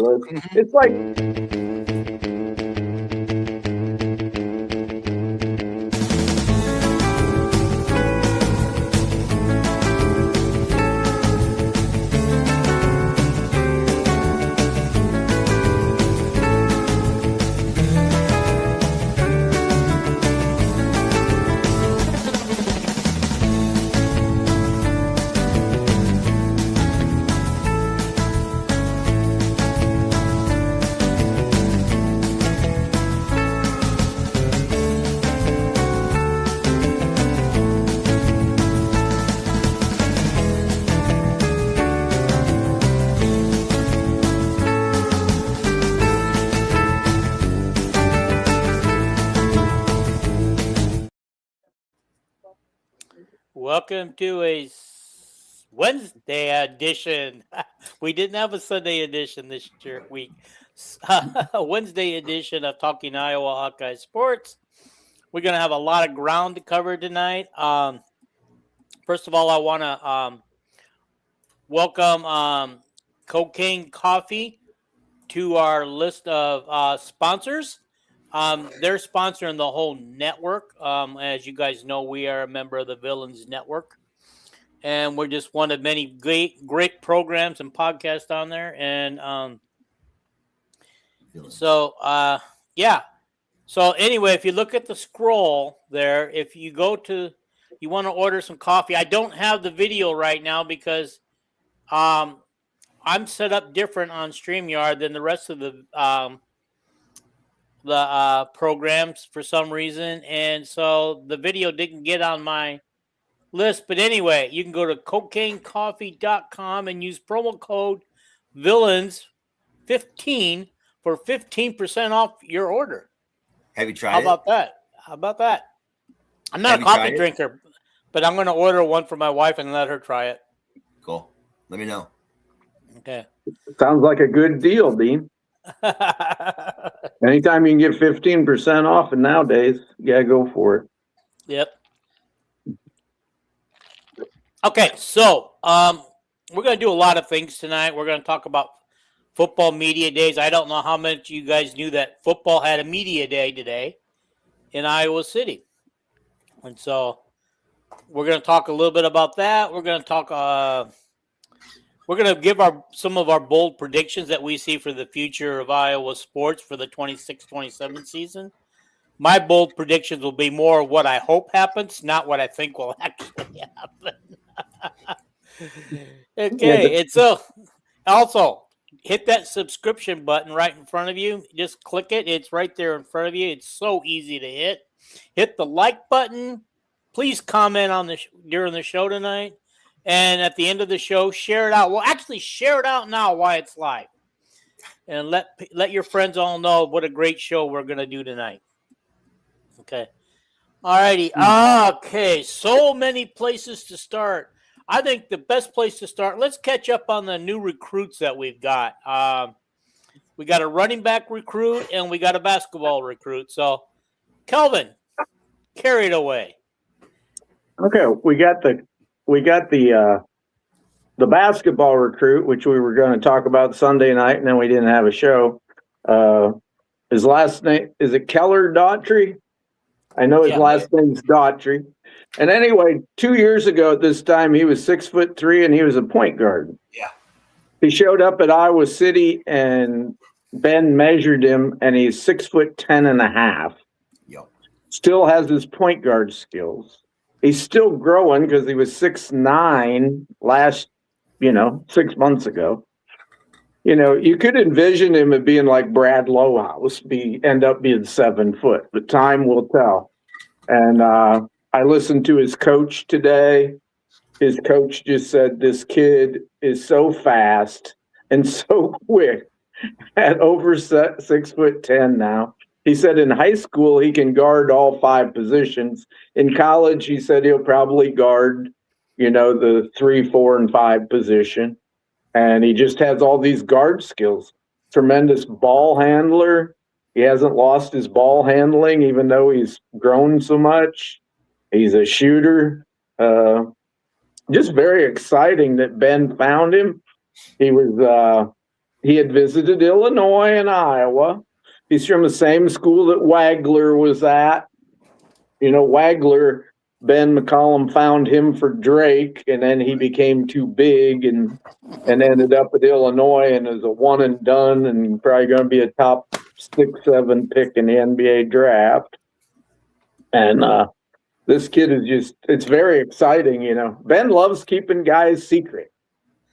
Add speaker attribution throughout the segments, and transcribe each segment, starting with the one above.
Speaker 1: It's like
Speaker 2: Welcome to a Wednesday edition. We didn't have a Sunday edition this week. A Wednesday edition of Talking Iowa Hawkeye Sports. We're going to have a lot of ground to cover tonight. First of all, I want to welcome Cocaine Coffee to our list of sponsors. They're sponsoring the whole network. As you guys know, we are a member of the Villains Network. And we're just one of many great programs and podcasts on there. And So anyway, if you look at the scroll there, if you go to, you want to order some coffee. I don't have the video right now because I'm set up different on StreamYard than the rest of the programs for some reason, and so the video didn't get on my list. But anyway, you can go to cocainecoffee.com and use promo code VILLAINS15 for 15% off your order.
Speaker 3: Have you tried
Speaker 2: How about that? I'm not a coffee drinker, but I'm going to order one for my wife and let her try it.
Speaker 3: Cool. Let me know.
Speaker 2: Okay.
Speaker 1: Sounds like a good deal, Dean. Anytime you can get 15% off, and nowadays, you gotta go for it.
Speaker 2: Yep. Okay, so we're going to do a lot of things tonight. We're going to talk about football media days. I don't know how much you guys knew that football had a media day today in Iowa City. And so we're going to talk a little bit about that. We're going to talk we're going to give some of our bold predictions that we see for the future of Iowa sports for the 26-27 season. My bold predictions will be more what I hope happens, not what I think will actually happen. Okay, and so also hit that subscription button right in front of you. Just click it. It's right there in front of you. It's so easy to hit. Hit the like button. Please comment on during the show tonight. And at the end of the show, share it out. Well, actually, share it out now while it's live. And let your friends all know what a great show we're going to do tonight. Okay. All righty. Okay. So many places to start. I think the best place to start, let's catch up on the new recruits that we've got. We got a running back recruit and we got a basketball recruit. So, Kelvin, carry it away.
Speaker 1: Okay. We got the basketball recruit, which we were going to talk about Sunday night, and then we didn't have a show. His last name, is it Keller Daughtry? I know his last name's Daughtry. And anyway, 2 years ago at this time, he was 6'3" and he was a point guard.
Speaker 3: Yeah.
Speaker 1: He showed up at Iowa City and Ben measured him and he's 6'10.5".
Speaker 3: Yep.
Speaker 1: Still has his point guard skills. He's still growing because he was 6'9" last, 6 months ago. You could envision him as being like Brad Lowhouse, end up being 7 foot, but time will tell. And I listened to his coach today. His coach just said this kid is so fast and so quick at over 6'10" now. He said in high school he can guard all 5 positions. In college, he said he'll probably guard, the 3, 4, and 5 position. And he just has all these guard skills. Tremendous ball handler. He hasn't lost his ball handling, even though he's grown so much. He's a shooter. Just very exciting that Ben found him. He was he had visited Illinois and Iowa. He's from the same school that Wagler was at. You know, Wagler, Ben McCollum found him for Drake, and then he became too big and ended up at Illinois and is a one and done and probably going to be a top 6-7 pick in the NBA draft. And this kid is it's very exciting, you know. Ben loves keeping guys secret.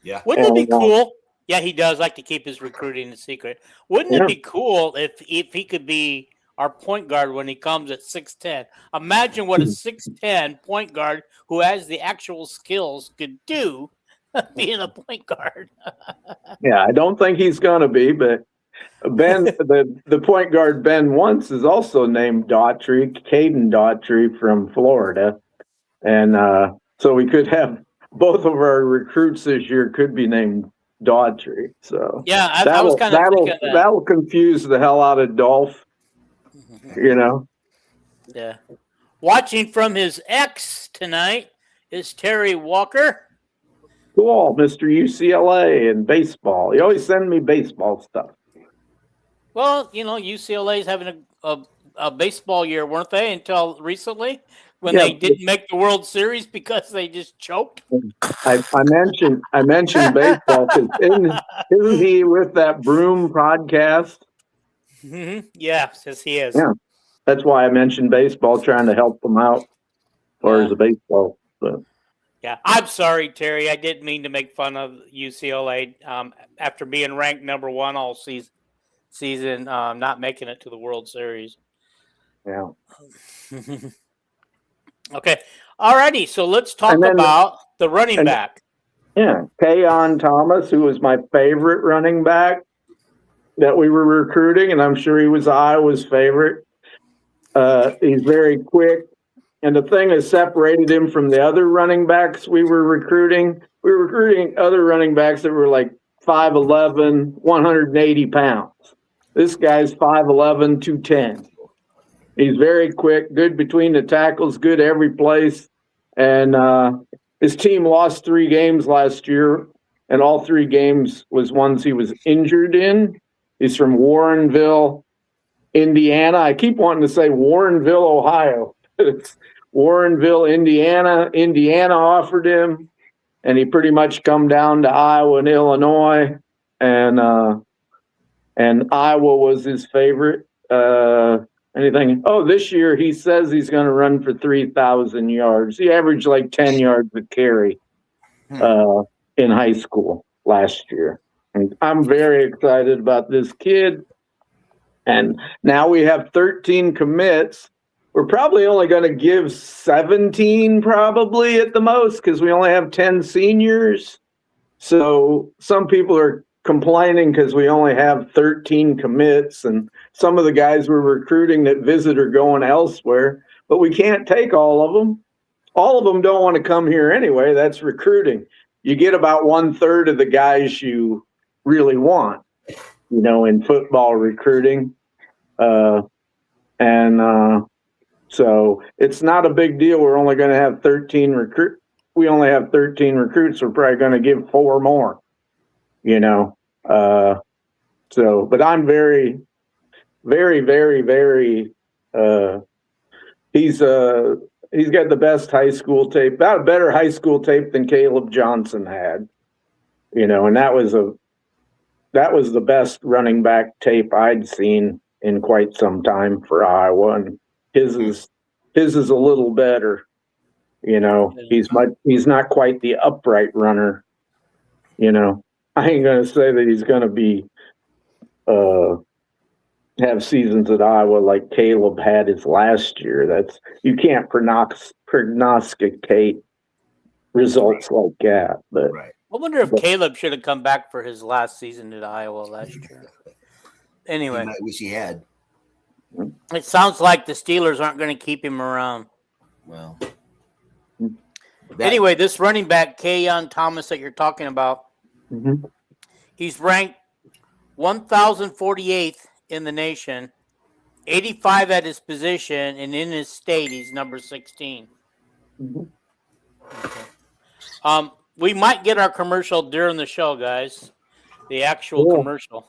Speaker 3: Yeah.
Speaker 2: Wouldn't it be cool? Yeah, he does like to keep his recruiting a secret. Wouldn't it be cool if he could be our point guard when he comes at 6'10"? Imagine what a 6'10" point guard who has the actual skills could do being a point guard.
Speaker 1: Yeah, I don't think he's going to be, but Ben, the point guard Ben wants is also named Daughtry, Caden Daughtry from Florida. And so we could have both of our recruits this year could be named Daughtry. So
Speaker 2: yeah, I was kind of thinking that.
Speaker 1: That'll confuse the hell out of Dolph, you know.
Speaker 2: Yeah. Watching from his ex tonight is Terry Walker.
Speaker 1: Cool, Mr. UCLA and baseball. You always send me baseball stuff.
Speaker 2: Well, you know, UCLA is having a baseball year, weren't they, until recently when they didn't make the World Series because they just choked?
Speaker 1: I mentioned baseball because isn't he with that Broom podcast?
Speaker 2: Mm-hmm. Yeah, yes, he is.
Speaker 1: Yeah, that's why I mentioned baseball, trying to help them out as far as the baseball. But.
Speaker 2: Yeah, I'm sorry, Terry. I didn't mean to make fun of UCLA after being ranked number 1 all season, not making it to the World Series.
Speaker 1: Yeah.
Speaker 2: Okay. All righty. So let's talk about the running back.
Speaker 1: Yeah. Kayon Thomas, who was my favorite running back that we were recruiting, and I'm sure he was Iowa's favorite. He's very quick. And the thing that separated him from the other running backs we were recruiting other running backs that were like 5'11", 180 pounds. This guy's 5'11", 210. He's very quick, good between the tackles, good every place. And his team lost 3 games last year, and all 3 games was ones he was injured in. He's from Warrenville, Indiana. I keep wanting to say Warrenville, Ohio. It's Warrenville, Indiana. Indiana offered him, and he pretty much come down to Iowa and Illinois, and Iowa was his favorite. This year he says he's going to run for 3,000 yards. He averaged like 10 yards a carry in high school last year. And I'm very excited about this kid. And now we have 13 commits. We're probably only going to give 17 probably at the most because we only have 10 seniors. So some people are complaining because we only have 13 commits, and some of the guys we're recruiting that visit are going elsewhere, but we can't take all of them. All of them don't want to come here anyway. That's recruiting. You get about 1/3 of the guys you really want, you know, in football recruiting. So it's not a big deal. We're only going to have 13 recruits. We only have 13 recruits. We're probably going to give 4 more, you know. But I'm very, very, very, very, he's got the best high school tape, about a better high school tape than Caleb Johnson had, you know, and that was the best running back tape I'd seen in quite some time for Iowa. And his is a little better, you know. He's not quite the upright runner, you know. I ain't gonna say that he's gonna be have seasons at Iowa like Caleb had his last year. You can't prognosticate results like that. But
Speaker 2: I wonder if Caleb should have come back for his last season at Iowa last year. Anyway,
Speaker 3: I wish he had.
Speaker 2: It sounds like the Steelers aren't going to keep him around.
Speaker 3: Well,
Speaker 2: anyway, this running back, Kayon Thomas, that you're talking about, he's ranked 1,048th in the nation, 85 at his position, and in his state, he's number 16. Okay. We might get our commercial during the show, guys. The actual
Speaker 1: Cool.
Speaker 2: commercial.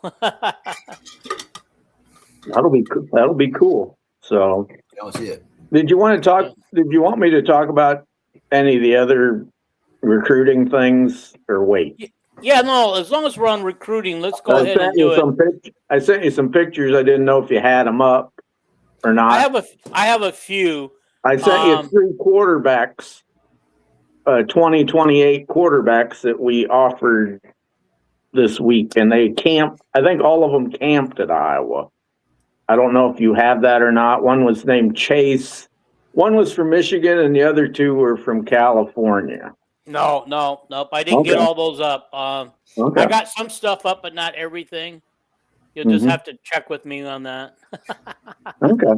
Speaker 1: That'll be cool. So,
Speaker 3: That was it.
Speaker 1: did you want to talk? Did you want me to talk about any of the other recruiting things, or wait?
Speaker 2: Yeah, no. As long as we're on recruiting, let's go
Speaker 1: I
Speaker 2: ahead and
Speaker 1: sent you
Speaker 2: do it.
Speaker 1: I sent you some pictures. I didn't know if you had them up or not.
Speaker 2: I have a few.
Speaker 1: I sent you 3 quarterbacks, 2028 quarterbacks that we offered this week, and they camped. I think all of them camped at Iowa. I don't know if you have that or not. One was named Chase. One was from Michigan, and the other 2 were from California.
Speaker 2: Nope. I didn't get all those up.
Speaker 1: Okay.
Speaker 2: I got some stuff up, but not everything. You'll just have to check with me on that.
Speaker 1: Okay.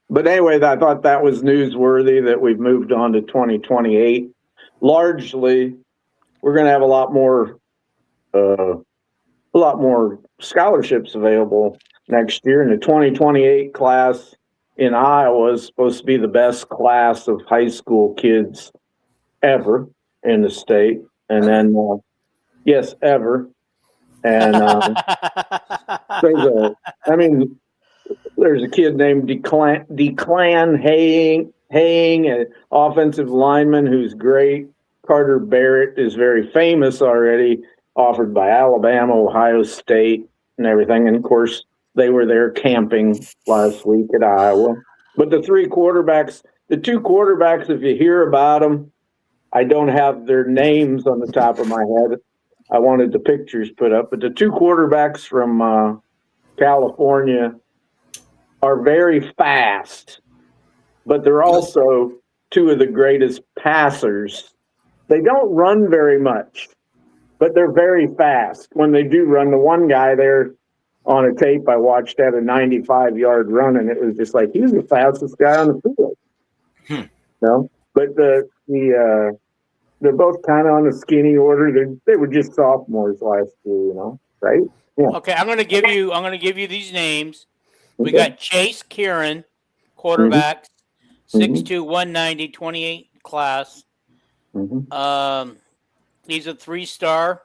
Speaker 1: But anyway, I thought that was newsworthy that we've moved on to 2028. Largely, we're going to have a lot more scholarships available next year. And the 2028 class in Iowa is supposed to be the best class of high school kids ever in the state. And then, yes, ever. And there's a kid named Declan Haying, an offensive lineman who's great. Carter Barrett is very famous already, offered by Alabama, Ohio State, and everything. And of course, they were there camping last week at Iowa. But the 2 quarterbacks, if you hear about them, I don't have their names on the top of my head. I wanted the pictures put up, but the 2 quarterbacks from California are very fast, but they're also 2 of the greatest passers. They don't run very much, but they're very fast. When they do run, the one guy there on a tape I watched had a 95-yard run, and it was just like, he was the fastest guy on the field. No, but they're both kind of on the skinny order. They were just sophomores last year, right? Yeah.
Speaker 2: Okay, I'm gonna give you these names. We got Chase Kieran, quarterback, 6'2", 190, 28 class. He's a 3-star.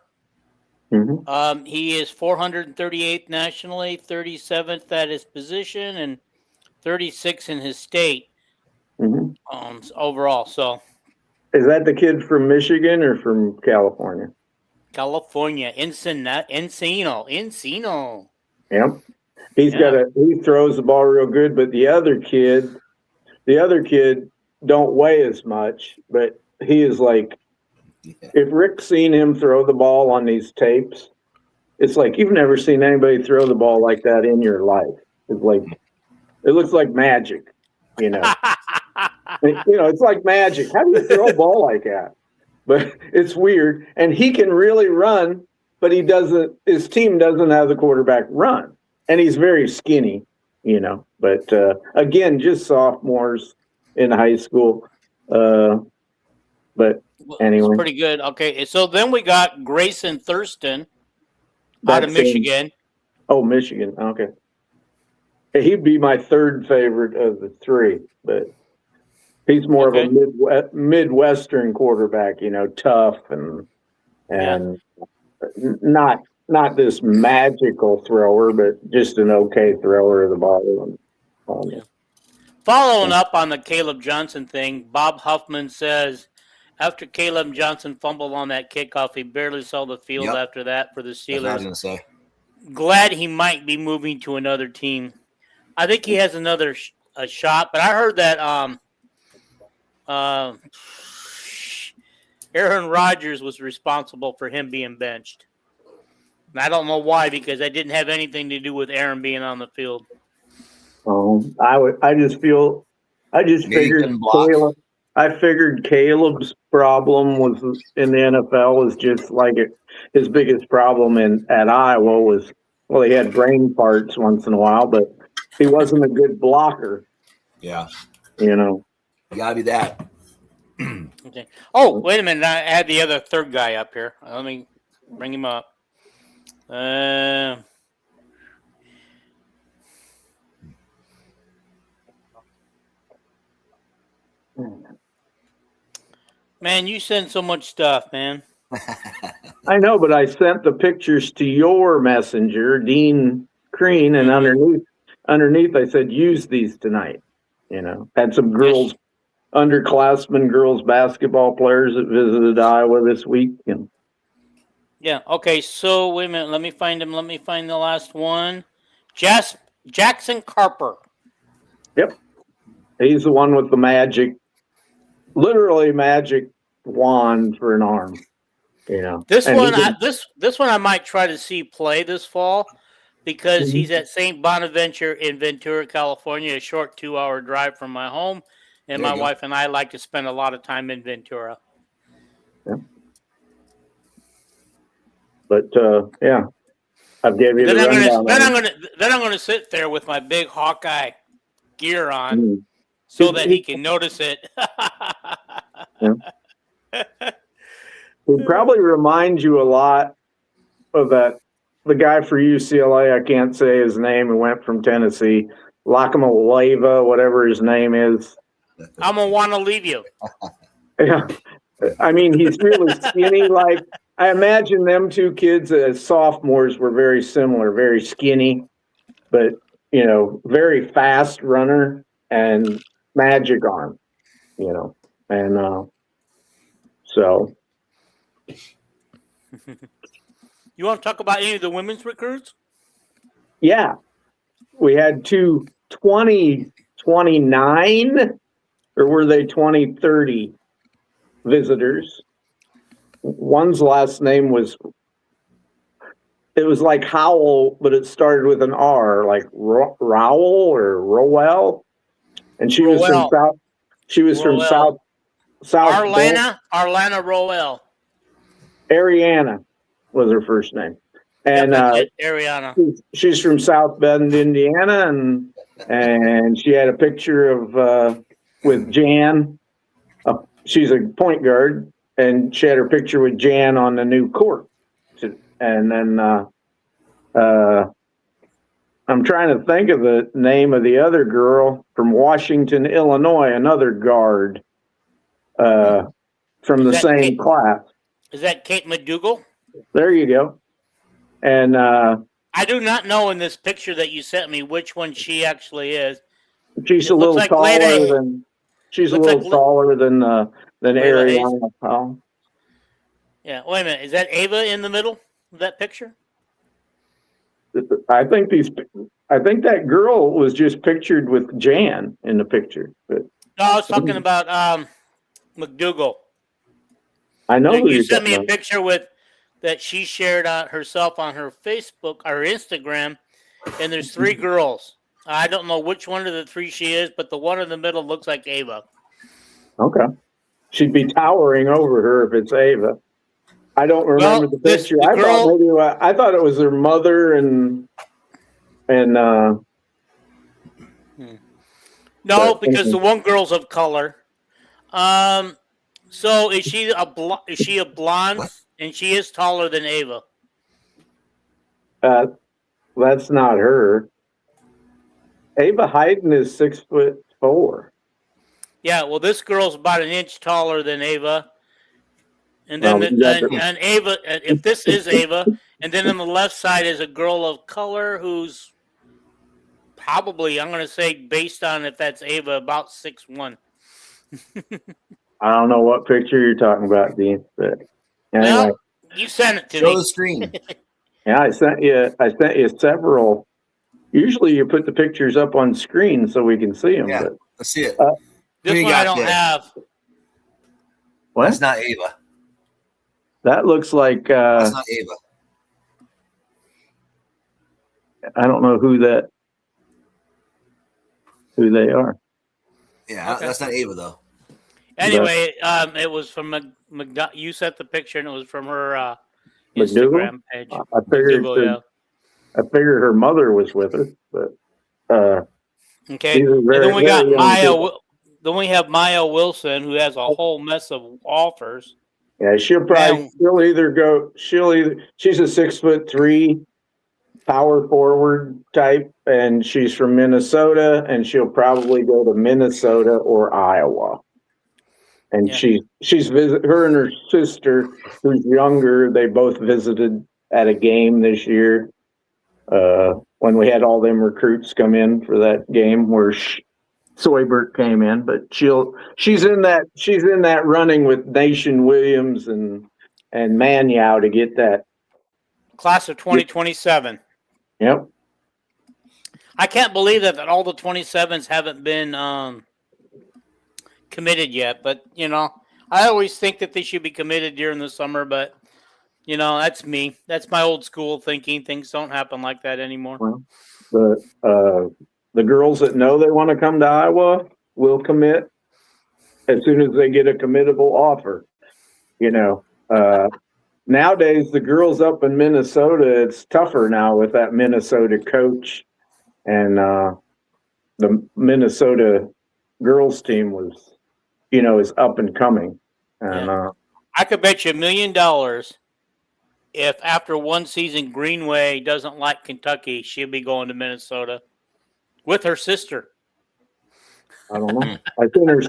Speaker 2: He is 438th nationally, 37th at his position, and 36th in his state overall. So,
Speaker 1: is that the kid from Michigan or from California?
Speaker 2: California, Encino.
Speaker 1: Yep. He throws the ball real good, but the other kid don't weigh as much, but he is like, if Rick's seen him throw the ball on these tapes, it's like you've never seen anybody throw the ball like that in your life. It's like, it looks like magic, it's like magic. How do you throw a ball like that? But it's weird. And he can really run, but his team doesn't have the quarterback run. And he's very skinny, But again, just sophomores in high school. But anyway.
Speaker 2: It's pretty good. Okay, so then we got Grayson Thurston out of Michigan.
Speaker 1: Michigan. Okay. He'd be my 3rd favorite of the 3, but he's more of a Midwestern quarterback, tough and not this magical thrower, but just an okay thrower of the ball.
Speaker 2: Following up on the Caleb Johnson thing, Bob Huffman says after Caleb Johnson fumbled on that kickoff, he barely saw the field after that for the Steelers.
Speaker 3: That's what I was going to say.
Speaker 2: Glad he might be moving to another team. I think he has another shot, but I heard that Aaron Rodgers was responsible for him being benched. And I don't know why, because that didn't have anything to do with Aaron being on the field.
Speaker 1: I figured Caleb's problem was in the NFL was just like his biggest problem at Iowa was, he had brain farts once in a while, but he wasn't a good blocker.
Speaker 3: Yeah.
Speaker 1: You
Speaker 3: gotta be that.
Speaker 2: Okay. Oh, wait a minute. I had the other 3rd guy up here. Let me bring him up. Man, you send so much stuff, man.
Speaker 1: I know, but I sent the pictures to your messenger, Dean Crean, and underneath I said, use these tonight. Had some girls, underclassmen girls basketball players that visited Iowa this week.
Speaker 2: Yeah. Okay. So wait a minute. Let me find him. Let me find the last one. Jackson Carper.
Speaker 1: Yep. He's the one with the literally magic wand for an arm.
Speaker 2: This
Speaker 1: And
Speaker 2: one, this one I might try to see play this fall because he's at St. Bonaventure in Ventura, California, a short 2-hour drive from my home. And my wife and I like to spend a lot of time in Ventura.
Speaker 1: Yeah. But yeah, I've gave you the rundown.
Speaker 2: Then I'm gonna sit there with my big Hawkeye gear on so that he can notice it.
Speaker 1: Yeah. It probably reminds you a lot of the guy for UCLA. I can't say his name. He went from Tennessee, Lakamaleva, whatever his name is.
Speaker 2: I'm gonna want to leave you.
Speaker 1: Yeah, I mean he's really skinny. Like I imagine them two kids as sophomores were very similar, very skinny, but very fast runner and magic arm. And so.
Speaker 2: You want to talk about any of the women's recruits?
Speaker 1: Yeah, we had two 2029, or were they 2030 visitors? One's last name was like Howell, but it started with an R, like Rowell or Rowell, and she was from South. She was from South.
Speaker 2: Arlana Rowell.
Speaker 1: Ariana was her first name, and
Speaker 2: Ariana.
Speaker 1: She's from South Bend, Indiana, and she had a picture of with Jan. She's a point guard, and she had her picture with Jan on the new court. And then I'm trying to think of the name of the other girl from Washington, Illinois, another guard from the same class.
Speaker 2: Is that Kate McDougal?
Speaker 1: There you go. And
Speaker 2: I do not know in this picture that you sent me which one she actually is.
Speaker 1: She's a little taller than Ariana Powell.
Speaker 2: Yeah. Wait a minute. Is that Ava in the middle of that picture?
Speaker 1: I think that girl was just pictured with Jan in the picture. But
Speaker 2: no, I was talking about McDougal.
Speaker 1: I know
Speaker 2: you sent me a picture that she shared herself on her Facebook or Instagram, and there's 3 girls. I don't know which one of the 3 she is, but the one in the middle looks like Ava.
Speaker 1: Okay. She'd be towering over her if it's Ava. I don't remember the picture. I thought it was her mother and
Speaker 2: No, because the one girl's of color. So is she a blonde? What? And she is taller than Ava.
Speaker 1: That's not her. Ava Hayden is 6'4".
Speaker 2: Yeah, well, this girl's about an inch taller than Ava. And then and Ava, if this is Ava, and then on the left side is a girl of color who's probably, I'm going to say, based on if that's Ava, about 6'1".
Speaker 1: I don't know what picture you're talking about, Dean. But anyway.
Speaker 2: Well, you sent it to me.
Speaker 3: Show the screen.
Speaker 1: Yeah, I sent you several. Usually, you put the pictures up on screen so we can see them.
Speaker 3: Yeah,
Speaker 1: but,
Speaker 3: let's see it.
Speaker 2: This one I don't have.
Speaker 1: What?
Speaker 3: It's not Ava.
Speaker 1: That looks like.
Speaker 3: That's not Ava.
Speaker 1: I don't know who they are.
Speaker 3: Yeah, okay. That's not Ava though.
Speaker 2: Anyway, it was from you sent the picture, and it was from her Instagram page.
Speaker 1: I figured her mother was with her, but
Speaker 2: okay. And then we got Maya. Then we have Maya Wilson, who has a whole mess of offers.
Speaker 1: Yeah, she's a 6'3" power forward type, and she's from Minnesota, and she'll probably go to Minnesota or Iowa. And
Speaker 2: Yeah.
Speaker 1: she's her and her sister, who's younger, they both visited at a game this year. When we had all them recruits come in for that game where Soybert came in, but she's in that running with Nation Williams and Manyow to get that
Speaker 2: Class of 2027.
Speaker 1: Yep.
Speaker 2: I can't believe that all the 27s haven't been committed yet. But, I always think that they should be committed during the summer. But, that's me. That's my old school thinking. Things don't happen like that anymore.
Speaker 1: Well, the girls that know they want to come to Iowa will commit as soon as they get a committable offer. Nowadays, the girls up in Minnesota, it's tougher now with that Minnesota coach. And the Minnesota girls team is up and coming. And
Speaker 2: I could bet you $1 million if after one season Greenway doesn't like Kentucky, she'll be going to Minnesota with her sister.
Speaker 1: I don't know. I think her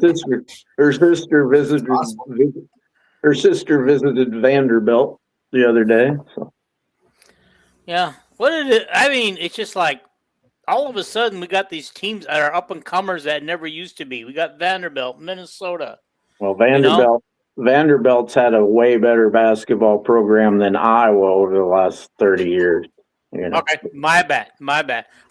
Speaker 1: sister visited Vanderbilt the other day. So.
Speaker 2: Yeah. What did it? I mean, it's just like all of a sudden we got these teams that are up and comers that never used to be. We got Vanderbilt, Minnesota.
Speaker 1: Well, Vanderbilt's had a way better basketball program than Iowa over the last 30 years.
Speaker 2: Okay, my bad.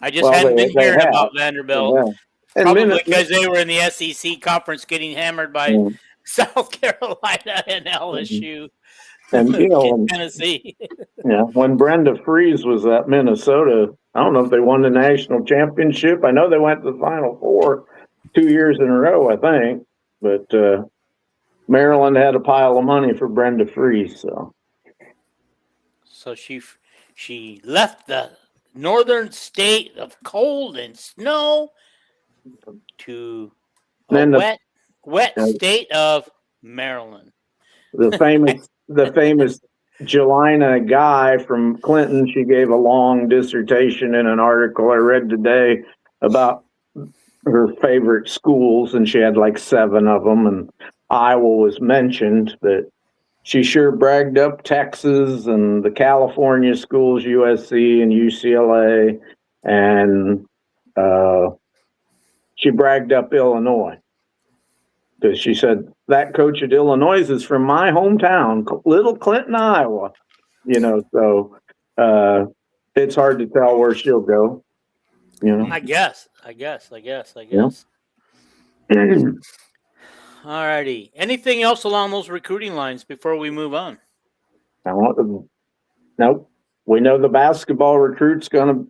Speaker 2: I just hadn't been hearing about Vanderbilt. Yeah. Probably because they were in the SEC conference getting hammered by South Carolina and LSU.
Speaker 1: And
Speaker 2: Tennessee.
Speaker 1: When Brenda Freeze was at Minnesota, I don't know if they won the national championship. I know they went to the Final Four 2 years in a row, I think. But Maryland had a pile of money for Brenda Freeze,
Speaker 2: so she left the northern state of cold and snow to the wet state of Maryland.
Speaker 1: The famous Jelena Guy from Clinton, she gave a long dissertation in an article I read today about her favorite schools, and she had like 7 of them, and Iowa was mentioned, but she sure bragged up Texas and the California schools, USC and UCLA, and she bragged up Illinois because she said that coach at Illinois is from my hometown, Little Clinton, Iowa. So it's hard to tell where she'll go.
Speaker 2: I guess.
Speaker 1: Yeah.
Speaker 2: All righty. Anything else along those recruiting lines before we move on?
Speaker 1: Nope. We know the other basketball recruit's gonna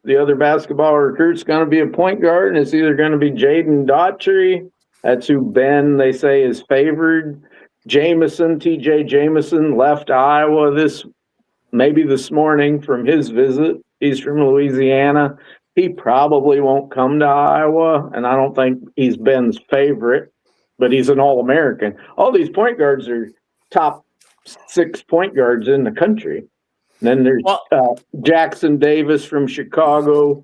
Speaker 1: be a point guard, and it's either gonna be Jaden Daughtry. That's who Ben, they say, is favored. TJ Jameson left Iowa maybe this morning from his visit. He's from Louisiana. He probably won't come to Iowa, and I don't think he's Ben's favorite, but he's an All-American. All these point guards are top 6 point guards in the country. And then there's Jackson Davis from Chicago,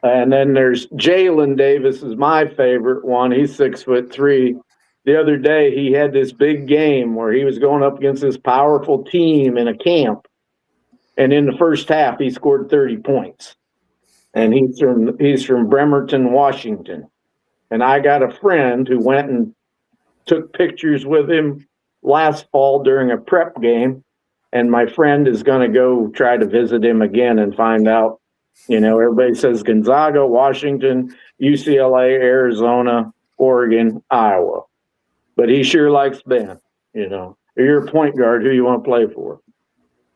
Speaker 1: and then there's Jalen Davis is my favorite one. He's 6'3". The other day he had this big game where he was going up against this powerful team in a camp, and in the first half he scored 30 points. And he's from Bremerton, Washington. And I got a friend who went and took pictures with him last fall during a prep game. And my friend is going to go try to visit him again and find out. Everybody says Gonzaga, Washington, UCLA, Arizona, Oregon, Iowa. But he sure likes Ben. If you're a point guard, who you want to play for?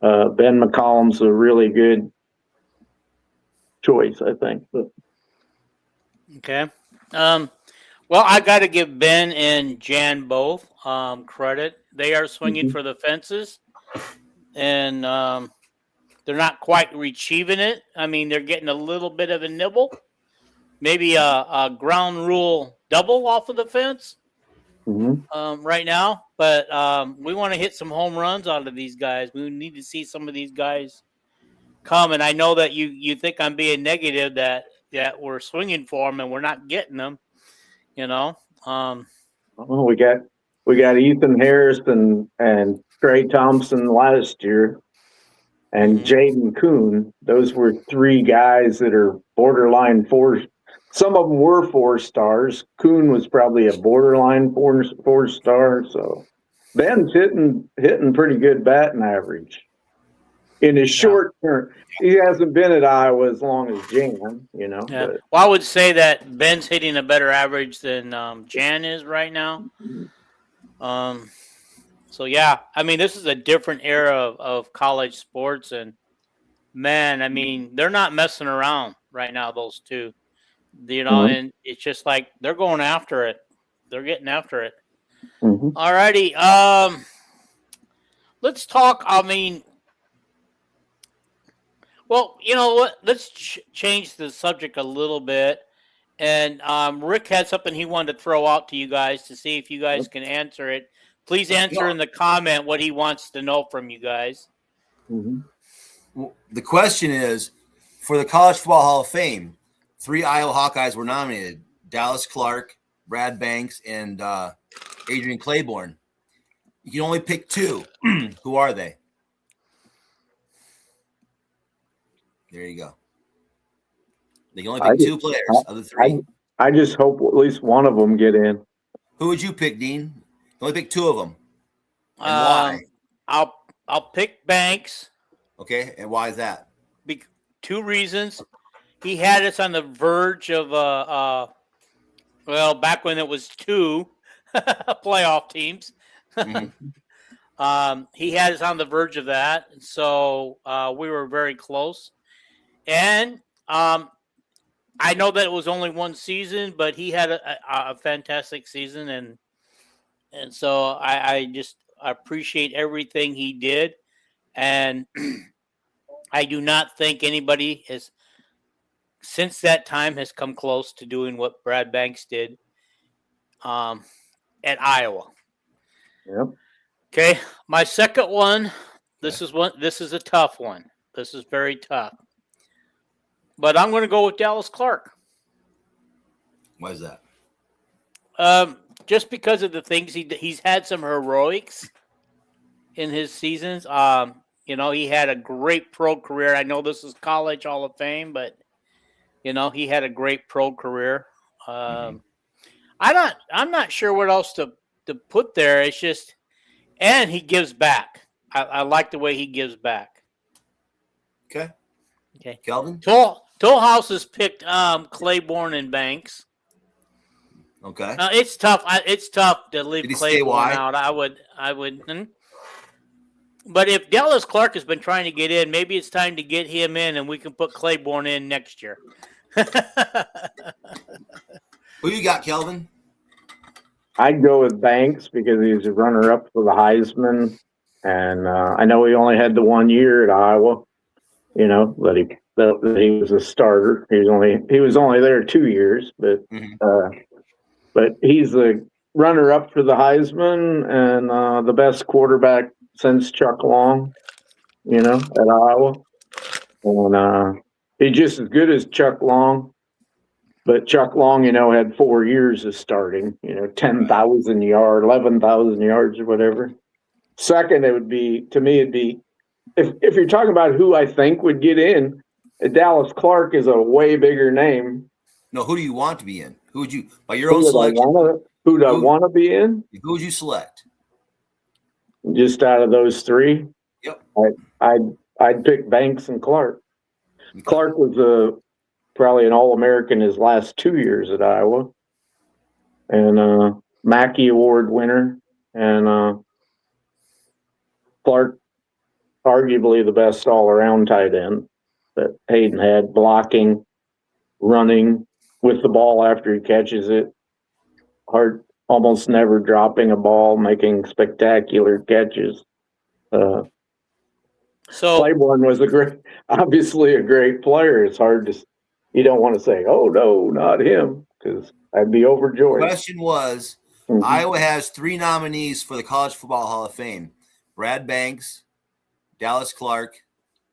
Speaker 1: Ben McCollum's a really good choice, I think. But.
Speaker 2: Okay. Well, I got to give Ben and Jan both credit. They are swinging for the fences, and they're not quite retrieving it. I mean, they're getting a little bit of a nibble, maybe a ground rule double off of the fence right now. But we want to hit some home runs out of these guys. We need to see some of these guys come. And I know that you think I'm being negative that we're swinging for them and we're not getting them.
Speaker 1: Well, we got We got Ethan Harris and Trey Thompson last year, and Jaden Kuhn. Those were three guys that are borderline four. Some of them were 4 stars. Kuhn was probably a borderline four star. So Ben's hitting pretty good batting average. In his short term, he hasn't been at Iowa as long as Jan, you know.
Speaker 2: Yeah.
Speaker 1: But.
Speaker 2: Well, I would say that Ben's hitting a better average than Jan is right now. So, yeah, I mean, this is a different era of college sports. And, man, I mean, they're not messing around right now, those two. You know, and it's just like they're going after it. They're getting after it. All righty. Let's talk. I mean, well, you know what? Let's change the subject a little bit. And Rick had something he wanted to throw out to you guys to see if you guys can answer it. Please answer in the comment what he wants to know from you guys.
Speaker 3: Well, the question is, for the College Football Hall of Fame, 3 Iowa Hawkeyes were nominated: Dallas Clark, Brad Banks, and Adrian Claiborne. You can only pick 2. Who are they? There you go. They can only pick 2 players of the 3.
Speaker 1: I just hope at least one of them get in.
Speaker 3: Who would you pick, Dean? You only pick 2 of them. And why?
Speaker 2: I'll pick Banks.
Speaker 3: Okay, and why is that?
Speaker 2: 2 reasons. He had us on the verge of well, back when it was 2 playoff teams. He had us on the verge of that, so we were very close. And I know that it was only 1 season, but he had a fantastic season, and so I just appreciate everything he did, and I do not think anybody has since that time has come close to doing what Brad Banks did at Iowa.
Speaker 1: Yep.
Speaker 2: Okay, my second one. This is a tough one. This is very tough. But I'm going to go with Dallas Clark.
Speaker 3: Why is that?
Speaker 2: Just because of the things he's had some heroics in his seasons. You know, he had a great pro career. I know this is college Hall of Fame, but you know, he had a great pro career. I'm not sure what else to put there. It's just, and he gives back. I like the way he gives back.
Speaker 3: Okay. Kelvin?
Speaker 2: Tollhouse has picked Claiborne and Banks.
Speaker 3: Okay.
Speaker 2: It's tough. It's tough to leave Claiborne out. I would. But if Dallas Clark has been trying to get in, maybe it's time to get him in, and we can put Claiborne in next year.
Speaker 3: Who you got, Kelvin?
Speaker 1: I'd go with Banks because he's a runner-up for the Heisman, and I know he only had the 1 year at Iowa. You know, that he was a starter. He was only there 2 years, but he's the runner-up for the Heisman and the best quarterback since Chuck Long. You know, at Iowa, and he's just as good as Chuck Long. But Chuck Long, you know, had 4 years of starting. You know, 10,000 yards, 11,000 yards, or whatever. Second, it'd be if you're talking about who I think would get in, Dallas Clark is a way bigger name.
Speaker 3: No, who do you want to be in? Who would you, by your own selection?
Speaker 1: Who do I want to be in?
Speaker 3: Who would you select?
Speaker 1: Just out of those 3?
Speaker 3: Yep.
Speaker 1: I'd pick Banks and Clark. Okay. Clark was probably an All-American his last 2 years at Iowa, and Mackey Award winner, and Clark, arguably the best all-around tight end that Hayden had, blocking, running with the ball after he catches it, almost never dropping a ball, making spectacular catches. So Claiborne was obviously a great player. It's hard to, you don't want to say, oh no, not him, because I'd be overjoyed.
Speaker 3: The question was, Iowa has 3 nominees for the College Football Hall of Fame: Brad Banks, Dallas Clark,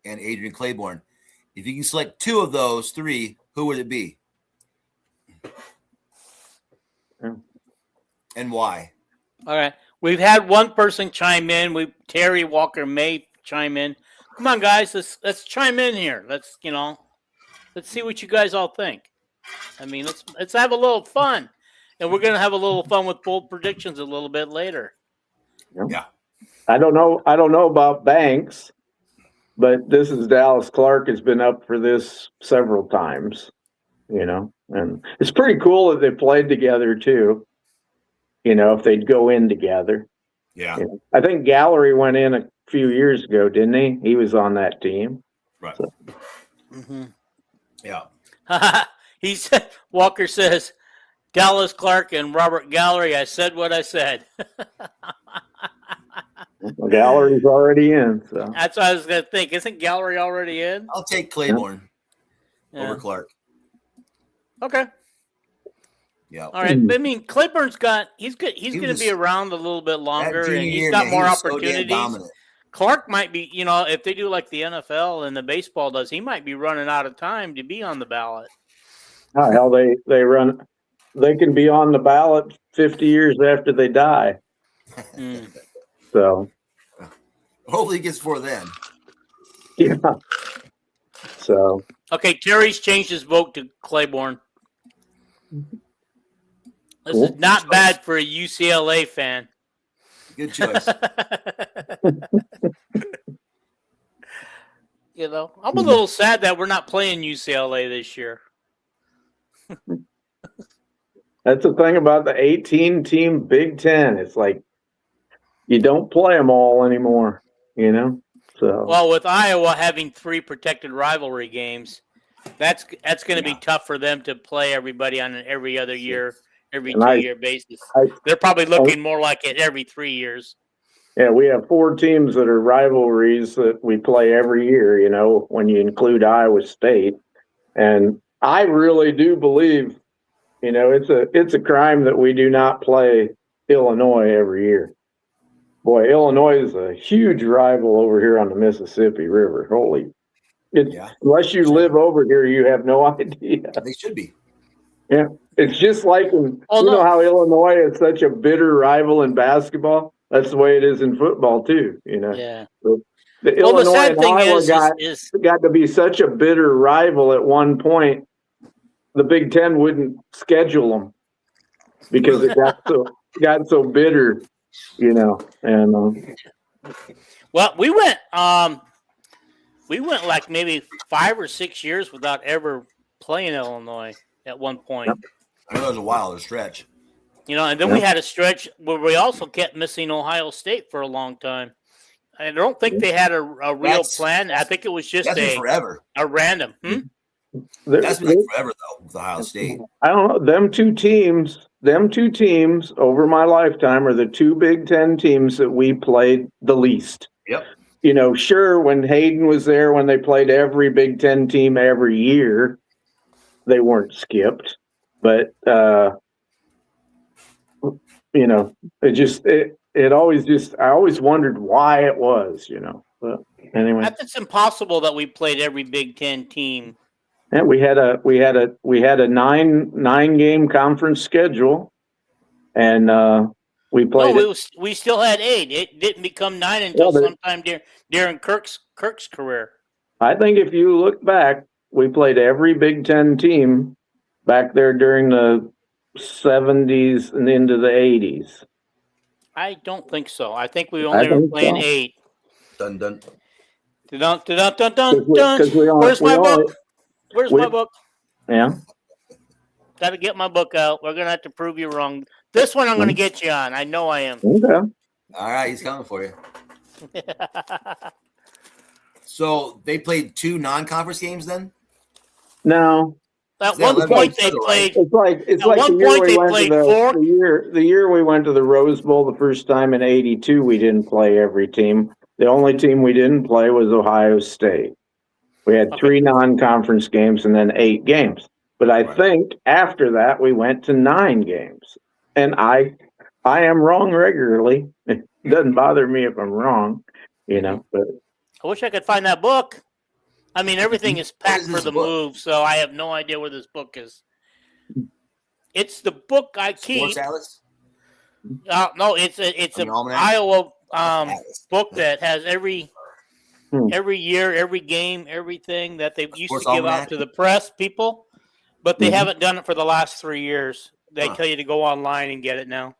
Speaker 3: and Adrian Claiborne. If you can select 2 of those 3, who would it be? And why?
Speaker 2: All right. We've had one person chime in. Terry Walker may chime in. Come on, guys. Let's chime in here. Let's see what you guys all think. I mean, let's have a little fun. And we're gonna have a little fun with bold predictions a little bit later.
Speaker 3: Yeah.
Speaker 1: I don't know about Banks, but this is Dallas Clark has been up for this several times, and it's pretty cool that they played together too. If they'd go in together.
Speaker 3: Yeah.
Speaker 1: I think Gallery went in a few years ago, didn't he? He was on that team.
Speaker 3: Right.
Speaker 1: So.
Speaker 2: Mm-hmm.
Speaker 3: Yeah.
Speaker 2: He said, Walker says, Dallas Clark and Robert Gallery, I said what I said.
Speaker 1: Gallery's already in. So.
Speaker 2: That's what I was going to think. Isn't Gallery already in?
Speaker 3: I'll take Claiborne over Clark.
Speaker 2: Okay.
Speaker 3: Yeah.
Speaker 2: All right. I mean, Claiborne's he's good. He's going to be around a little bit longer, and he's got more opportunities.
Speaker 3: So
Speaker 2: Clark might be, if they do like the NFL and the baseball does, he might be running out of time to be on the ballot.
Speaker 1: Oh, hell, they can be on the ballot 50 years after they die. So.
Speaker 3: Hopefully he gets 4 then.
Speaker 1: Yeah. So.
Speaker 2: Okay, Terry's changed his vote to Claiborne. This is not bad for a UCLA fan.
Speaker 3: Good choice.
Speaker 2: I'm a little sad that we're not playing UCLA this year.
Speaker 1: That's the thing about the 18-team Big Ten. It's like you don't play them all anymore, So.
Speaker 2: Well, with Iowa having 3 protected rivalry games, that's going to be tough for them to play everybody on an every other year. Every 2-year basis. They're probably looking more like it every 3 years.
Speaker 1: Yeah, we have 4 teams that are rivalries that we play every year, when you include Iowa State. And I really do believe, it's a crime that we do not play Illinois every year. Boy, Illinois is a huge rival over here on the Mississippi River. Unless you live over here, you have no idea.
Speaker 3: They should be.
Speaker 1: Yeah. It's just like know how Illinois is such a bitter rival in basketball? That's the way it is in football too,
Speaker 2: Yeah.
Speaker 1: So the Illinois and Iowa got to be such a bitter rival at one point. The Big Ten wouldn't schedule them because it got so bitter, And
Speaker 2: well, we went like maybe 5 or 6 years without ever playing Illinois at one point.
Speaker 3: Yep. I know it was a wilder stretch.
Speaker 2: And then we had a stretch where we also kept missing Ohio State for a long time. I don't think they had a real plan. I think it was just a random.
Speaker 3: That's been forever though with Ohio State.
Speaker 1: I don't know. Them two teams over my lifetime are the 2 Big Ten teams that we played the least.
Speaker 3: Yep.
Speaker 1: Sure, when Hayden was there, when they played every Big Ten team every year, they weren't skipped. But I always wondered why it was, But anyway,
Speaker 2: it's impossible that we played every Big Ten team.
Speaker 1: And we had a 9-game conference schedule, and we played.
Speaker 2: No, we still had 8. It didn't become 9 until sometime during Kirk's career.
Speaker 1: I think if you look back, we played every Big Ten team back there during the 70s and into the 80s.
Speaker 2: I don't think so. I think we only were playing 8.
Speaker 3: Dun dun.
Speaker 2: Dun dun dun dun dun. Where's my book? Where's my book?
Speaker 1: Yeah.
Speaker 2: Got to get my book out. We're gonna have to prove you wrong. This one I'm gonna get you on. I know I am.
Speaker 1: Okay.
Speaker 3: All right, he's coming for you. So they played 2 non-conference games then?
Speaker 1: No.
Speaker 2: At one point they played.
Speaker 1: It's like the year we went to the Rose Bowl the first time in '82. We didn't play every team. The only team we didn't play was Ohio State. We had 3 non-conference games and then 8 games. But I think after that we went to 9 games. And I am wrong regularly. It doesn't bother me if I'm wrong, But
Speaker 2: I wish I could find that book. I mean, everything is packed for the move, so I have no idea where this book is. It's the book I keep.
Speaker 3: Sports Atlas?
Speaker 2: No, it's an
Speaker 3: almanac?
Speaker 2: Iowa
Speaker 3: Atlas.
Speaker 2: book that has every
Speaker 1: Hmm.
Speaker 2: year, every game, everything that they used
Speaker 3: Sports
Speaker 2: to give
Speaker 3: almanac?
Speaker 2: out to the press people, but they
Speaker 1: Mhm.
Speaker 2: haven't done it for the last 3 years. They
Speaker 3: Huh.
Speaker 2: tell you to go online and get it now.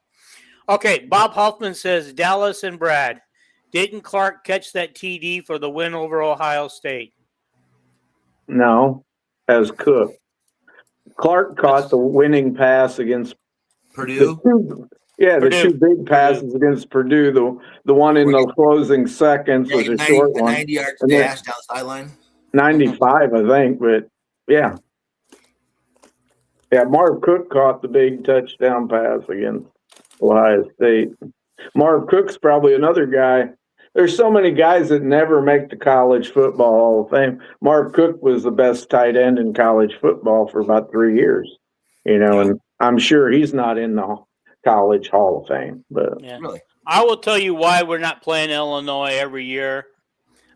Speaker 2: Okay, Bob Hoffman says Dallas and Brad. Didn't Clark catch that TD for the win over Ohio State?
Speaker 1: No, as Cook. Clark caught the winning pass against
Speaker 3: Purdue?
Speaker 1: the two
Speaker 2: Purdue.
Speaker 1: big passes against Purdue. The one in the closing seconds was a short one.
Speaker 3: 90-yard
Speaker 1: And then
Speaker 3: dash down the sideline.
Speaker 1: 95, I think, but yeah. Yeah, Marv Cook caught the big touchdown pass against Ohio State. Marv Cook's probably another guy. There's so many guys that never make the College Football Hall of Fame. Marv Cook was the best tight end in college football for about 3 years, and I'm sure he's not in the College Hall of Fame. But
Speaker 2: Yeah.
Speaker 3: Really?
Speaker 2: I will tell you why we're not playing Illinois every year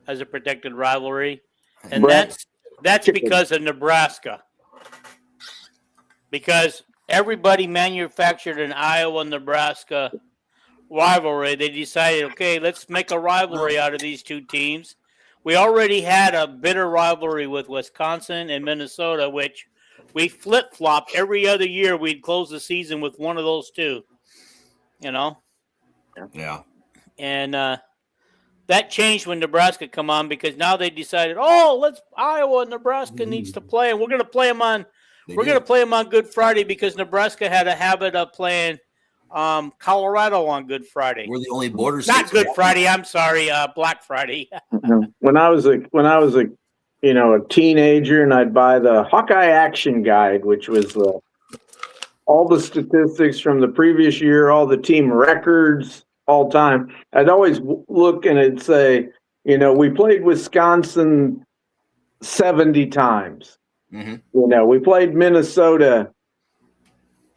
Speaker 2: as a protected rivalry, and
Speaker 1: Brett,
Speaker 2: that's because of Nebraska. Because everybody manufactured an Iowa-Nebraska rivalry. They decided, okay, let's make a rivalry out of these two teams. We already had a bitter rivalry with Wisconsin and Minnesota, which we flip-flopped every other year. We'd close the season with one of those two,
Speaker 3: Yeah.
Speaker 2: And that changed when Nebraska come on because now they decided, Iowa and Nebraska needs to play, and we're going to play them on Good Friday because Nebraska had a habit of playing Colorado on Good Friday.
Speaker 3: We're the only border
Speaker 2: Not
Speaker 3: states.
Speaker 2: Good Friday. I'm sorry, Black Friday.
Speaker 1: when I was a teenager, and I'd buy the Hawkeye Action Guide, which was all the statistics from the previous year, all the team records, all time. I'd always look and it'd say, we played Wisconsin 70 times.
Speaker 3: Mm-hmm.
Speaker 1: We played Minnesota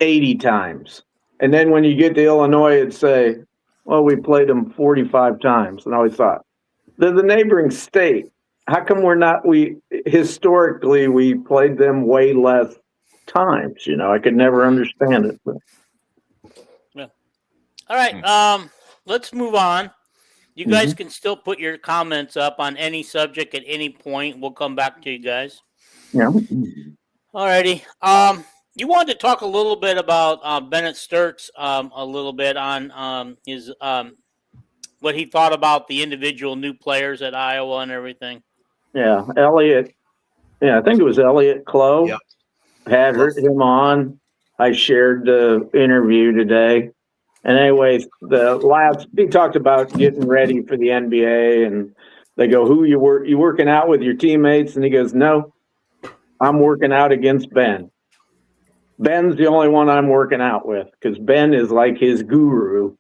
Speaker 1: 80 times. And then when you get to Illinois, it'd say, well, we played them 45 times. And I always thought, they're the neighboring state. How come historically, we played them way less times? I could never understand it. But.
Speaker 2: Yeah. All right. Let's move on. You guys can still put your comments up on any subject at any point. We'll come back to you guys.
Speaker 1: Yeah.
Speaker 2: All righty. You wanted to talk a little bit about Bennett Sturts a little bit on his what he thought about the individual new players at Iowa and everything.
Speaker 1: Yeah, Elliot. Yeah, I think it was Elliot Clough.
Speaker 3: Yep.
Speaker 1: Had him on. I shared the interview today. And anyways, he talked about getting ready for the NBA, and they go, "Who you working out with your teammates?" And he goes, "No, I'm working out against Ben. Ben's the only one I'm working out with because Ben is like his guru,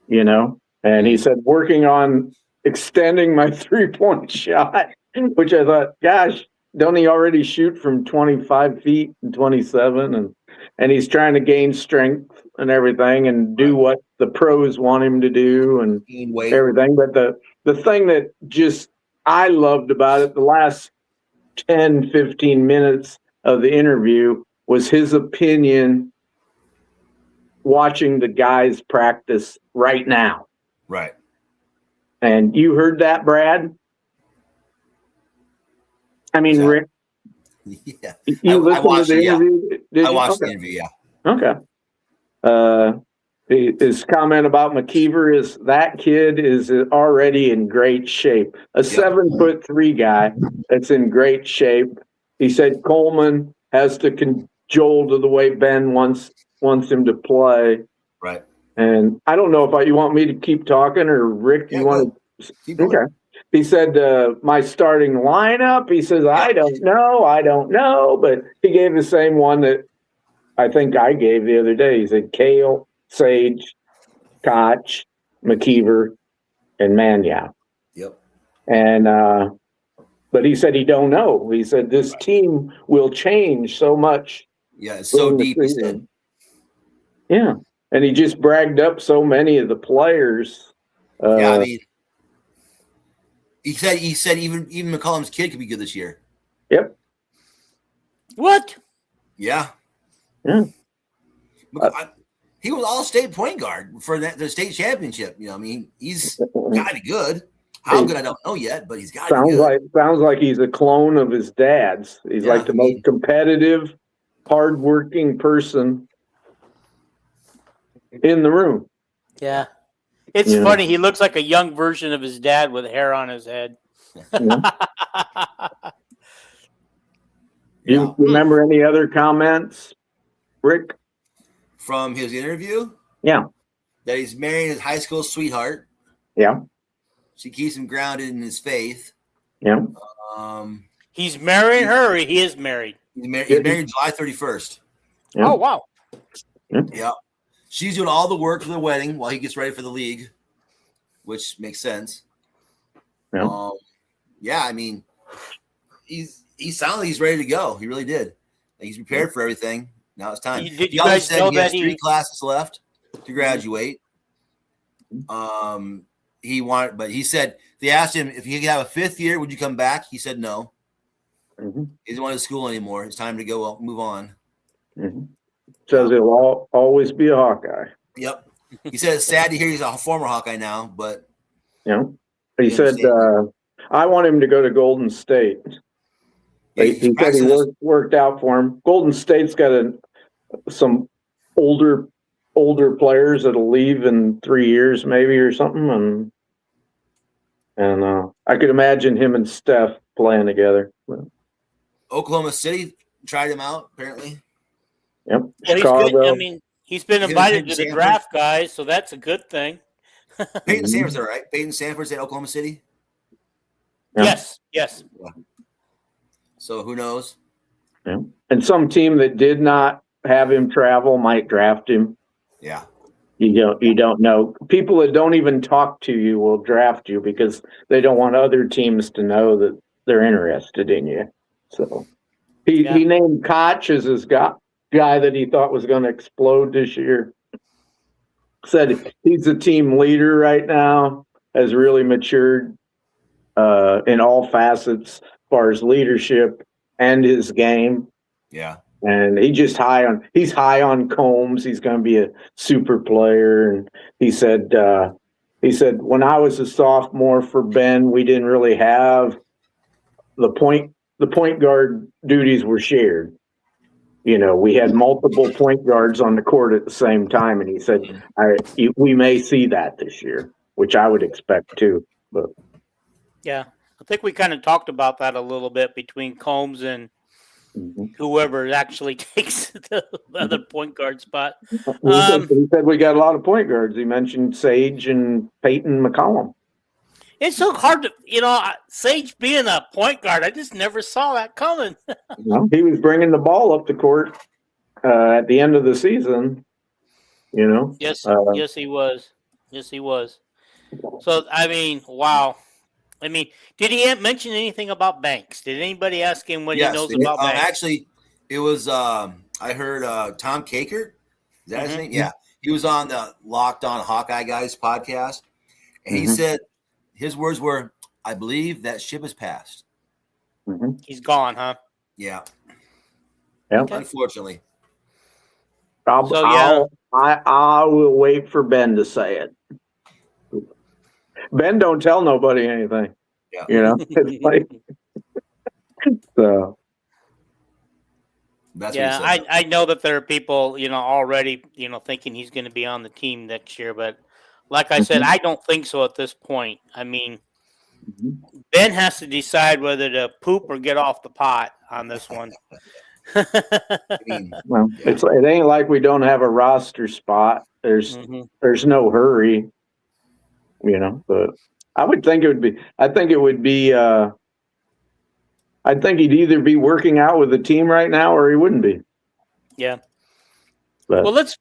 Speaker 1: And he said, working on extending my 3-point shot, which I thought, gosh, don't he already shoot from 25 feet and 27? And he's trying to gain strength and everything and do what the pros want him to do and everything. But the thing that just I loved about it, the last 10, 15 minutes of the interview was his opinion watching the guys practice right now.
Speaker 3: Right.
Speaker 1: And you heard that, Brad? I mean, Rick,
Speaker 3: Yeah.
Speaker 1: you listened to the interview?
Speaker 3: I watched the interview, yeah.
Speaker 1: Okay. His comment about McKeever is that kid is already in great shape. A 7'3" guy that's in great shape. He said Coleman has to cajole to the way Ben wants him to play.
Speaker 3: Right.
Speaker 1: And I don't know if you want me to keep talking or Rick, you want to? Okay. He said, my starting lineup, he says, I don't know. But he gave the same one that I think I gave the other day. He said, Kale, Sage, Koch, McKeever, and Manyaw.
Speaker 3: Yep.
Speaker 1: And, but he said he don't know. He said this team will change so much.
Speaker 3: Yeah, it's so deep, he said.
Speaker 1: Yeah. And he just bragged up so many of the players.
Speaker 3: I mean, he said even McCollum's kid could be good this year.
Speaker 1: Yep.
Speaker 2: What?
Speaker 3: Yeah.
Speaker 1: Yeah.
Speaker 3: He was all-state point guard for the state championship. I mean, he's got to be good. How good I don't know yet, but he's got to be good.
Speaker 1: Sounds like he's a clone of his dad's. He's like the most competitive, hardworking person in the room.
Speaker 2: Yeah. It's funny. He looks like a young version of his dad with hair on his head.
Speaker 1: You remember any other comments, Rick?
Speaker 3: From his interview?
Speaker 1: Yeah.
Speaker 3: That he's marrying his high school sweetheart.
Speaker 1: Yeah.
Speaker 3: She keeps him grounded in his faith.
Speaker 1: Yeah.
Speaker 2: He's marrying her, or he is married?
Speaker 3: He's married July 31st.
Speaker 1: Yeah.
Speaker 2: Oh, wow.
Speaker 3: Yeah. She's doing all the work for the wedding while he gets ready for the league, which makes sense.
Speaker 1: Yeah.
Speaker 3: I mean, he sounded like he's ready to go. He really did. Like he's prepared for everything. Now it's time.
Speaker 2: Did you
Speaker 3: he
Speaker 2: guys
Speaker 3: said
Speaker 2: know
Speaker 3: he
Speaker 2: that
Speaker 3: has 3 classes left to graduate. He said they asked him if he could have a 5th year, would you come back? He said no.
Speaker 1: Mm-hmm.
Speaker 3: He doesn't want to school anymore. It's time to go move on.
Speaker 1: Mm-hmm. Says he'll always be a Hawkeye.
Speaker 3: Yep. He said it's sad to hear he's a former Hawkeye now, but
Speaker 1: he said I want him to go to Golden State. He said he worked out for him. Golden State's got some older players that'll leave in 3 years, maybe, or something, and I could imagine him and Steph playing together.
Speaker 3: Oklahoma City tried him out, apparently.
Speaker 1: Yep.
Speaker 2: Well, he's good. I mean, he's been invited to the draft, guys, so that's a good thing.
Speaker 3: Peyton Sanford's all right. Peyton Sanford's at Oklahoma City.
Speaker 1: Yeah.
Speaker 2: Yes.
Speaker 3: Yeah. So who knows?
Speaker 1: Yeah. And some team that did not have him travel might draft him.
Speaker 3: Yeah.
Speaker 1: You don't know. People that don't even talk to you will draft you because they don't want other teams to know that they're interested in you. So he named Koch as his guy that he thought was going to explode this year. Said he's a team leader right now, has really matured in all facets as far as leadership and his game.
Speaker 3: Yeah.
Speaker 1: And he's high on Combs. He's going to be a super player. And he said when I was a sophomore for Ben, we didn't really have the point guard duties were shared. We had multiple point guards on the court at the same time. And he said, we may see that this year, which I would expect too. But
Speaker 2: yeah, I think we kind of talked about that a little bit between Combs and whoever actually takes the other point guard spot.
Speaker 1: He said we got a lot of point guards. He mentioned Sage and Peyton McCollum.
Speaker 2: It's so hard to, Sage being a point guard, I just never saw that coming.
Speaker 1: He was bringing the ball up the court at the end of the season,
Speaker 2: Yes, yes, he was. Yes, he was. So, I mean, wow. I mean, did he mention anything about Banks? Did anybody ask him what he knows about Banks?
Speaker 3: Actually, it was, I heard Tom Kakert. Is that his name? Yeah. He was on the Locked On Hawkeye Guys podcast. And he said, his words were, I believe that ship has passed.
Speaker 2: He's gone, huh?
Speaker 3: Yeah.
Speaker 1: Okay.
Speaker 3: Unfortunately.
Speaker 1: I will wait for Ben to say it. Ben don't tell nobody anything.
Speaker 3: Yeah.
Speaker 1: It's like so.
Speaker 3: That's
Speaker 2: I know that there are people, already, thinking he's going to be on the team next year, but like I said, I don't think so at this point. I mean, Ben has to decide whether to poop or get off the pot on this one.
Speaker 1: It ain't like we don't have a roster spot. There's no hurry, but I would think it would be, I think he'd either be working out with the team right now or he wouldn't be.
Speaker 2: Yeah.
Speaker 1: But,
Speaker 2: well, let's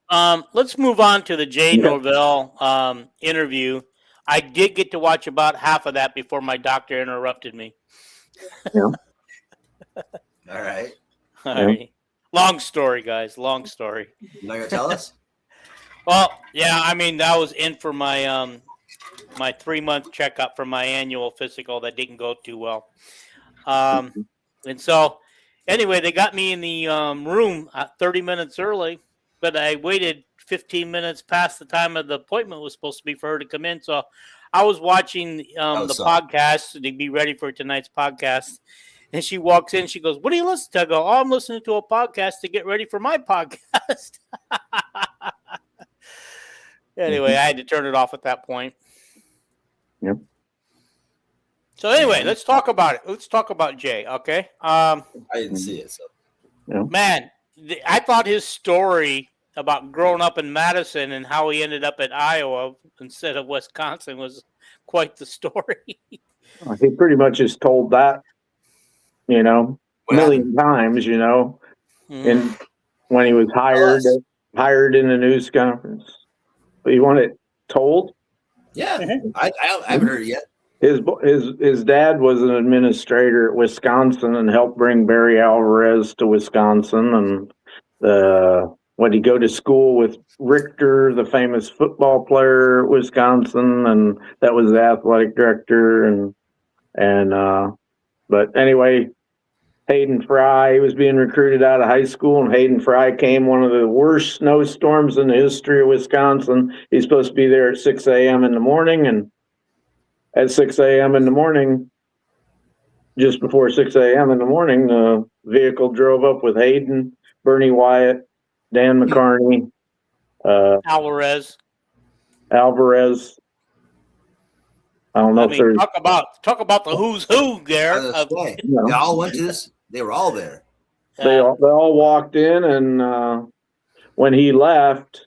Speaker 2: move on to the Jay Norvell interview. I did get to watch about half of that before my doctor interrupted me.
Speaker 1: Yeah.
Speaker 3: All right.
Speaker 2: All right. Long story, guys. Long story.
Speaker 3: You not gonna tell us?
Speaker 2: Well, yeah. I mean, that was in for my my 3-month checkup for my annual physical that didn't go too well. And so, anyway, they got me in the room 30 minutes early. but I waited 15 minutes past the time of the appointment was supposed to be for her to come in. So I was watching the podcast to be ready for tonight's podcast. And she walks in, she goes, "What are you listening to?" I go, "Oh, I'm listening to a podcast to get ready for my podcast." Anyway, I had to turn it off at that point.
Speaker 1: Yep.
Speaker 2: So anyway, let's talk about it. Let's talk about Jay, okay?
Speaker 3: I didn't see it, so.
Speaker 2: Man, I thought his story about growing up in Madison and how he ended up at Iowa instead of Wisconsin was quite the story.
Speaker 1: He pretty much has told that, a million times, and when he was hired in the news conference. But you want it told?
Speaker 3: Yeah, I haven't heard it yet.
Speaker 1: His dad was an administrator at Wisconsin and helped bring Barry Alvarez to Wisconsin, and he go to school with Richter, the famous football player at Wisconsin, and that was the athletic director, but anyway, Hayden Fry, he was being recruited out of high school, and Hayden Fry came one of the worst snowstorms in the history of Wisconsin. He's supposed to be there at 6 a.m. in the morning, and at 6 a.m. in the morning, just before 6 a.m. in the morning, the vehicle drove up with Hayden, Bernie Wyatt, Dan McCarney,
Speaker 2: Alvarez.
Speaker 1: I don't know if there's
Speaker 2: talk about the who's who there.
Speaker 3: They all went to this. They were all there.
Speaker 1: They all walked in, and when Hayden left,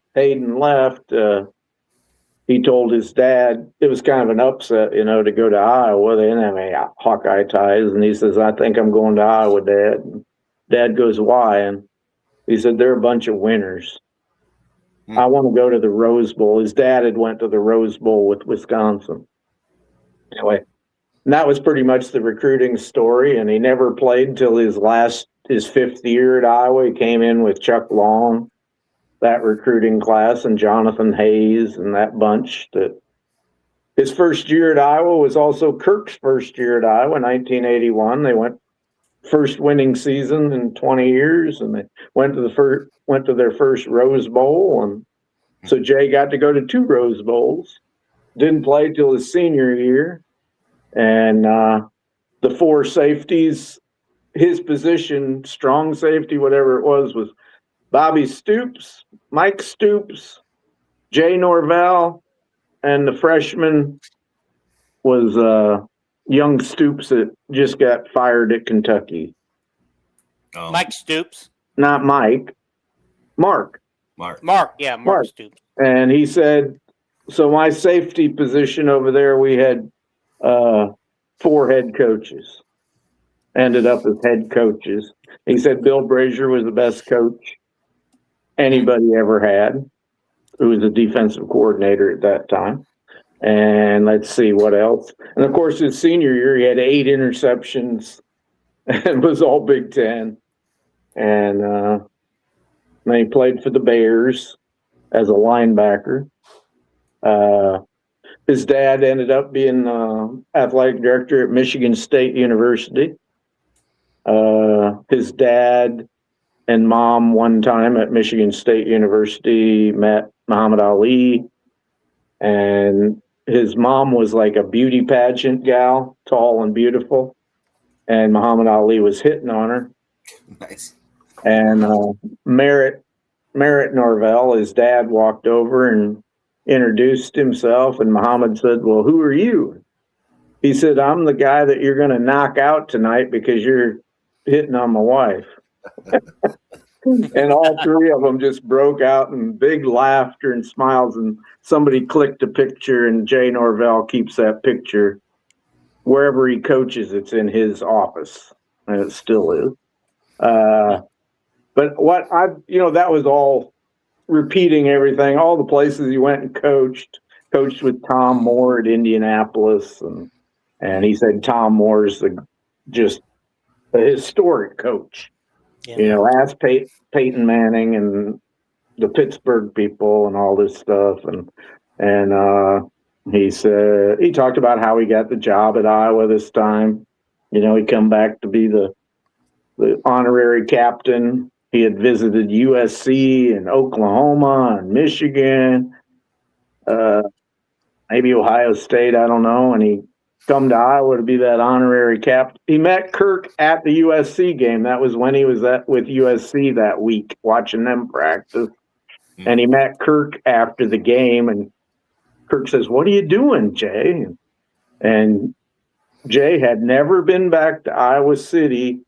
Speaker 1: he told his dad, it was kind of an upset, to go to Iowa. They didn't have any Hawkeye ties. And he says, "I think I'm going to Iowa, Dad." And Dad goes, "Why?" And he said, "They're a bunch of winners. I want to go to the Rose Bowl." His dad had went to the Rose Bowl with Wisconsin. Anyway, and that was pretty much the recruiting story. And he never played until his fifth year at Iowa. He came in with Chuck Long, that recruiting class, and Jonathan Hayes and that bunch. That his first year at Iowa was also Kirk's first year at Iowa, 1981. They went first winning season in 20 years, and they went to their first Rose Bowl, and so Jay got to go to 2 Rose Bowls. Didn't play till his senior year, and the 4 safeties, his position, strong safety, whatever it was Bobby Stoops, Mike Stoops, Jay Norvell, and the freshman was young Stoops that just got fired at Kentucky.
Speaker 3: Oh.
Speaker 2: Mike Stoops.
Speaker 1: Not Mike. Mark.
Speaker 2: Yeah, Mark Stoops.
Speaker 1: And he said, so my safety position over there, we had 4 head coaches. Ended up as head coaches. He said Bill Brazier was the best coach anybody ever had, who was a defensive coordinator at that time. And let's see what else. And of course, his senior year, he had 8 interceptions and was all Big Ten. And then he played for the Bears as a linebacker. His dad ended up being athletic director at Michigan State University. His dad and mom one time at Michigan State University met Muhammad Ali, and his mom was like a beauty pageant gal, tall and beautiful, and Muhammad Ali was hitting on her.
Speaker 3: Nice.
Speaker 1: And Merritt Norvell, his dad, walked over and introduced himself, and Muhammad said, "Well, who are you?" He said, "I'm the guy that you're going to knock out tonight because you're hitting on my wife." And all 3 of them just broke out in big laughter and smiles, and somebody clicked a picture, and Jay Norvell keeps that picture wherever he coaches. It's in his office, and it still is. But that was all repeating everything, all the places he went and coached with Tom Moore at Indianapolis, and he said Tom Moore's just a historic coach. Yeah. Ask Peyton Manning and the Pittsburgh people and all this stuff, and he said he talked about how he got the job at Iowa this time. He come back to be the honorary captain He had visited USC and Oklahoma and Michigan, maybe Ohio State, I don't know. And he come to Iowa to be that honorary captain. He met Kirk at the USC game. That was when he was with USC that week, watching them practice. And he met Kirk after the game, and Kirk says, "What are you doing, Jay?" And Jay had never been back to Iowa City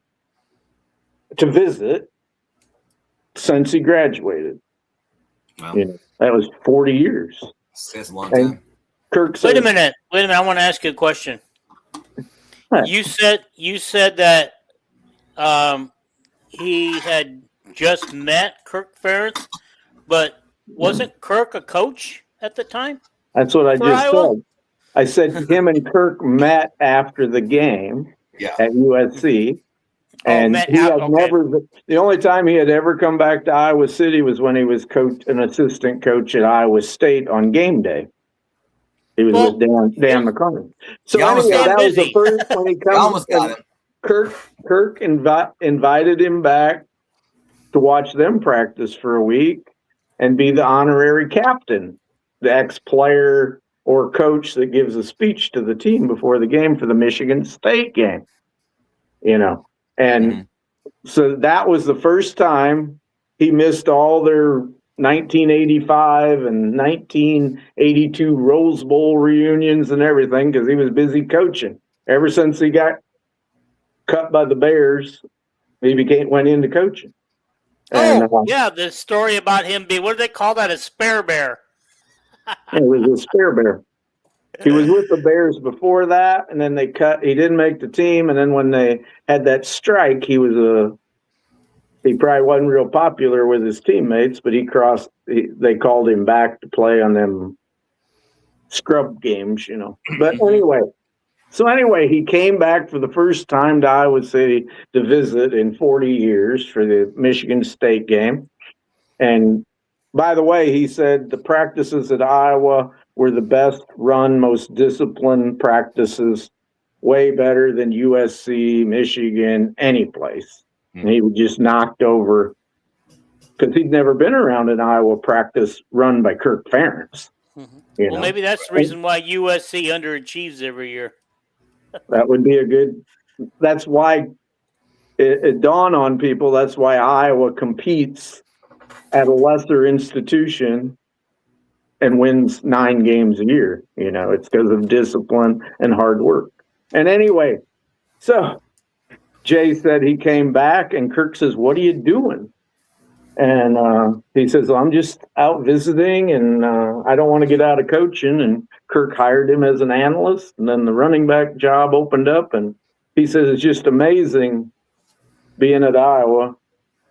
Speaker 1: to visit since he graduated.
Speaker 3: Wow.
Speaker 1: You know, that was 40 years.
Speaker 3: That's a long time.
Speaker 1: And Kirk said,
Speaker 2: Wait a minute. I want to ask you a question.
Speaker 1: What?
Speaker 2: You said that he had just met Kirk Ferentz, but wasn't Kirk a coach at the time?
Speaker 1: That's what I
Speaker 2: For
Speaker 1: just
Speaker 2: Iowa?
Speaker 1: said. I said him and Kirk met after the game at USC. And
Speaker 2: met
Speaker 1: he
Speaker 2: out,
Speaker 1: had
Speaker 2: okay.
Speaker 1: never, the only time he had ever come back to Iowa City was when he was an assistant coach at Iowa State on game day. He was with Dan McCartney. So
Speaker 3: You almost
Speaker 1: anyway,
Speaker 3: got
Speaker 1: that was the
Speaker 2: busy.
Speaker 1: first when he
Speaker 3: You
Speaker 1: comes.
Speaker 3: almost got it.
Speaker 1: Kirk invited him back to watch them practice for a week and be the honorary captain, the ex-player or coach that gives a speech to the team before the game for the Michigan State game. You know, and so that was the first time he missed all their 1985 and 1982 Rose Bowl reunions and everything because he was busy coaching. Ever since he got cut by the Bears, he went into coaching. And,
Speaker 2: Yeah, the story about him being, what do they call that, a spare bear?
Speaker 1: it was a spare bear. He was with the Bears before that, and then he didn't make the team, and then when they had that strike, he probably wasn't real popular with his teammates, but they called him back to play on them scrub games, you know. But anyway, he came back for the first time to Iowa City to visit in 40 years for the Michigan State game. And by the way, he said the practices at Iowa were the best run, most disciplined practices, way better than USC, Michigan, any place. And he was just knocked over because he'd never been around an Iowa practice run by Kirk Ferentz.
Speaker 2: Well, maybe that's the reason why USC underachieves every year.
Speaker 1: That would be that's why it dawned on people, that's why Iowa competes at a lesser institution and wins 9 games a year. You know, it's because of discipline and hard work. And anyway, so Jay said he came back and Kirk says, "What are you doing?" And he says, "I'm just out visiting and I don't want to get out of coaching." And Kirk hired him as an analyst, and then the running back job opened up. And he says, "It's just amazing being at Iowa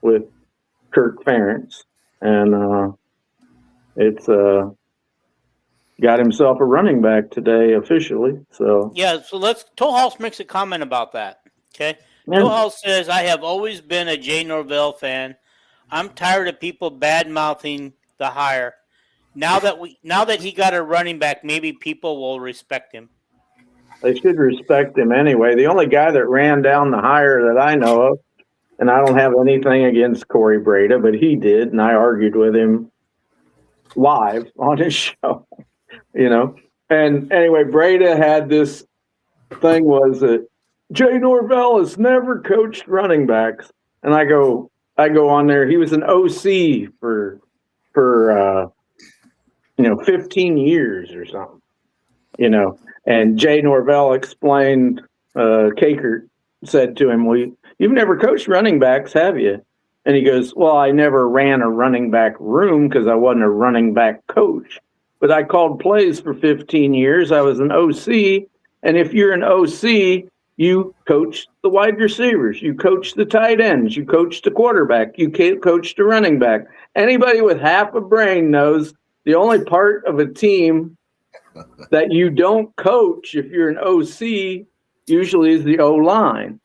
Speaker 1: with Kirk Ferentz." And it's got himself a running back today officially. So
Speaker 2: Tollhouse makes a comment about that. Okay.
Speaker 1: Yeah.
Speaker 2: Tollhouse says, "I have always been a Jay Norvell fan. I'm tired of people bad mouthing the hire. Now that he got a running back, maybe people will respect him."
Speaker 1: They should respect him anyway. The only guy that ran down the hire that I know of, and I don't have anything against Corey Breda, but he did, and I argued with him live on his show, you know. And anyway, Breda had this thing was that Jay Norvell has never coached running backs. And I go on there. He was an OC for 15 years or something, you know. And Jay Norvell explained, Kakert said to him, "Well, you've never coached running backs, have you?" And he goes, "Well, I never ran a running back room because I wasn't a running back coach. But I called plays for 15 years. I was an OC. And if you're an OC, you coach the wide receivers. You coach the tight ends. You coach the quarterback. You coach the running back. Anybody with half a brain knows the only part of a team that you don't coach if you're an OC usually is the O-line.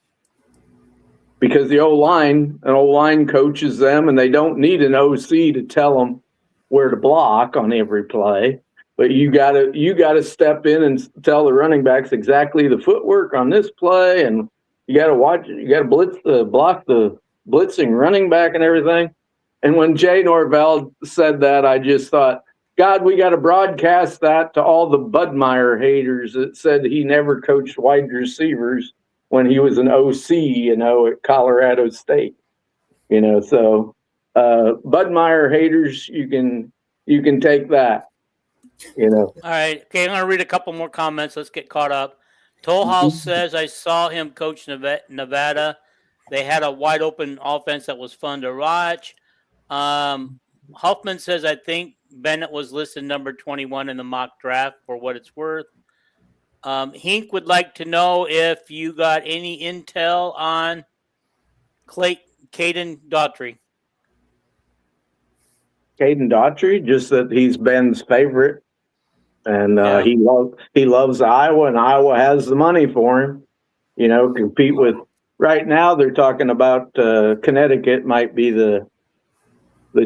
Speaker 1: Because the an O-line coaches them, and they don't need an OC to tell them where to block on every play. But you gotta step in and tell the running backs exactly the footwork on this play, and you gotta watch. You gotta block the blitzing running back and everything. And when Jay Norvell said that, I just thought, God, we got to broadcast that to all the Budmeyer haters that said he never coached wide receivers when he was an OC, at Colorado State. So Budmeyer haters, you can take that.
Speaker 2: All right. Okay, I'm going to read a couple more comments. Let's get caught up. Toll House says, I saw him coach Nevada. They had a wide open offense that was fun to watch. Huffman says, I think Bennett was listed number 21 in the mock draft for what it's worth. Hink would like to know if you got any intel on Caden Daughtry.
Speaker 1: Caden Daughtry, just that he's Ben's favorite. And he loves Iowa, and Iowa has the money for him. Compete with. Right now, they're talking about Connecticut might be the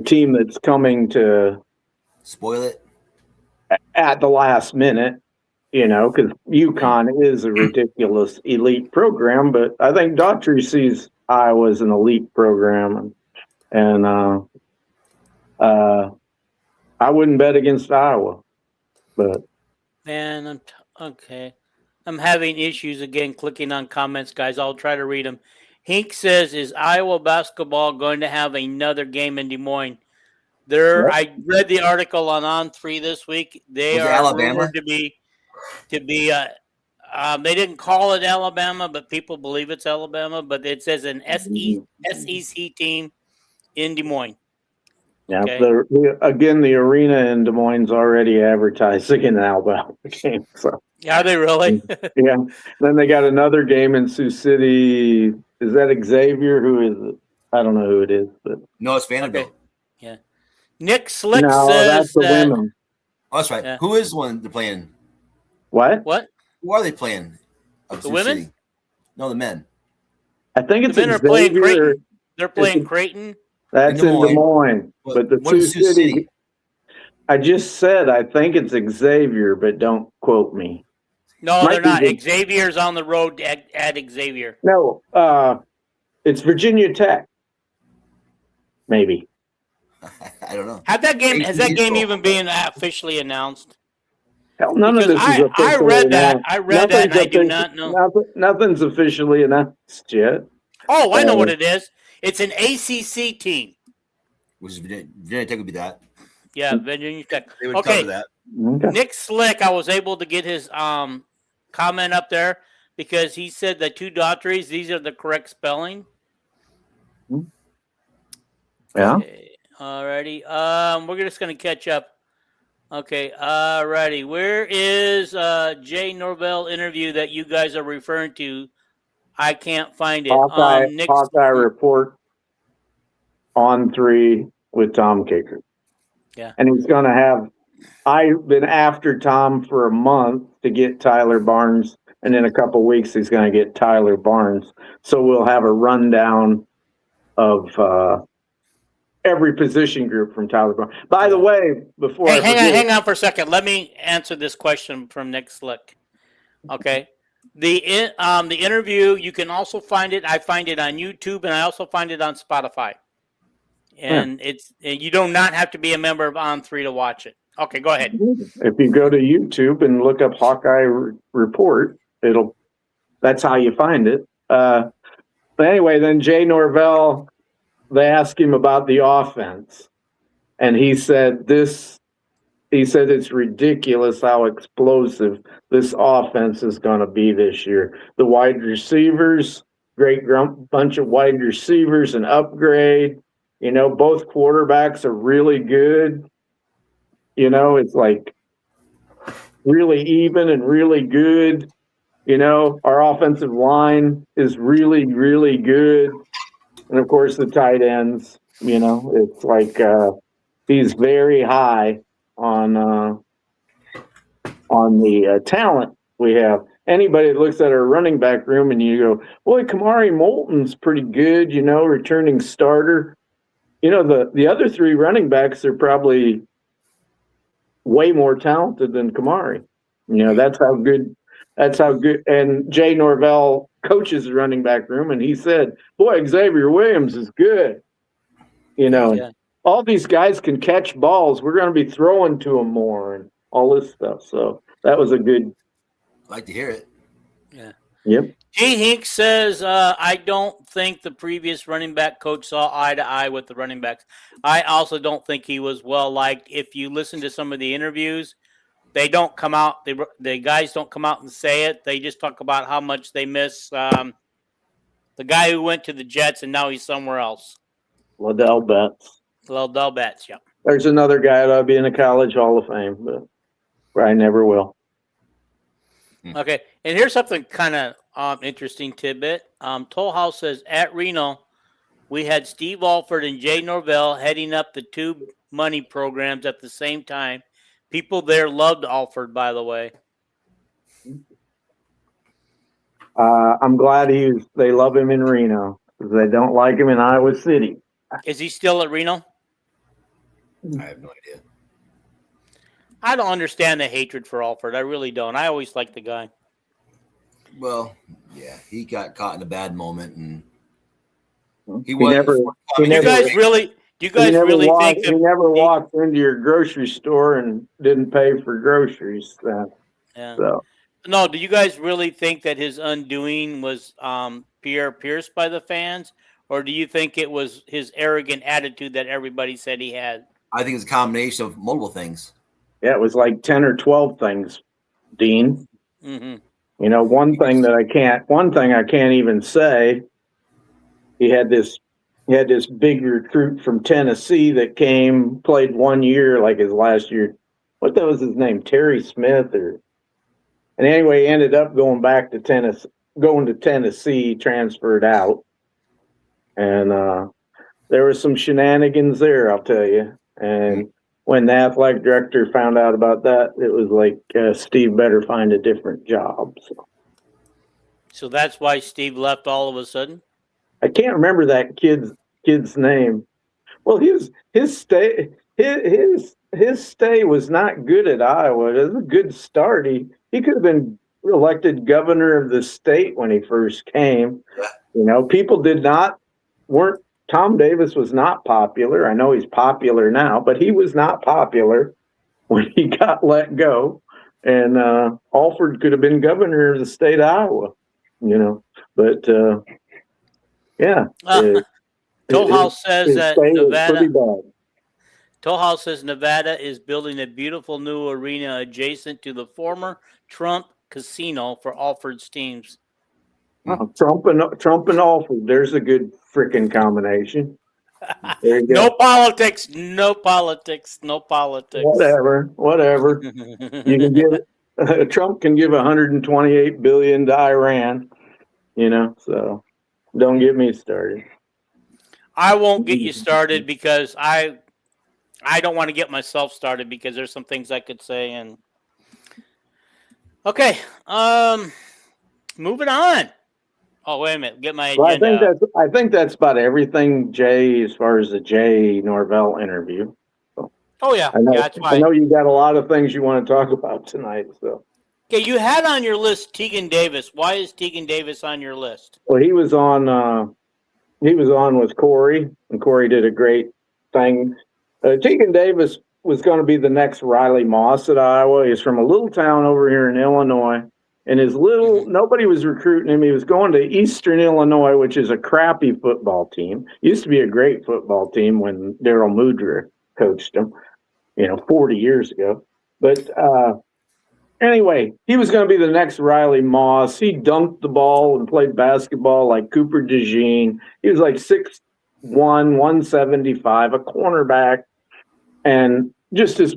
Speaker 1: team that's coming to
Speaker 3: spoil it
Speaker 1: at the last minute. Because UConn is a ridiculous elite program, but I think Daughtry sees Iowa as an elite program, and I wouldn't bet against Iowa. But
Speaker 2: man, okay. I'm having issues again clicking on comments, guys. I'll try to read them. Hink says, is Iowa basketball going to have another game in Des Moines? I read the article on 3 this week. They are rumored to be they didn't call it Alabama, but people believe it's Alabama. But it says an SEC team in Des Moines.
Speaker 1: Yeah,
Speaker 2: okay.
Speaker 1: The arena in Des Moines is already advertising an Alabama game. So.
Speaker 2: Are they really?
Speaker 1: Yeah. Then they got another game in Sioux City. Is that Xavier? Who is it? I don't know who it is, but
Speaker 3: no, it's Vanderbilt.
Speaker 2: Okay. Yeah. Nick Slick
Speaker 1: no,
Speaker 2: says
Speaker 1: that's the women.
Speaker 3: Oh, that's right. Yeah. Who is the one they're playing?
Speaker 1: What?
Speaker 3: Who are they playing?
Speaker 2: The women?
Speaker 3: City? No, the men.
Speaker 1: I think it's
Speaker 2: the men
Speaker 1: Xavier.
Speaker 2: Are playing Creighton. They're playing Creighton.
Speaker 1: That's in Des Moines. But the Sioux City. I just said I think it's Xavier, but don't quote me.
Speaker 2: No, they're not. Xavier's on the road at Xavier.
Speaker 1: No, it's Virginia Tech. Maybe.
Speaker 3: I don't know.
Speaker 2: Has that game even been officially announced?
Speaker 1: Hell, none of this is officially
Speaker 2: I read
Speaker 1: announced.
Speaker 2: that. I read that, and I do not know.
Speaker 1: Nothing's officially announced yet.
Speaker 2: Oh, I know what it is. It's an ACC team.
Speaker 3: Which is Virginia Tech would be that.
Speaker 2: Yeah, Virginia Tech.
Speaker 3: They would cover that.
Speaker 1: Okay.
Speaker 2: Nick Slick, I was able to get his comment up there because he said the 2 Daughtries, these are the correct spelling.
Speaker 1: Yeah.
Speaker 2: Okay. Alrighty. We're just going to catch up. Okay. Alrighty. Where is Jay Norvell interview that you guys are referring to? I can't find it.
Speaker 1: Hawkeye report on 3 with Tom Kicker.
Speaker 2: Yeah.
Speaker 1: And he's going to have. I've been after Tom for a month to get Tyler Barnes, and in a couple of weeks he's going to get Tyler Barnes. So we'll have a rundown of every position group from Tyler Barnes. By the way, before
Speaker 2: hang on for a second. Let me answer this question from Nick Slick. Okay. The interview, you can also find it. I find it on YouTube, and I also find it on Spotify. And you do not have to be a member of On3 to watch it. Okay, go ahead.
Speaker 1: If you go to YouTube and look up Hawkeye Report, that's how you find it. But anyway, then Jay Norvell, they asked him about the offense, and he said it's ridiculous how explosive this offense is going to be this year. The wide receivers, great bunch of wide receivers, an upgrade. Both quarterbacks are really good. It's like really even and really good. Our offensive line is really, really good. And of course the tight ends, it's like he's very high on the talent we have. Anybody that looks at our running back room and you go, boy, Kamari Moulton's pretty good, returning starter. The other 3 running backs are probably way more talented than Kamari. That's how good That's how good. And Jay Norvell coaches the running back room, and he said, "Boy, Xavier Williams is good.
Speaker 2: Yeah.
Speaker 1: All these guys can catch balls. We're going to be throwing to them more and all this stuff." So that was a good.
Speaker 3: I like to hear it.
Speaker 2: Yeah.
Speaker 1: Yep.
Speaker 2: G. Hink says, I don't think the previous running back coach saw eye to eye with the running backs. I also don't think he was well liked. If you listen to some of the interviews, they don't come out. The guys don't come out and say it. They just talk about how much they miss the guy who went to the Jets and now he's somewhere else.
Speaker 1: Liddell Betts.
Speaker 2: Liddell Betts, yeah.
Speaker 1: There's another guy that'll be in the College Hall of Fame, but I never will.
Speaker 2: Okay, and here's something kind of interesting tidbit. Toll House says, at Reno, we had Steve Alford and Jay Norvell heading up the two money programs at the same time. People there loved Alford, by the way.
Speaker 1: I'm glad they love him in Reno. They don't like him in Iowa City.
Speaker 2: Is he still at Reno?
Speaker 3: I have no idea.
Speaker 2: I don't understand the hatred for Alford. I really don't. I always liked the guy.
Speaker 3: Well, yeah, he got caught in a bad moment, and he
Speaker 1: never
Speaker 2: think
Speaker 1: he never walked into your grocery store and didn't pay for groceries?
Speaker 2: Yeah.
Speaker 1: So.
Speaker 2: No, do you guys really think that his undoing was pierced by the fans, or do you think it was his arrogant attitude that everybody said he had?
Speaker 3: I think it's a combination of multiple things.
Speaker 1: Yeah, it was like 10 or 12 things, Dean.
Speaker 2: Mm-hmm.
Speaker 1: One thing I can't even say. He had this big recruit from Tennessee that played 1 year, like his last year. What was his name? Terry Smith and anyway, he ended up going back to Tennessee, transferred out. And there was some shenanigans there, I'll tell you. And when the athletic director found out about that, it was like, Steve better find a different job.
Speaker 2: So that's why Steve left all of a sudden?
Speaker 1: I can't remember that kid's name. Well, his stay was not good at Iowa. It was a good start. He could have been elected governor of the state when he first came. People weren't. Tom Davis was not popular. I know he's popular now, but he was not popular when he got let go. And Alford could have been governor of the state of Iowa, But yeah.
Speaker 2: Toll House says that Nevada is building a beautiful new arena adjacent to the former Trump Casino for Alford's teams.
Speaker 1: Oh, Trump and Alford. There's a good freaking combination. There you go.
Speaker 2: No politics.
Speaker 1: Whatever. You can give Trump can give 128 billion to Iran. So don't get me started.
Speaker 2: I won't get you started because I don't want to get myself started because there's some things I could say. And okay, moving on. Oh, wait a minute. Get my agenda.
Speaker 1: I think that's about everything, Jay, as far as the Jay Norvell interview. So,
Speaker 2: yeah.
Speaker 1: I know you got a lot of things you want to talk about tonight. So.
Speaker 2: Okay, you had on your list Tegan Davis. Why is Tegan Davis on your list?
Speaker 1: Well, he was on with Corey, and Corey did a great thing. Tegan Davis was going to be the next Riley Moss at Iowa. He's from a little town over here in Illinois. And nobody was recruiting him. He was going to Eastern Illinois, which is a crappy football team. Used to be a great football team when Daryl Mudra coached him, 40 years ago. But anyway, he was going to be the next Riley Moss. He dunked the ball and played basketball like Cooper DeJean. He was like 6'1", 175, a cornerback, and just this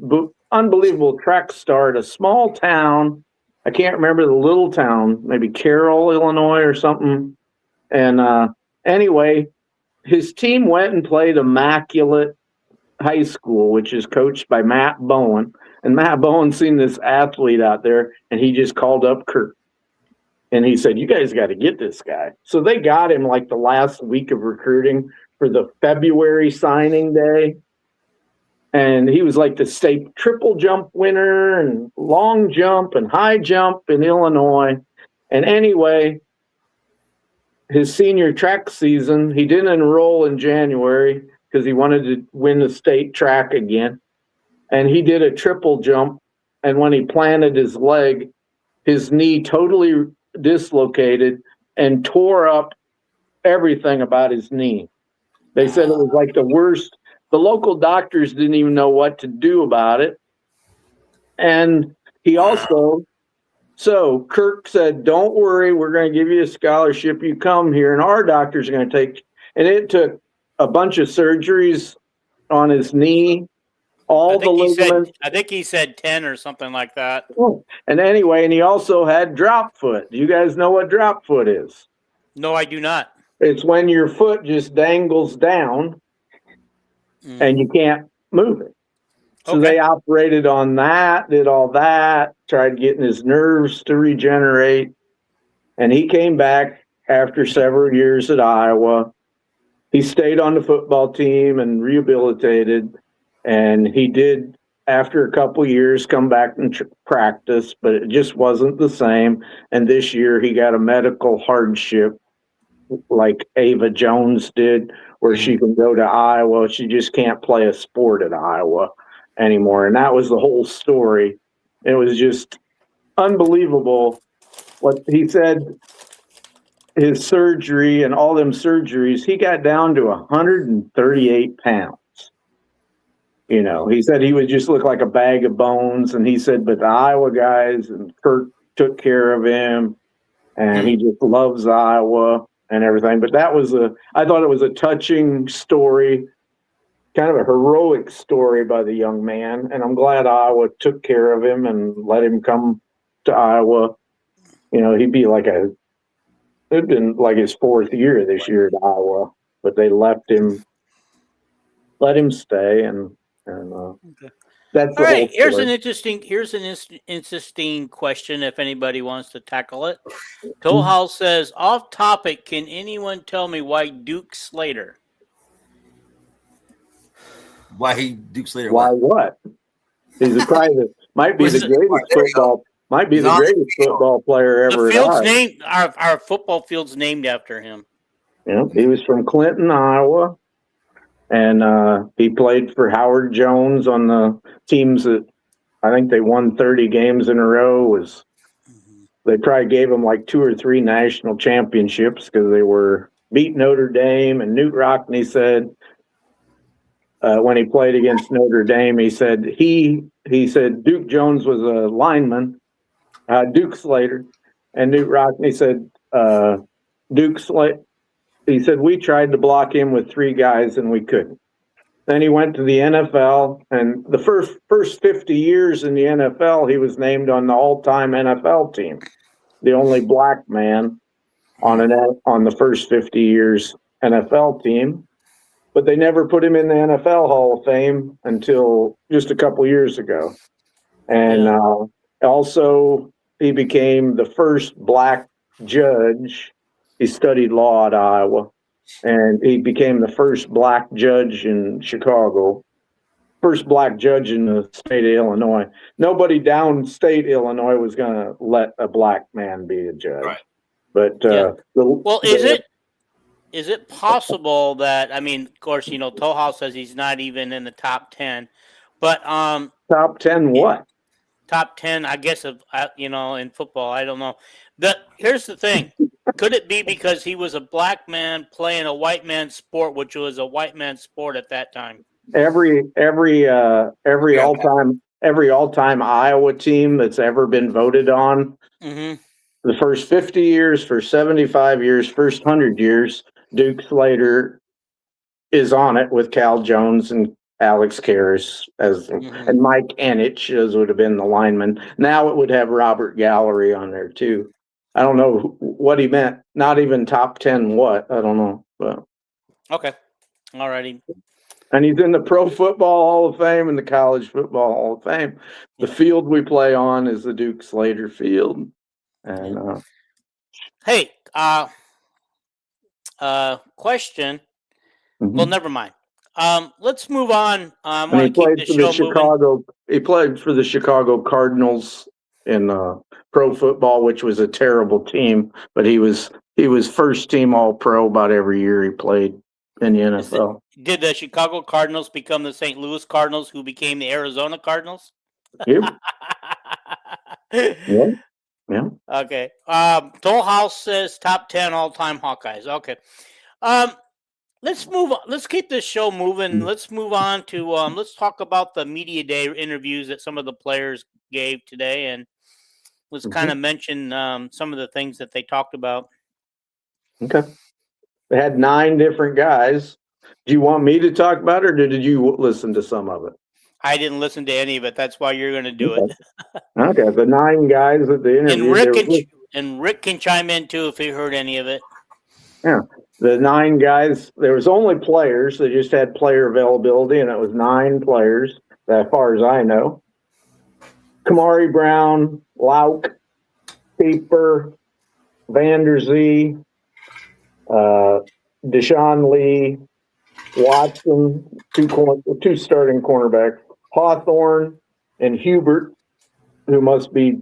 Speaker 1: unbelievable track star at a small town. I can't remember the little town, maybe Carroll, Illinois or something. And anyway, his team went and played Immaculate High School, which is coached by Matt Bowen. And Matt Bowen seen this athlete out there, and he just called up Kurt. And he said, you guys got to get this guy. So they got him like the last week of recruiting for the February signing day. And he was like the state triple jump winner and long jump and high jump in Illinois. And anyway, his senior track season, he didn't enroll in January because he wanted to win the state track again. And he did a triple jump. And when he planted his leg, his knee totally dislocated and tore up everything about his knee. They said it was like the worst. The local doctors didn't even know what to do about it. And he also, so Kirk said, don't worry, we're going to give you a scholarship. You come here, and our doctors are going to take. And it took a bunch of surgeries on his knee, all the ligaments.
Speaker 2: I think he said 10 or something like that.
Speaker 1: And anyway, and he also had drop foot. Do you guys know what drop foot is?
Speaker 2: No, I do not.
Speaker 1: It's when your foot just dangles down and you can't move it. So they operated on that, did all that, tried getting his nerves to regenerate. And he came back after several years at Iowa. He stayed on the football team and rehabilitated. And he did, after a couple years, come back and practice, but it just wasn't the same. And this year he got a medical hardship like Ava Jones did, where she can go to Iowa. She just can't play a sport at Iowa anymore. And that was the whole story. It was just unbelievable what he said. His surgery and all them surgeries, he got down to 138 pounds. You know, he said he would just look like a bag of bones. And he said, but the Iowa guys and Kirk took care of him, and he just loves Iowa and everything. But that was I thought it was a touching story, kind of a heroic story by the young man. And I'm glad Iowa took care of him and let him come to Iowa. You know, it'd been like his fourth year this year at Iowa, but they let him stay. And that's
Speaker 2: all right.
Speaker 1: Here's
Speaker 2: an interesting question. If anybody wants to tackle it, Tohal says, off topic, can anyone tell me why Duke Slater?
Speaker 3: Why Duke Slater?
Speaker 1: Why what? He's a private. Might be the greatest football. Might be the greatest football player ever.
Speaker 2: The field's named. Our football field's named after him.
Speaker 1: Yeah, he was from Clinton, Iowa. And he played for Howard Jones on the teams that I think they won 30 games in a row. They probably gave him like 2 or 3 national championships because they were beat Notre Dame. And Newt Rockne said when he played against Notre Dame, he said Duke Jones was a lineman, Duke Slater, and Newt Rockne said Duke Slater. He said, we tried to block him with 3 guys and we couldn't. Then he went to the NFL, and the first 50 years in the NFL, he was named on the all-time NFL team, the only black man on the first 50 years NFL team. But they never put him in the NFL Hall of Fame until just a couple years ago. And also, he became the first black judge. He studied law at Iowa, and he became the first black judge in Chicago, first black judge in the state of Illinois. Nobody downstate Illinois was going to let a black man be a judge.
Speaker 3: Right.
Speaker 1: But
Speaker 2: is it possible that, I mean, of course, you know, Tohal says he's not even in the top 10, but
Speaker 1: top 10 what?
Speaker 2: Top 10, I guess, of in football. I don't know. Here's the thing. Could it be because he was a black man playing a white man's sport, which was a white man's sport at that time?
Speaker 1: Every all-time Iowa team that's ever been voted on, the first 50 years, first 75 years, first 100 years, Duke Slater is on it with Cal Jones and Alex Karras and Mike Enich, as would have been the lineman. Now it would have Robert Gallery on there too. I don't know what he meant. Not even top 10 what? I don't know. But.
Speaker 2: Okay. All righty.
Speaker 1: And he's in the Pro Football Hall of Fame and the College Football Hall of Fame. The field we play on is the Duke Slater Field. And
Speaker 2: hey, question. Well, never mind. Let's move on. I
Speaker 1: And
Speaker 2: want
Speaker 1: he
Speaker 2: to keep
Speaker 1: played
Speaker 2: the
Speaker 1: for
Speaker 2: show
Speaker 1: the Chicago. He played for the Chicago Cardinals in pro football, which was a terrible team. But he was first team All Pro about every year he played in the
Speaker 2: moving.
Speaker 1: NFL.
Speaker 2: Did the Chicago Cardinals become the St. Louis Cardinals, who became the Arizona Cardinals?
Speaker 1: Yep. Yeah. Yeah.
Speaker 2: Okay. Toll House says top 10 all-time Hawkeyes. Okay. Let's move on. Let's keep this show moving. Let's move on to let's talk about the media day interviews that some of the players gave today, and let's kind of mention some of the things that they talked about.
Speaker 1: Okay. They had 9 different guys. Do you want me to talk about it, or did you listen to some of it?
Speaker 2: I didn't listen to any of it. That's why you're going to do it.
Speaker 1: Okay. The 9 guys that they interviewed.
Speaker 2: And Rick can chime in too if he heard any of it.
Speaker 1: Yeah. The 9 guys, there was only players. They just had player availability, and it was 9 players, as far as I know. Kamari Brown, Lauk, Pieper, Vanderzee, Deshaun Lee, Watson, 2 starting cornerbacks, Hawthorne, and Hubert, who must be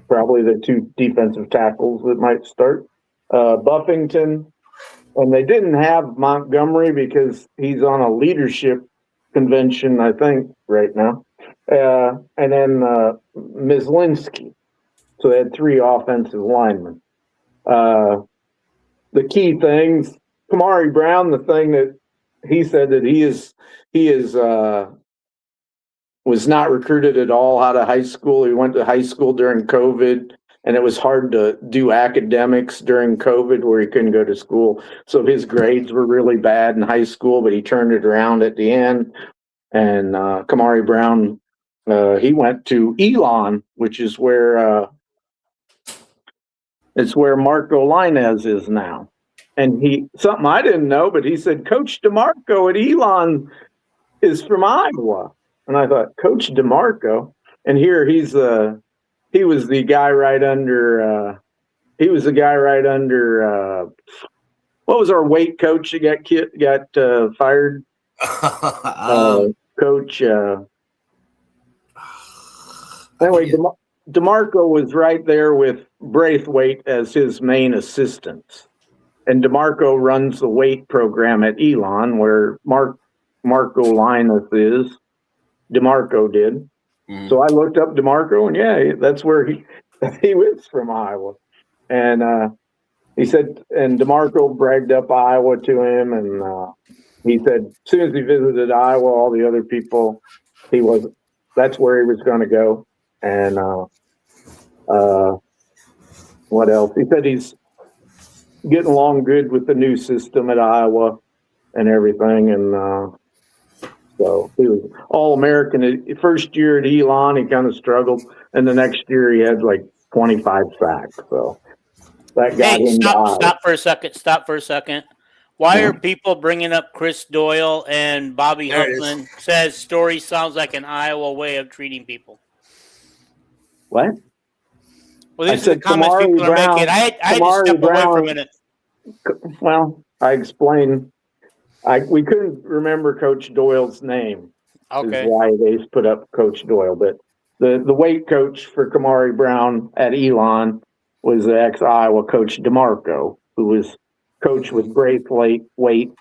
Speaker 1: probably the 2 defensive tackles that might start. Buffington, and they didn't have Montgomery because he's on a leadership convention, I think, right now. And then Myslinski. So they had 3 offensive linemen. The key things, Kamari Brown, the thing that he said that he was not recruited at all out of high school. He went to high school during COVID, and it was hard to do academics during COVID where he couldn't go to school. So his grades were really bad in high school, but he turned it around at the end. And Kamari Brown, he went to Elon, which is where it's where Marco Linez is now. And something I didn't know, but he said Coach DeMarco at Elon is from Iowa. And I thought, Coach DeMarco? And here he was the guy right under what was our weight coach that got fired? Coach. Anyway, DeMarco was right there with Braithwaite as his main assistants. And DeMarco runs the weight program at Elon, where Marco Linus is. DeMarco did. Mm-hmm. So I looked up DeMarco, and yeah, that's where he was from, Iowa. And he said, and DeMarco bragged up Iowa to him, and he said as soon as he visited Iowa, all the other people, that's where he was going to go. And what else? He said he's getting along good with the new system at Iowa and everything. And so he was All-American. First year at Elon, he kind of struggled. And the next year, he had like 25 sacks. So that got him to Iowa.
Speaker 2: Stop for a second. Why are people bringing up Chris Doyle and Bobby Huffman? Says story sounds like an Iowa way of treating people.
Speaker 1: What?
Speaker 2: Well, these are the comments people are making. I had to step away for a minute.
Speaker 1: Well, I explained. We couldn't remember Coach Doyle's name.
Speaker 2: Okay.
Speaker 1: Is why they put up Coach Doyle. But the weight coach for Kamari Brown at Elon was the ex-Iowa coach DeMarco, who was coach with Braithwaite,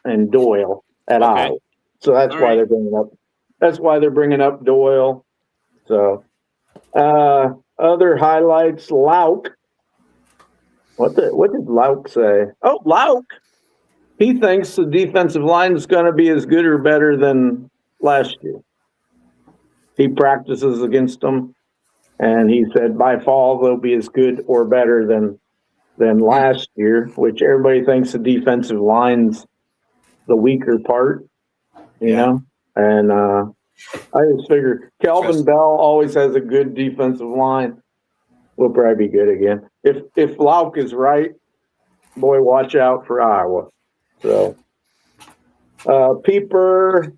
Speaker 1: and Doyle at Iowa. So that's why they're bringing up. That's why they're bringing up Doyle. So other highlights, Lauk. What did Lauk say? Oh, Lauk. He thinks the defensive line is going to be as good or better than last year. He practices against them, and he said by fall they'll be as good or better than last year, which everybody thinks the defensive line's the weaker part, you know? And I just figure Kelvin Bell always has a good defensive line. We'll probably be good again. If Lauk is right, boy, watch out for Iowa. So Pieper,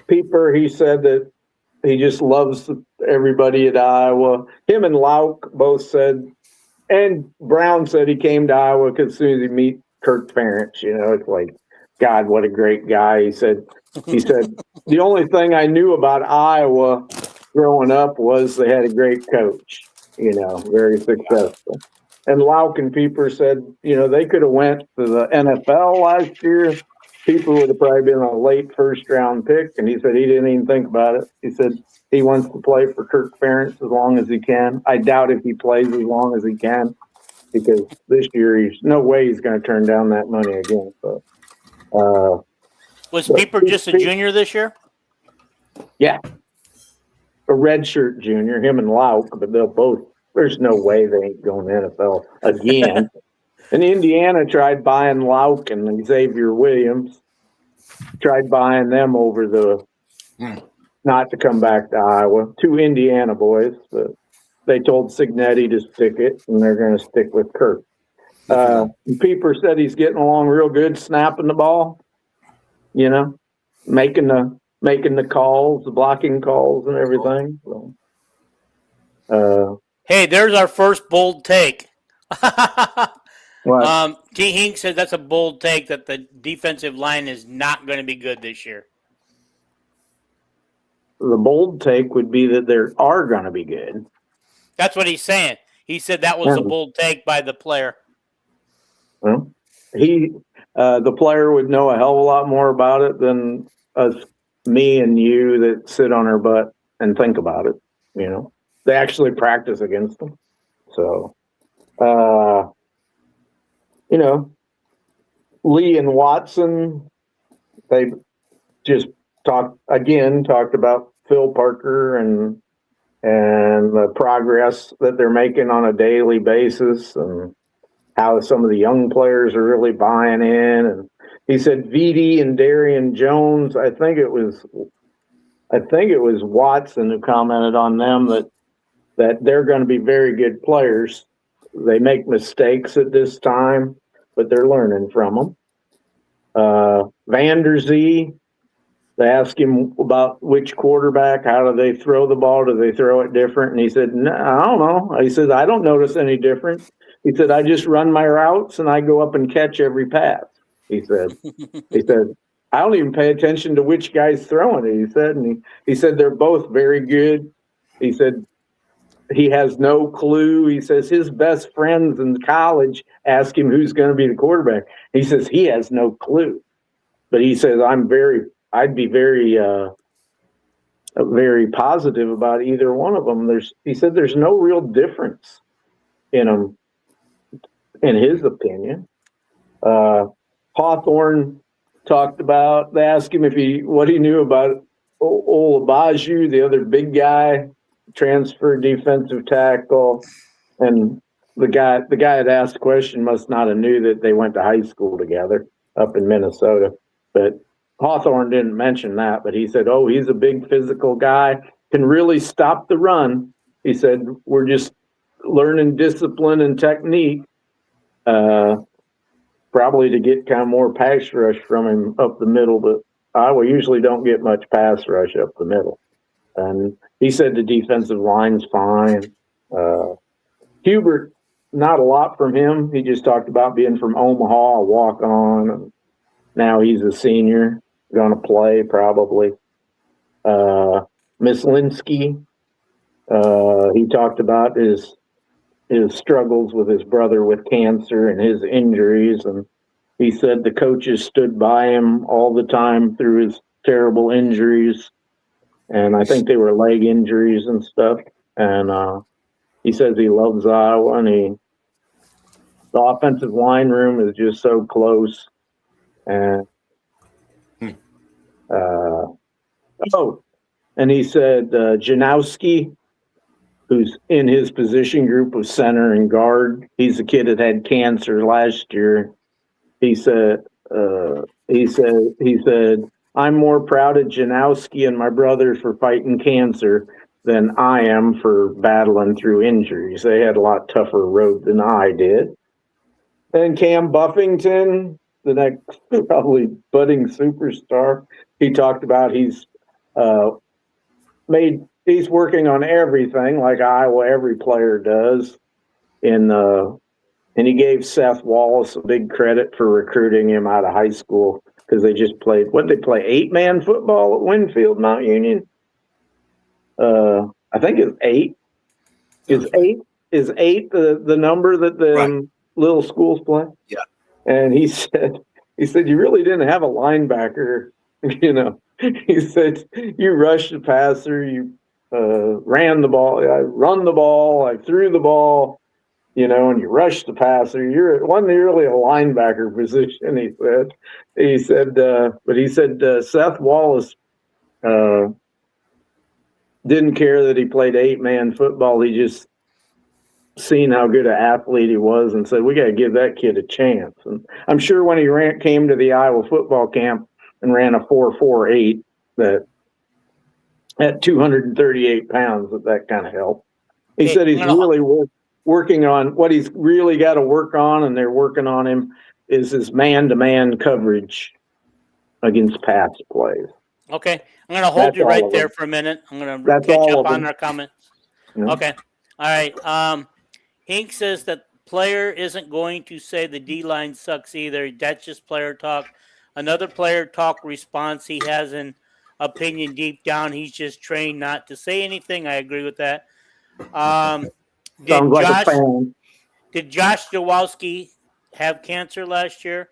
Speaker 1: he said that he just loves everybody at Iowa. Him and Lauk both said, and Brown said he came to Iowa because as soon as he meet Kirk Ferentz, it's like, God, what a great guy. He said He said, the only thing I knew about Iowa growing up was they had a great coach, very successful. And Lauk and Pieper said, they could have went to the NFL last year. Pieper would have probably been a late first-round pick, and he said he didn't even think about it. He said he wants to play for Kirk Ferentz as long as he can. I doubt if he plays as long as he can, because this year he's no way he's going to turn down that money again. So,
Speaker 2: was Pieper just a junior this year?
Speaker 1: Yeah, a redshirt junior, him and Lauk, but they'll both. There's no way they ain't going to NFL again. And Indiana tried buying Lauk and Xavier Williams. Tried buying them over the not to come back to Iowa. 2 Indiana boys, but they told Signetti to stick it, and they're going to stick with Kirk. Pieper said he's getting along real good, snapping the ball. Making the calls, the blocking calls, and everything. So,
Speaker 2: hey, there's our first bold take.
Speaker 1: what?
Speaker 2: T. Hink says that's a bold take that the defensive line is not going to be good this year.
Speaker 1: The bold take would be that they are going to be good.
Speaker 2: That's what he's saying. He said that was a bold take by the player.
Speaker 1: Well, the player would know a hell of a lot more about it than us, me and you that sit on our butt and think about it. They actually practice against them. So, Lee and Watson, they just talked about Phil Parker and the progress that they're making on a daily basis, and how some of the young players are really buying in. And he said VD and Darian Jones, I think it was Watson who commented on them that they're going to be very good players. They make mistakes at this time, but they're learning from them. Vanderzee, they asked him about which quarterback, how do they throw the ball? Do they throw it different? And he said, no, I don't know. He said, I don't notice any difference. He said, I just run my routes and I go up and catch every pass. He said, I don't even pay attention to which guy's throwing it. He said, and he said, they're both very good. He said, he has no clue. He says his best friends in college ask him who's going to be the quarterback. He says he has no clue, but he says, I'd be very positive about either one of them. He said there's no real difference in them, in his opinion. Hawthorne talked about, they asked him what he knew about Olabaju, the other big guy, transfer defensive tackle. And the guy that asked the question must not have knew that they went to high school together up in Minnesota. But Hawthorne didn't mention that, but he said, he's a big physical guy, can really stop the run. He said, we're just learning discipline and technique, probably to get kind of more pass rush from him up the middle, but Iowa usually don't get much pass rush up the middle. And he said the defensive line's fine. Hubert, not a lot from him. He just talked about being from Omaha, a walk-on, and now he's a senior, going to play probably. Mislinski, he talked about his struggles with his brother with cancer and his injuries, and he said the coaches stood by him all the time through his terrible injuries, and I think they were leg injuries and stuff. And he says he loves Iowa, and the offensive line room is just so close. And and he said Janowski, who's in his position group of center and guard, he's a kid that had cancer last year. He said, I'm more proud of Janowski and my brother for fighting cancer than I am for battling through injuries. They had a lot tougher road than I did. And Cam Buffington, the next probably budding superstar, he talked about he's working on everything like Iowa, every player does. And he gave Seth Wallace a big credit for recruiting him out of high school, because they just played. What did they play? 8-man football at Winfield Mount Union. I think it's 8. Is 8 the number that the
Speaker 3: Right.
Speaker 1: little schools play?
Speaker 3: Yeah.
Speaker 1: And he said you really didn't have a linebacker. You know, he said you rushed the passer, you ran the ball. I run the ball, I threw the ball. You know, and you rush the passer. It wasn't really a linebacker position. He said, but he said Seth Wallace didn't care that he played 8-man football. He just seen how good an athlete he was and said, we got to give that kid a chance. And I'm sure when he came to the Iowa football camp and ran a 4.48 that at 238 pounds, that kind of helped. He said he's really working on what he's really got to work on, and they're working on him, is his man-to-man coverage against pass plays.
Speaker 2: Okay. I'm going to hold you right there for a minute. I'm going to catch up on our comments. Yeah. Okay. All right. Hank says that player isn't going to say the D-line sucks either. That's just player talk. Another player talk response. He has an opinion deep down. He's just trained not to say anything. I agree with that. Did Josh Jaworski have cancer last year?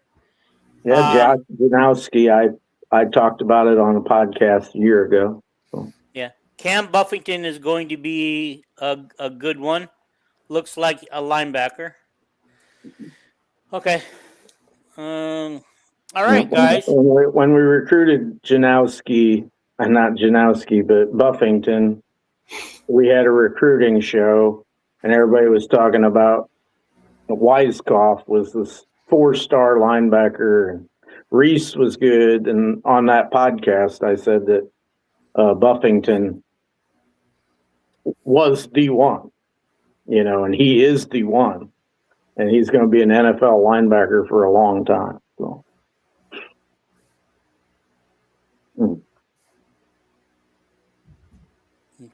Speaker 1: Yeah, Josh Janowski. I talked about it on a podcast a year ago. So.
Speaker 2: Yeah. Cam Buffington is going to be a good one. Looks like a linebacker. Okay. All right, guys.
Speaker 1: When we recruited Janowski, not Janowski, but Buffington, we had a recruiting show, and everybody was talking about Weiskopf was this 4-star linebacker, and Reese was good. And on that podcast, I said that Buffington was D1, you know, and he is D1, and he's going to be an NFL linebacker for a long time. So.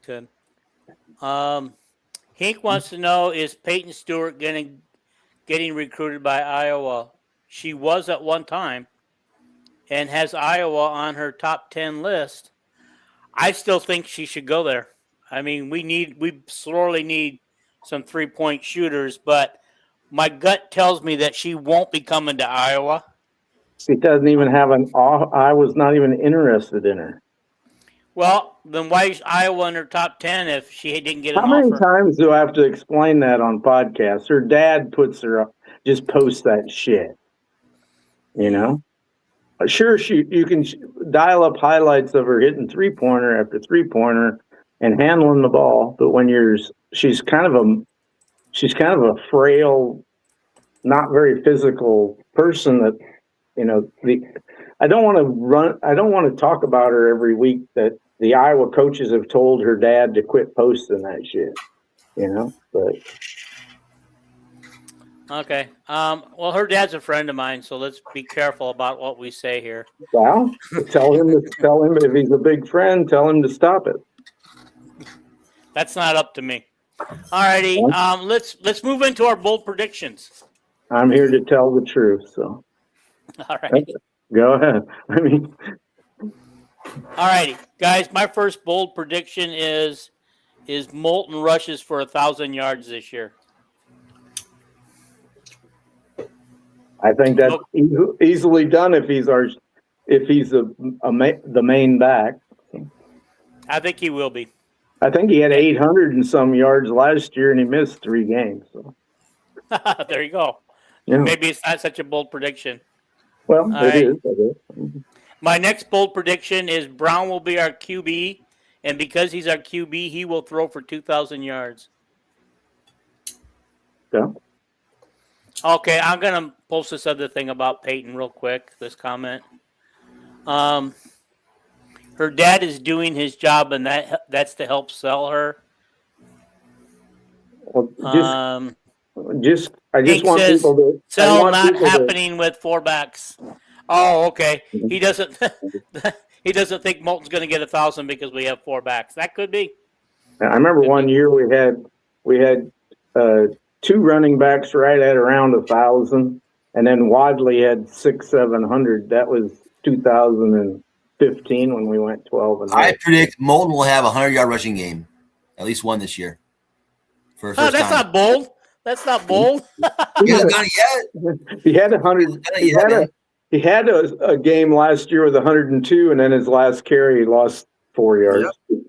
Speaker 2: Okay. Hank wants to know, is Peyton Stewart getting recruited by Iowa? She was at one time and has Iowa on her top 10 list. I still think she should go there. I mean, we sorely need some 3-point shooters, but my gut tells me that she won't be coming to Iowa.
Speaker 1: She doesn't even have I was not even interested in her.
Speaker 2: Well, then why is Iowa in her top 10 if she didn't get an offer?
Speaker 1: How many times do I have to explain that on podcasts? Her dad puts her up, just posts that shit. You know? Sure, you can dial up highlights of her hitting 3-pointer after 3-pointer and handling the ball, but when she's kind of a frail, not very physical person that, you know, I don't want to talk about her every week that the Iowa coaches have told her dad to quit posting that shit, you know, but.
Speaker 2: Okay. Well, her dad's a friend of mine, so let's be careful about what we say here.
Speaker 1: Well, tell him if he's a big friend, tell him to stop it.
Speaker 2: That's not up to me. All righty. Let's move into our bold predictions.
Speaker 1: I'm here to tell the truth, so.
Speaker 2: All right.
Speaker 1: Go ahead.
Speaker 2: All righty, guys. My first bold prediction is Moulton rushes for 1,000 yards this year.
Speaker 1: I think that's easily done if he's the main back.
Speaker 2: I think he will be.
Speaker 1: I think he had 800 and some yards last year, and he missed 3 games. So.
Speaker 2: There you go.
Speaker 1: Yeah.
Speaker 2: Maybe it's not such a bold prediction.
Speaker 1: Well, it is.
Speaker 2: My next bold prediction is Brown will be our QB, and because he's our QB, he will throw for 2,000 yards.
Speaker 1: Yeah.
Speaker 2: Okay, I'm going to post this other thing about Peyton real quick, this comment. Her dad is doing his job, and that's to help sell her.
Speaker 1: Well, I just want
Speaker 2: says,
Speaker 1: people to
Speaker 2: sell not happening with 4 backs. Oh, okay. He doesn't think Moulton's going to get 1,000 because we have 4 backs. That could be.
Speaker 1: I remember one year we had 2 running backs right at around 1,000, and then Wadley had 600-700. That was 2015 when we went 12-0.
Speaker 3: I predict Molten will have a 100-yard rushing game, at least one this year. For
Speaker 2: Oh, that's
Speaker 3: time.
Speaker 2: not bold. That's not bold.
Speaker 3: He hasn't done it yet.
Speaker 1: He had 100. He had a game last year with 102, and then his last carry, he lost 4 yards.
Speaker 3: Yep.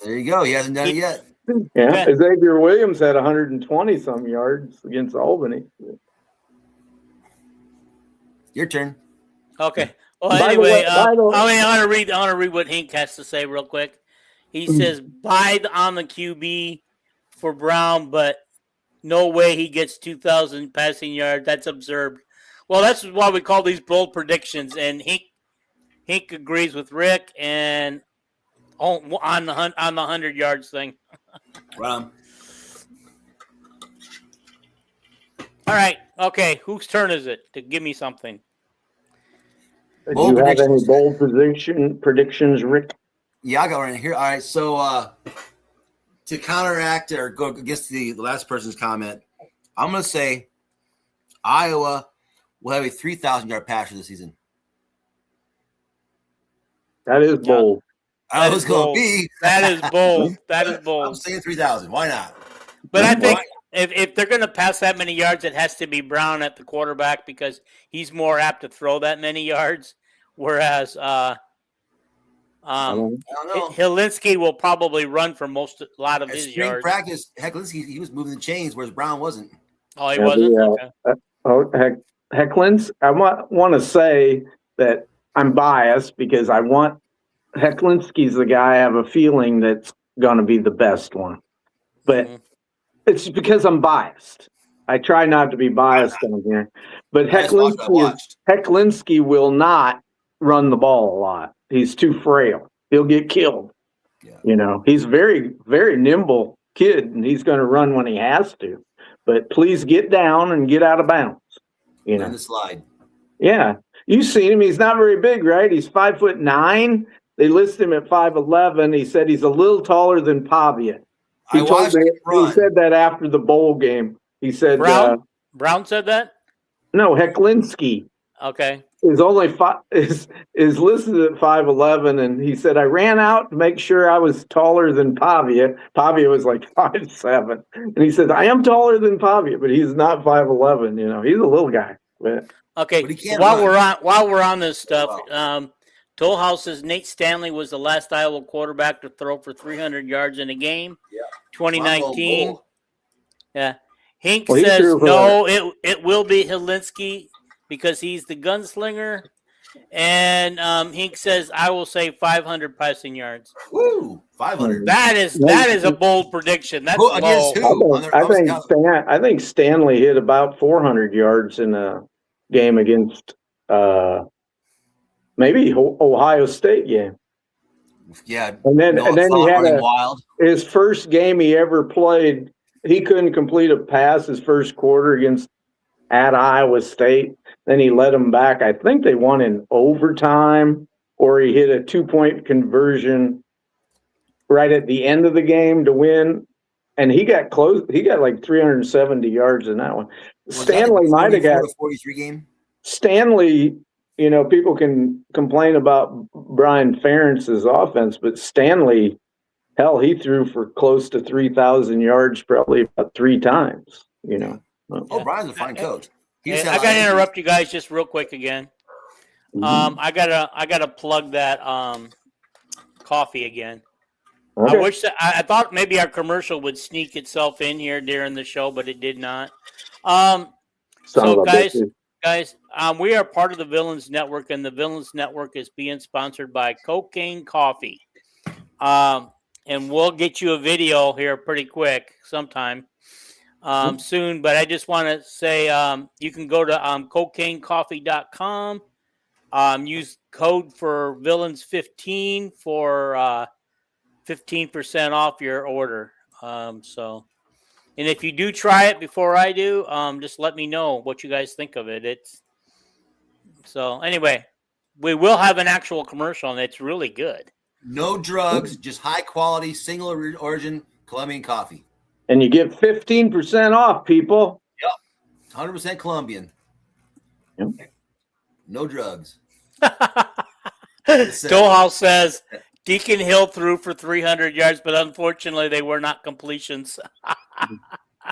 Speaker 3: There you go. He hasn't done it yet.
Speaker 1: Yeah, okay. Xavier Williams had 120 some yards against Albany.
Speaker 3: Your turn.
Speaker 2: Okay. Well, anyway, I want to read what Hink has to say real quick. He says, buy on the QB for Brown, but no way he gets 2,000 passing yards. That's absurd. Well, that's why we call these bold predictions. And Hink agrees with Rick and on the 100 yards thing.
Speaker 3: Wow.
Speaker 1: All
Speaker 2: right. Okay. Whose turn is it to give me something?
Speaker 1: Do you have any bold predictions, Rick?
Speaker 3: Yeah, I got one in here. All right. So to counteract or go against the last person's comment, I'm going to say Iowa will have a 3,000-yard passer this season.
Speaker 1: That is bold.
Speaker 3: I was going to be.
Speaker 2: That is bold. That is bold.
Speaker 3: I'm saying 3,000. Why not?
Speaker 2: But I think if they're going to pass that many yards, it has to be Brown at the quarterback because he's more apt to throw that many yards. Whereas Helinski will probably run for a lot of his yards.
Speaker 3: Practice, Helinski, he was moving the chains, whereas Brown wasn't.
Speaker 2: Oh, he wasn't?
Speaker 1: Okay. Hecklins, I want to say that I'm biased because I want Hecklinski's the guy I have a feeling that's going to be the best one. But it's because I'm biased. I try not to be biased on here. But Hecklinski will not run the ball a lot. He's too frail. He'll get killed. Yeah. You know, he's a very, very nimble kid, and he's going to run when he has to. But please get down and get out of bounds. You know,
Speaker 3: the slide.
Speaker 1: Yeah, you've seen him. He's not very big, right? He's 5'9". They list him at 5'11". He said he's a little taller than Pavia. He said that after the bowl game. He said
Speaker 2: Brown said that.
Speaker 1: No, Hecklinski.
Speaker 2: Okay.
Speaker 1: Is only is listed at 5'11", and he said I ran out to make sure I was taller than Pavia. Pavia was like 5'7", and he said I am taller than Pavia, but he's not 5'11". You know, he's a little guy. But,
Speaker 2: okay. But while we're on this stuff, Toll House says Nate Stanley was the last Iowa quarterback to throw for 300 yards in a game. Yeah. 2019. Yeah. Hink says no. It will be Helinski because he's the gunslinger. And Hink says I will say 500 passing yards.
Speaker 3: Woo! 500.
Speaker 2: That is a bold prediction. That's low.
Speaker 1: I think Stanley hit about 400 yards in a game against maybe Ohio State game.
Speaker 3: Yeah,
Speaker 1: and then he had his first game he ever played. He couldn't complete a pass his first quarter at Iowa State. Then he led them back. I think they won in overtime, or he hit a 2-point conversion right at the end of the game to win. And he got close. He got like 370 yards in that one. Stanley might have got
Speaker 3: 43 game.
Speaker 1: Stanley. You know, people can complain about Brian Ferentz's offense, but Stanley, hell, he threw for close to 3,000 yards probably about 3 times, you know.
Speaker 3: Oh, Brian's a fine coach.
Speaker 2: I got to interrupt you guys just real quick again. I gotta plug that coffee again. Okay. I thought maybe our commercial would sneak itself in here during the show, but it did not. So guys, we are part of the Villains Network, and the Villains Network is being sponsored by Cocaine Coffee. And we'll get you a video here pretty quick sometime soon. But I just want to say you can go to cocainecoffee.com. Use code for Villains15 for 15% off your order. And if you do try it before I do, just let me know what you guys think of it. So anyway, we will have an actual commercial, and it's really good.
Speaker 3: No drugs, just high quality, single origin Colombian coffee.
Speaker 1: And you get 15% off, people.
Speaker 3: Yep. 100% Colombian.
Speaker 1: Yep.
Speaker 3: No drugs.
Speaker 2: Toehouse says Deacon Hill threw for 300 yards, but unfortunately they were not completions.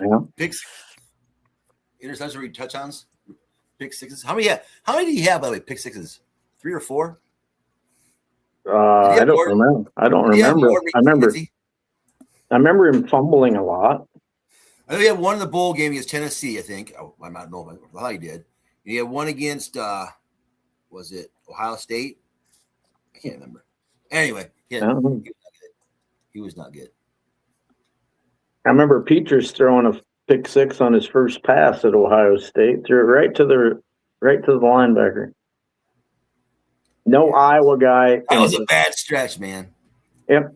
Speaker 1: Yeah.
Speaker 3: Picks, interception, touchdowns, pick sixes. How many do you have, by the way, pick sixes? 3 or 4?
Speaker 1: I don't remember. I remember him fumbling a lot.
Speaker 3: I know he had one in the bowl game against Tennessee, I think. Oh, I might know how he did. He had one against, was it Ohio State? I can't remember. Anyway, he was not good.
Speaker 1: I remember Petras throwing a pick six on his first pass at Ohio State, threw it right to the linebacker. No Iowa guy.
Speaker 3: That was a bad stretch, man.
Speaker 1: Yep.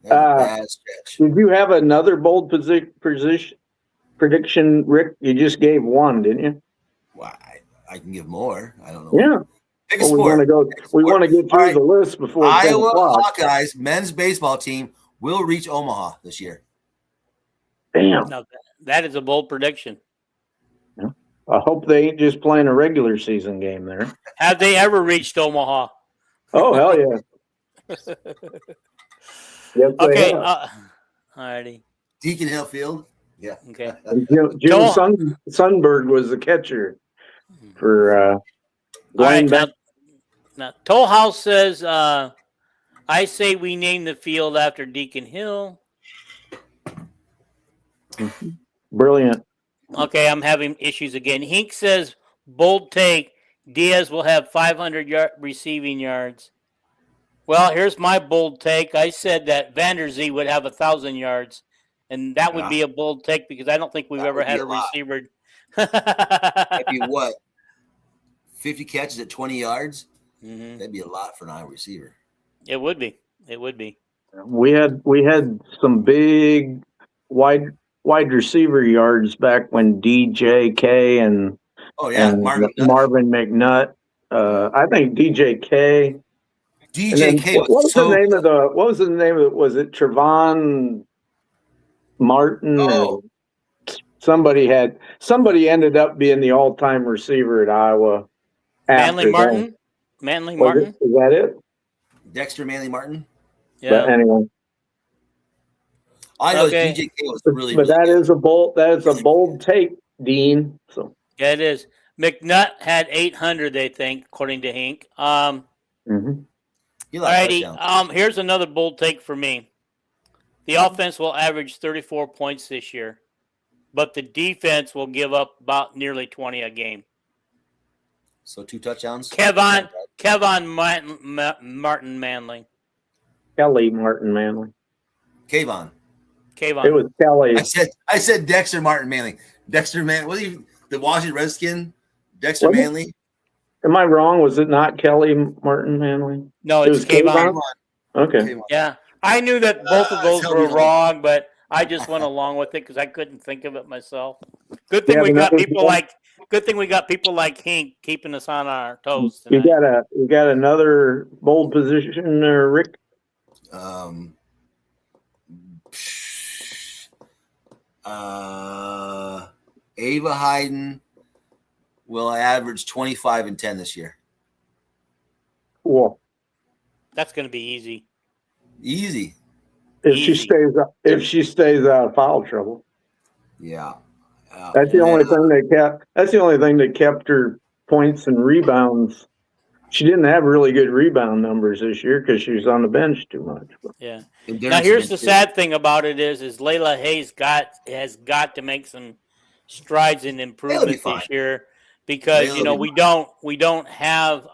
Speaker 3: Bad stretch.
Speaker 1: Did you have another bold prediction, Rick? You just gave one, didn't you?
Speaker 3: Well, I can give more. I don't know.
Speaker 1: Yeah.
Speaker 3: Biggest
Speaker 1: We want to get through the list before
Speaker 3: Iowa Hawkeyes men's baseball team will reach Omaha this year.
Speaker 1: Damn.
Speaker 2: No, that is a bold prediction.
Speaker 1: Yeah. I hope they ain't just playing a regular season game there.
Speaker 2: Have they ever reached Omaha?
Speaker 1: Oh, hell yeah. Yes,
Speaker 2: Okay. Alrighty.
Speaker 3: Deacon Hill Field. Yeah.
Speaker 2: Okay.
Speaker 1: Jim Sundberg was the catcher for
Speaker 2: All right. Now, Toll House says, I say we name the field after Deacon Hill.
Speaker 1: Brilliant.
Speaker 2: Okay, I'm having issues again. Hink says, bold take, Diaz will have 500 receiving yards. Well, here's my bold take. I said that Vanderzee would have 1,000 yards, and that would be a bold take because I don't think we've ever had a receiver.
Speaker 3: That'd be what? 50 catches at 20 yards?
Speaker 2: Mm-hmm.
Speaker 3: That'd be a lot for an Iowa receiver.
Speaker 2: It would be. It would be.
Speaker 1: We had some big wide receiver yards back when DJK and Marvin McNutt. I think DJK.
Speaker 3: DJK
Speaker 1: was the name of it? Was it Trevon Martin?
Speaker 3: Oh.
Speaker 1: Somebody ended up being the all-time receiver at Iowa.
Speaker 2: Manly Martin. Manly Martin.
Speaker 1: Is that it?
Speaker 3: Dexter Manly Martin.
Speaker 2: Yeah.
Speaker 1: But anyway.
Speaker 3: I know DJK was really.
Speaker 1: But
Speaker 3: really
Speaker 1: that is a bold take, Dean. So
Speaker 2: yeah, it is. McNutt had 800, they think, according to Hink. Alrighty. Here's another bold take for me. The offense will average 34 points this year, but the defense will give up about nearly 20 a game.
Speaker 3: So 2 touchdowns.
Speaker 2: Kevon Martin Manley.
Speaker 1: Kelly Martin Manley.
Speaker 3: Kayvon.
Speaker 1: It was Kelly.
Speaker 3: I said Dexter Martin Manley. Dexter Manley. Was he the Washington Redskin? Dexter Manley.
Speaker 1: Am I wrong? Was it not Kelly Martin Manley?
Speaker 2: No, it's Kayvon.
Speaker 1: Okay.
Speaker 3: Kayvon.
Speaker 2: Yeah, I knew that both of those were wrong, but I just went along with it because I couldn't think of it myself. Good thing we got people like Hink keeping us on our toes tonight.
Speaker 1: You got another bold position there, Rick?
Speaker 3: Ava Hayden will average 25 and 10 this year.
Speaker 1: Cool.
Speaker 2: That's going to be easy.
Speaker 3: Easy.
Speaker 1: If she stays out of foul trouble.
Speaker 3: Yeah.
Speaker 1: That's the only thing that kept her points and rebounds. She didn't have really good rebound numbers this year because she was on the bench too much.
Speaker 2: Yeah. Now here's the sad thing about it is Layla Hayes has got to make some strides in improvement this year because we don't have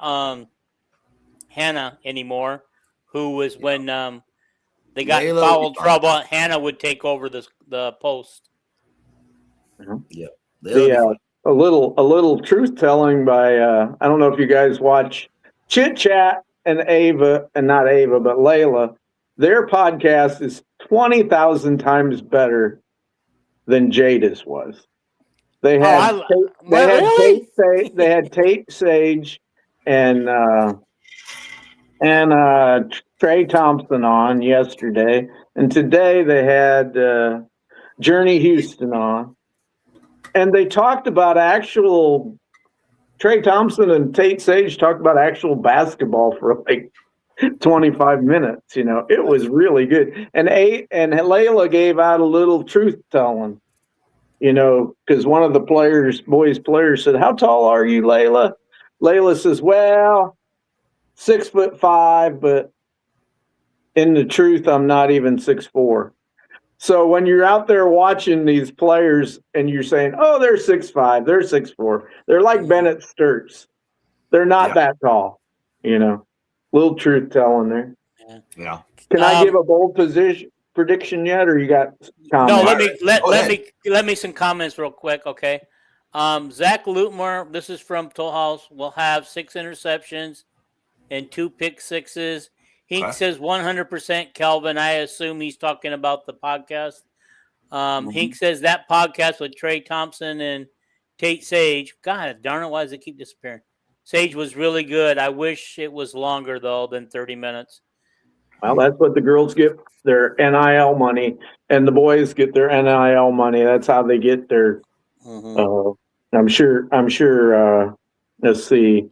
Speaker 2: Hannah anymore, who was when they got in foul trouble. Hannah would take over the post.
Speaker 3: Yeah.
Speaker 1: A little truth telling by I don't know if you guys watch Chit Chat and not Ava, but Layla. Their podcast is 20,000 times better than Jada's was. They had Tate Sage and Trey Thompson on yesterday, and today they had Journey Houston on. And they talked about actual Trey Thompson and Tate Sage talked about actual basketball for like 25 minutes. It was really good. And Layla gave out a little truth telling, because one of the boys players said, "How tall are you, Layla?" Layla says, "Well, 6'5", but in the truth, I'm not even 6'4". So when you're out there watching these players and you're saying, "Oh, they're 6'5", they're 6'4", they're like Bennett Sturts. They're not that tall, Little truth telling there.
Speaker 3: Yeah.
Speaker 1: Can I give a bold prediction yet, or you got comments?
Speaker 2: No, let me some comments real quick, okay? Zach Lutmer, this is from Toll House, will have 6 interceptions and 2 pick sixes. Hink says 100% Kelvin. I assume he's talking about the podcast. Hink says that podcast with Trey Thompson and Tate Sage. God darn it, why does it keep disappearing? Sage was really good. I wish it was longer, though, than 30 minutes.
Speaker 1: Well, that's what the girls get their NIL money, and the boys get their NIL money. That's how they get their. I'm sure. Let's see.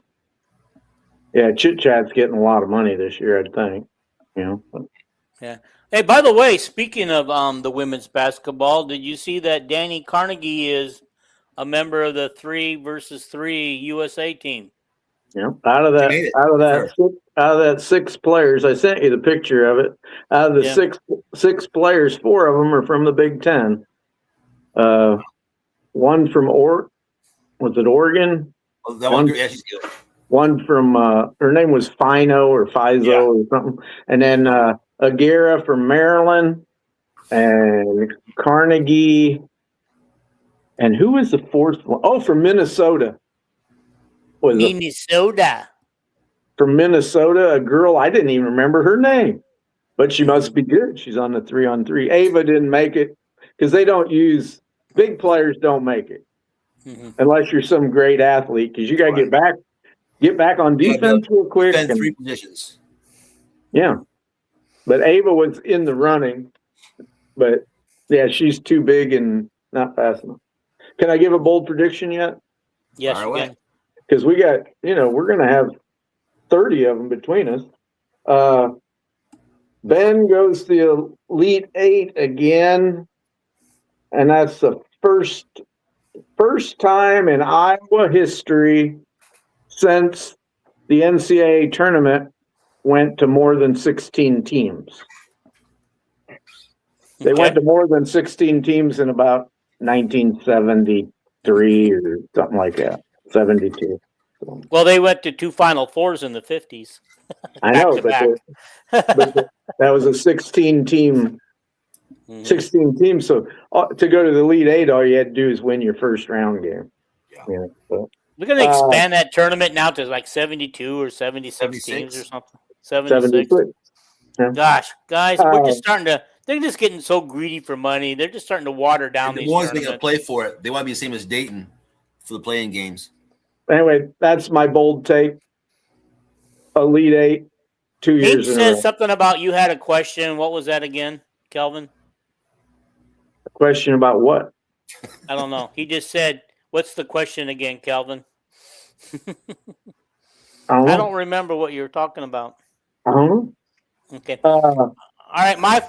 Speaker 1: Yeah, Chit Chat's getting a lot of money this year, I think.
Speaker 2: Yeah. Hey, by the way, speaking of the women's basketball, did you see that Danny Carnegie is a member of the 3-versus-3 USA team?
Speaker 1: Yeah. Out of that 6 players, I sent you the picture of it. Out of the six players, 4 of them are from the Big Ten. One from was it Oregon?
Speaker 3: Oh, that one, yeah, she's good.
Speaker 1: One from her name was Fino or Fizo or something, and then Aguirre from Maryland, and Carnegie, and who was the 4th one? Oh, from Minnesota. From Minnesota, a girl, I didn't even remember her name, but she must be good. She's on the 3-on-3. Ava didn't make it because they don't use big players. Don't make it unless you're some great athlete, because you got to get back on defense real quick.
Speaker 3: And 3 positions.
Speaker 1: Yeah, but Ava was in the running, but yeah, she's too big and not fast enough. Can I give a bold prediction yet?
Speaker 2: Yes, you can.
Speaker 1: Because we got, we're going to have 30 of them between us. Ben goes to the Elite 8 again, and that's the first time in Iowa history since the NCAA tournament went to more than 16 teams. They went to more than 16 teams in about 1973 or something like that. 72.
Speaker 2: Well, they went to 2 Final Fours in the 50s.
Speaker 1: I know, but that was a 16 team. 16 teams. So to go to the Elite 8, all you had to do is win your first round game.
Speaker 3: Yeah.
Speaker 1: So,
Speaker 2: we're going to expand that tournament now to like 72 or 76 teams or something. 76.
Speaker 1: Yeah.
Speaker 2: Gosh, guys, we're just starting to. They're just getting so greedy for money. They're just starting to water down these tournaments.
Speaker 3: The boys going to play for it. They want to be the same as Dayton for the playing games.
Speaker 1: Anyway, that's my bold take. Elite 8, 2 years in a row.
Speaker 2: Says something about you had a question. What was that again, Kelvin?
Speaker 1: A question about what?
Speaker 2: I don't know. He just said, "What's the question again, Kelvin?" I don't remember what you were talking about.
Speaker 1: I don't know.
Speaker 2: Okay. All right. My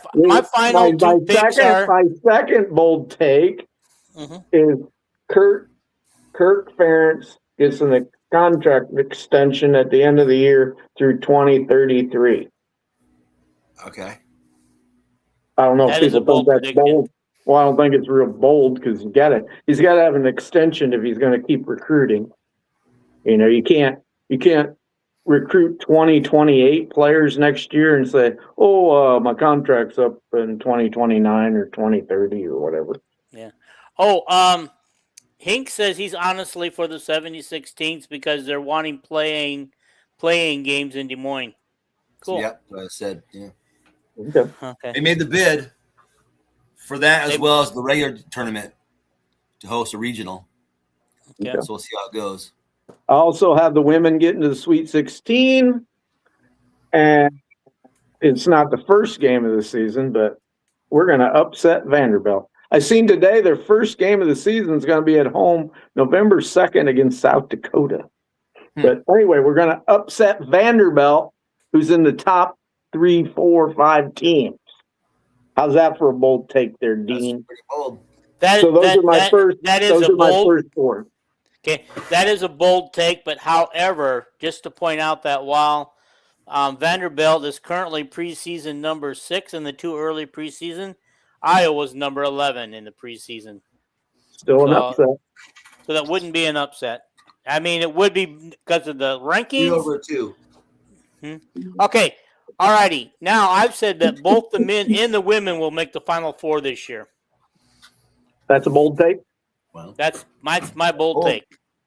Speaker 2: final two picks are.
Speaker 1: My second bold take is Kirk Ferentz gets a contract extension at the end of the year through 2033.
Speaker 3: Okay.
Speaker 1: I don't know if people think that's bold. Well, I don't think it's real bold because he's got to have an extension if he's going to keep recruiting. You can't recruit 28 players next year and say, my contract's up in 2029 or 2030 or whatever.
Speaker 2: Yeah. Hink says he's honestly for the 76 teams because they're wanting playing games in Des Moines. Cool.
Speaker 3: Yeah, what I said. Yeah.
Speaker 2: Okay.
Speaker 3: They made the bid for that as well as the regular tournament to host a regional.
Speaker 2: Okay.
Speaker 3: So we'll see how it goes.
Speaker 1: I also have the women getting to the Sweet 16, and it's not the first game of the season, but we're going to upset Vanderbilt. I seen today their first game of the season is going to be at home November 2nd against South Dakota. But anyway, we're going to upset Vanderbilt, who's in the top 3, 4, 5 teams. How's that for a bold take there, Dean?
Speaker 3: That's pretty bold.
Speaker 1: So those are my first. Those are my first four.
Speaker 2: Okay, that is a bold take, but however, just to point out that while Vanderbilt is currently preseason number 6 in the 2 early preseason, Iowa's number 11 in the preseason.
Speaker 1: Still an upset.
Speaker 2: So that wouldn't be an upset. I mean, it would be because of the rankings.
Speaker 3: 2/2.
Speaker 2: Okay, all righty. Now, I've said that both the men and the women will make the Final Four this year.
Speaker 1: That's a bold take?
Speaker 3: Well,
Speaker 2: that's my bold take.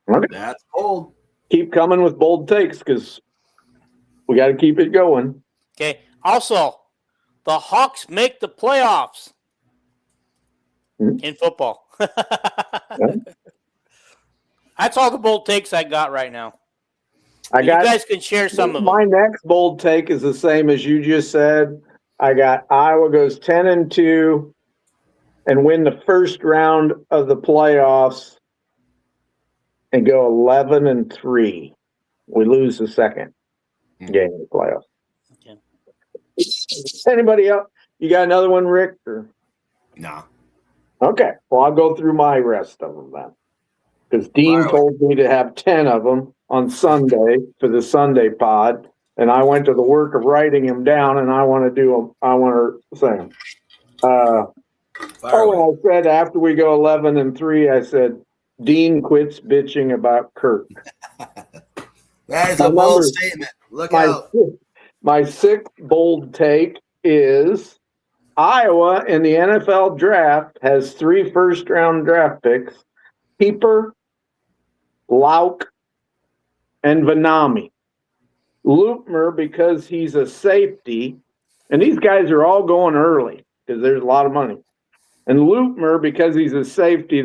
Speaker 1: Okay.
Speaker 3: That's bold.
Speaker 1: Keep coming with bold takes because we got to keep it going.
Speaker 2: Okay. Also, the Hawks make the playoffs in football. That's all the bold takes I got right now. You guys can share some of them.
Speaker 1: My next bold take is the same as you just said. I got Iowa goes 10-2 and win the first round of the playoffs and go 11-3. We lose the second game of the playoffs.
Speaker 2: Okay.
Speaker 1: Anybody else? You got another one, Rick? Or?
Speaker 3: No.
Speaker 1: Okay. Well, I'll go through my rest of them then. Because Dean told me to have 10 of them on Sunday for the Sunday pod, and I went to the work of writing them down, and I want to do them. I want to say them. I said after we go 11-3, I said Dean quits bitching about Kirk.
Speaker 3: That is a bold statement. Look out.
Speaker 1: My 6th bold take is Iowa in the NFL draft has 3 first-round draft picks: Keeper, Lauk, and Vanami. Lupmer, because he's a safety, and these guys are all going early because there's a lot of money. And Lupmer, because he's a safety,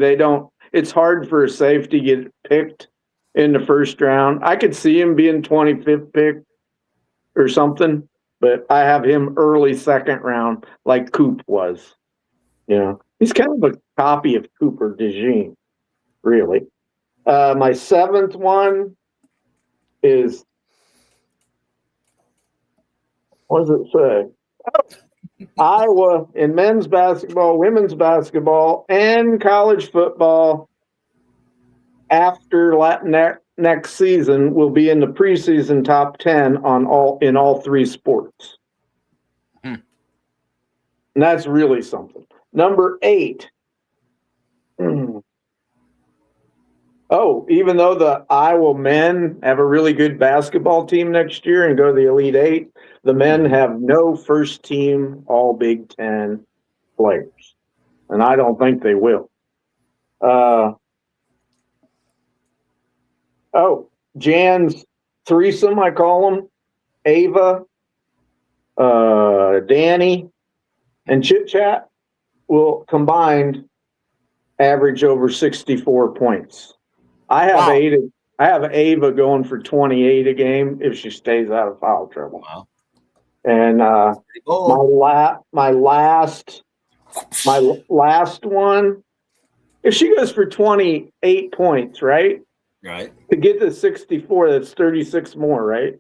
Speaker 1: it's hard for a safety to get picked in the first round. I could see him being 25th pick or something, but I have him early second round like Coop was. You know, he's kind of a copy of Cooper DeJean, really. My 7th one is, what does it say? Iowa in men's basketball, women's basketball, and college football after next season will be in the preseason top 10 in all 3 sports. And that's really something. Number 8. Oh, even though the Iowa men have a really good basketball team next year and go to the Elite 8, the men have no first team All Big Ten players. And I don't think they will. Jan's threesome, I call them. Ava, Danny, and Chit Chat will combined average over 64 points. I have Ava going for 28 a game if she stays out of foul trouble.
Speaker 3: Wow.
Speaker 1: And my last one, if she goes for 28 points, right?
Speaker 3: Right.
Speaker 1: To get to 64, that's 36 more, right?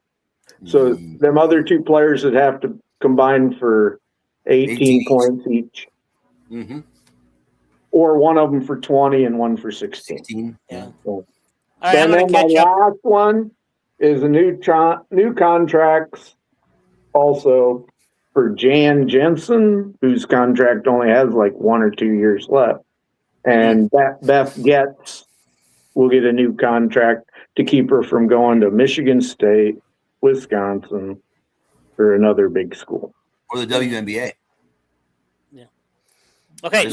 Speaker 1: So them other 2 players would have to combine for 18 points each.
Speaker 3: Mm-hmm.
Speaker 1: Or one of them for 20 and one for 16.
Speaker 3: Yeah.
Speaker 1: So,
Speaker 2: right,
Speaker 1: and then my last one is a new contracts also for Jan Jensen, whose contract only has like 1 or 2 years left. And Beth Getz will get a new contract to keep her from going to Michigan State, Wisconsin, or another big school.
Speaker 3: Or the WNBA.
Speaker 2: Yeah. Okay,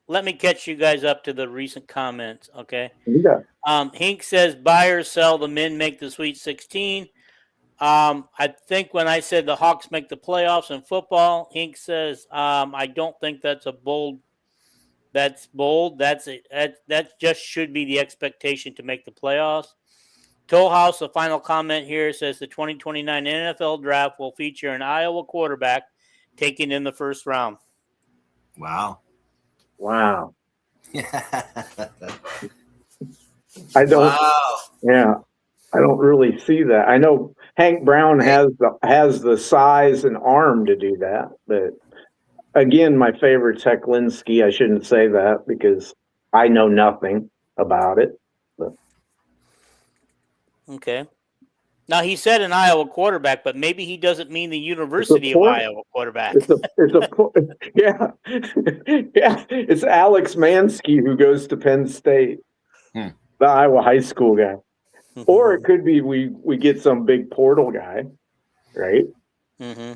Speaker 2: let me catch you guys up to the recent comments, okay?
Speaker 1: Yeah.
Speaker 2: Hink says buy or sell, the men make the Sweet 16. I think when I said the Hawks make the playoffs in football, Hink says I don't think that's bold. That just should be the expectation to make the playoffs. Tollhouse, the final comment here, says the 2029 NFL draft will feature an Iowa quarterback taken in the first round.
Speaker 3: Wow.
Speaker 1: Wow.
Speaker 3: Wow.
Speaker 1: I don't. Yeah, I don't really see that. I know Hank Brown has the size and arm to do that, but again, my favorite's Hecklinski. I shouldn't say that because I know nothing about it. But
Speaker 2: Okay. Now he said an Iowa quarterback, but maybe he doesn't mean the University of
Speaker 1: port-
Speaker 2: Iowa quarterback.
Speaker 1: yeah, yeah. It's Alex Mansky who goes to Penn State, the Iowa high school guy, or it could be we get some big portal guy, right?
Speaker 2: Mm-hmm.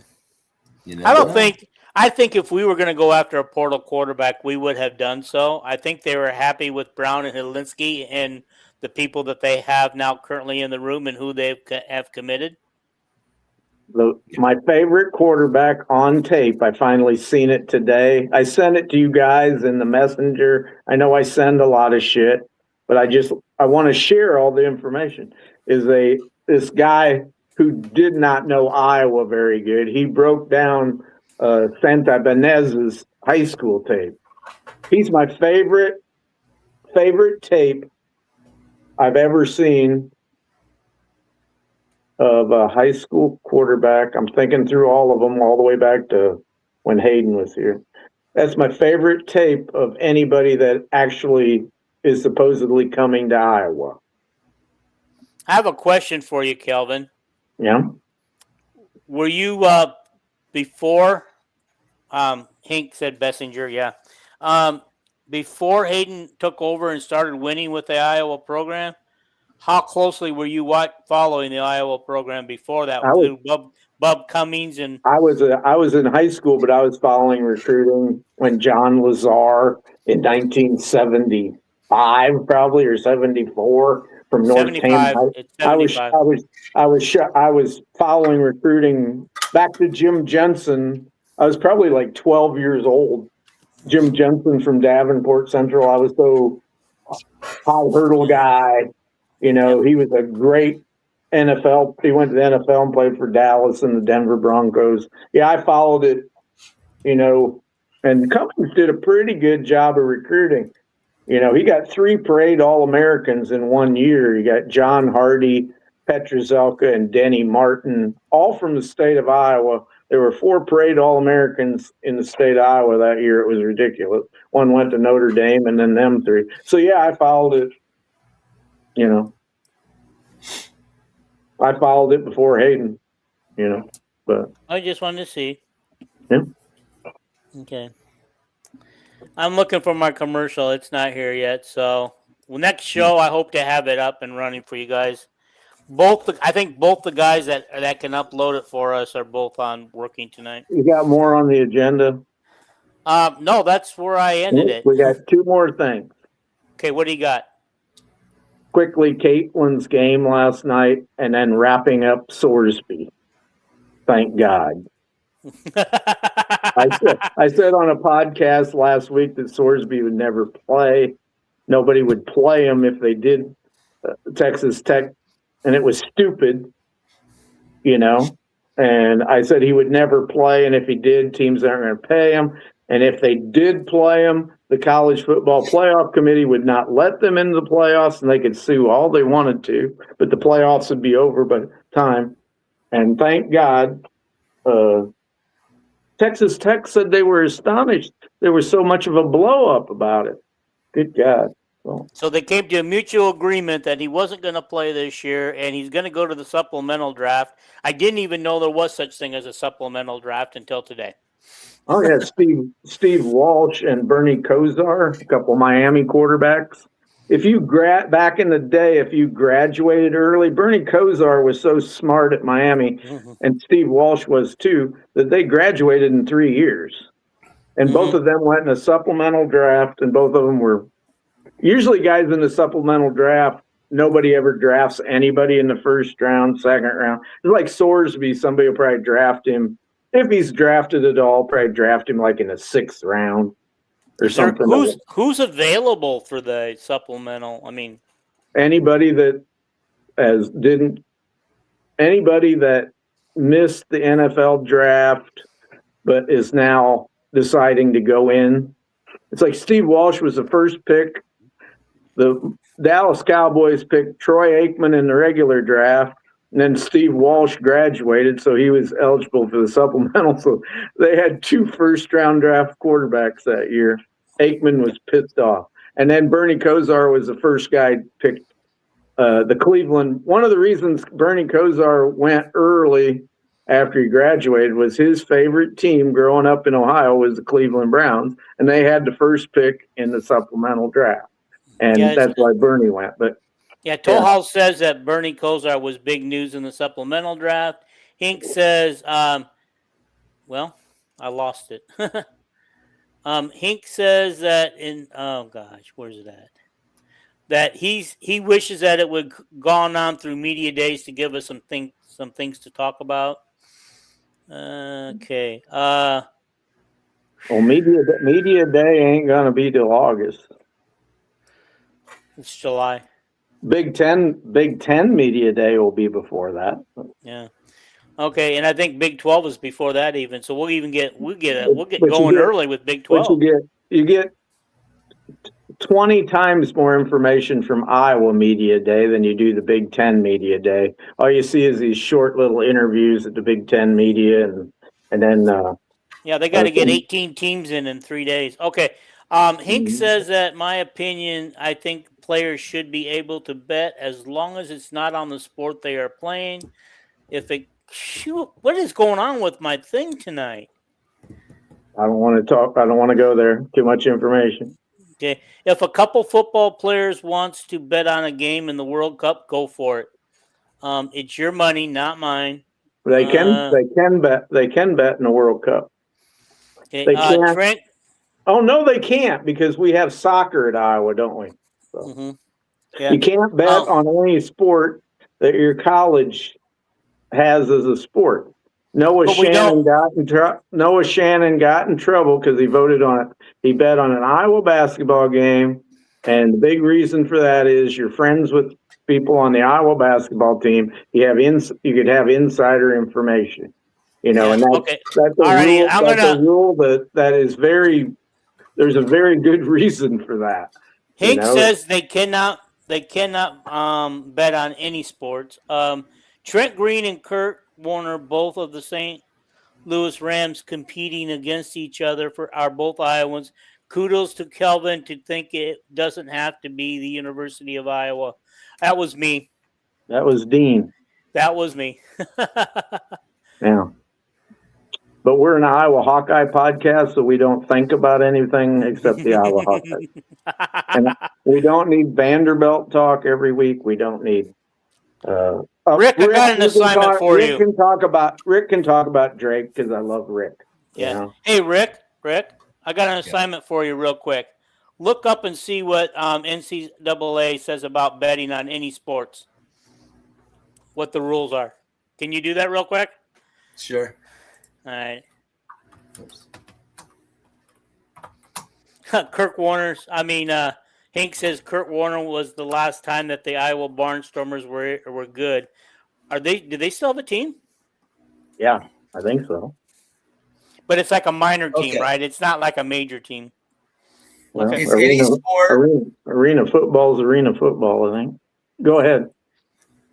Speaker 3: You
Speaker 2: I don't
Speaker 3: know.
Speaker 2: think. I think if we were going to go after a portal quarterback, we would have done so. I think they were happy with Brown and Helinski and the people that they have now currently in the room and who they have committed.
Speaker 1: My favorite quarterback on tape, I finally seen it today. I sent it to you guys in the messenger. I know I send a lot of shit, but I want to share all the information. This guy who did not know Iowa very good. He broke down Santa Benez's high school tape. He's my favorite tape I've ever seen of a high school quarterback. I'm thinking through all of them all the way back to when Hayden was here. That's my favorite tape of anybody that actually is supposedly coming to Iowa.
Speaker 2: I have a question for you, Kelvin.
Speaker 1: Yeah.
Speaker 2: Were you before Hank said Bessinger? Yeah. Before Hayden took over and started winning with the Iowa program, how closely were you following the Iowa program before that through Bub Cummings and?
Speaker 1: I was in high school, but I was following recruiting when John Lazar in 1975, probably, or 74 from North Tama. I was following recruiting back to Jim Jensen. I was probably like 12 years old. Jim Jensen from Davenport Central. I was so high hurdle guy. You know, he was a great NFL. He went to the NFL and played for Dallas and the Denver Broncos. Yeah, I followed it, you know, and Cummings did a pretty good job of recruiting. You know, he got 3 parade All-Americans in 1 year. You got John Hardy, Petrozelka, and Denny Martin, all from the state of Iowa. There were 4 parade All-Americans in the state of Iowa that year. It was ridiculous. One went to Notre Dame and then them 3. So, yeah, I followed it, you know. I followed it before Hayden, you know, but
Speaker 2: I just wanted to see.
Speaker 1: Yeah.
Speaker 2: Okay. I'm looking for my commercial. It's not here yet. So next show, I hope to have it up and running for you guys. I think both the guys that can upload it for us are both on working tonight.
Speaker 1: You got more on the agenda?
Speaker 2: No, that's where I ended it.
Speaker 1: We got 2 more things.
Speaker 2: Okay, what do you got?
Speaker 1: Quickly, Caitlin's game last night, and then wrapping up Sorsby. Thank God. I said on a podcast last week that Sorsby would never play. Nobody would play him if they did Texas Tech, and it was stupid, you know. And I said he would never play, and if he did, teams aren't going to pay him. And if they did play him, the College Football Playoff Committee would not let them into the playoffs, and they could sue all they wanted to, but the playoffs would be over by time. And thank God, Texas Tech said they were astonished there was so much of a blow-up about it. Good God.
Speaker 2: So they came to a mutual agreement that he wasn't going to play this year, and he's going to go to the supplemental draft. I didn't even know there was such thing as a supplemental draft until today.
Speaker 1: Oh, yeah, Steve Walsh and Bernie Kosar, a couple Miami quarterbacks. If you back in the day, if you graduated early, Bernie Kosar was so smart at Miami, and Steve Walsh was too, that they graduated in 3 years. And both of them went in a supplemental draft, and both of them were usually guys in the supplemental draft. Nobody ever drafts anybody in the first round, second round. It's like Sorsby, somebody will probably draft him. If he's drafted at all, probably draft him like in the 6th round or something.
Speaker 2: Who's available for the supplemental? I mean,
Speaker 1: anybody that missed the NFL draft but is now deciding to go in. It's like Steve Walsh was the first pick. The Dallas Cowboys picked Troy Aikman in the regular draft, and then Steve Walsh graduated, so he was eligible for the supplemental. So they had 2 first-round draft quarterbacks that year. Aikman was pissed off. And then Bernie Kosar was the first guy picked the Cleveland. One of the reasons Bernie Kosar went early after he graduated was his favorite team growing up in Ohio was the Cleveland Browns, and they had the first pick in the supplemental draft. And that's why Bernie went. But
Speaker 2: Toll House says that Bernie Kosar was big news in the supplemental draft. Hink says, well, I lost it. Hink says that where's it at? That he wishes that it would gone on through media days to give us some things to talk about. Okay.
Speaker 1: Well, media day ain't gonna be till August.
Speaker 2: It's July.
Speaker 1: Big Ten media day will be before that.
Speaker 2: Yeah. Okay, and I think Big 12 is before that even. So we'll get going early with Big 12.
Speaker 1: But you get 20 times more information from Iowa media day than you do the Big Ten media day. All you see is these short little interviews at the Big Ten media, and then
Speaker 2: they got to get 18 teams in 3 days. Okay. Hink says that, my opinion, I think players should be able to bet as long as it's not on the sport they are playing. What is going on with my thing tonight?
Speaker 1: I don't want to talk. I don't want to go there. Too much information.
Speaker 2: Okay. If a couple football players wants to bet on a game in the World Cup, go for it. It's your money, not mine.
Speaker 1: They can bet. They can bet in the World Cup.
Speaker 2: Okay.
Speaker 1: They can't.
Speaker 2: Trent.
Speaker 1: Oh no, they can't because we have soccer at Iowa, don't we? So you can't bet on any sport that your college has as a sport. Noah Shannon got in trouble because he voted on it. He bet on an Iowa basketball game, and the big reason for that is you're friends with people on the Iowa basketball team. You could have insider information, and that's a rule that is very. There's a very good reason for that.
Speaker 2: Hank says they cannot bet on any sports. Trent Green and Kurt Warner, both of the St. Louis Rams, competing against each other are both Iowans. Kudos to Kelvin to think it doesn't have to be the University of Iowa. That was me.
Speaker 1: That was Dean.
Speaker 2: That was me.
Speaker 1: Yeah. But we're an Iowa Hawkeye podcast, so we don't think about anything except the Iowa Hawkeyes. And we don't need Vanderbilt talk every week. We don't need
Speaker 2: Rick, I got an assignment for you.
Speaker 1: Rick can talk about Drake because I love Rick.
Speaker 2: Yeah. Hey, Rick, I got an assignment for you real quick. Look up and see what NCAA says about betting on any sports. What the rules are. Can you do that real quick?
Speaker 3: Sure.
Speaker 2: All right. Hank says Kurt Warner was the last time that the Iowa Barnstormers were good. Do they still have a team?
Speaker 1: Yeah, I think so.
Speaker 2: But it's like a minor team, right? It's not like a major team.
Speaker 1: Well,
Speaker 3: okay.
Speaker 1: Arena football is arena football, I think. Go ahead.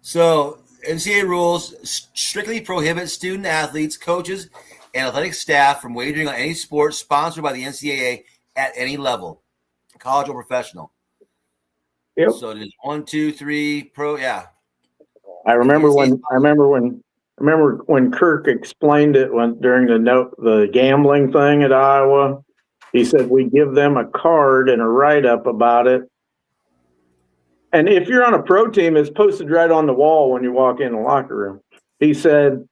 Speaker 3: So NCAA rules strictly prohibit student athletes, coaches, and athletic staff from wagering on any sport sponsored by the NCAA at any level, college or professional.
Speaker 1: Yep.
Speaker 3: So it is 1, 2, 3 pro. Yeah.
Speaker 1: I remember when Kirk explained it during the gambling thing at Iowa. He said we give them a card and a write-up about it. And if you're on a pro team, it's posted right on the wall when you walk in the locker room. He said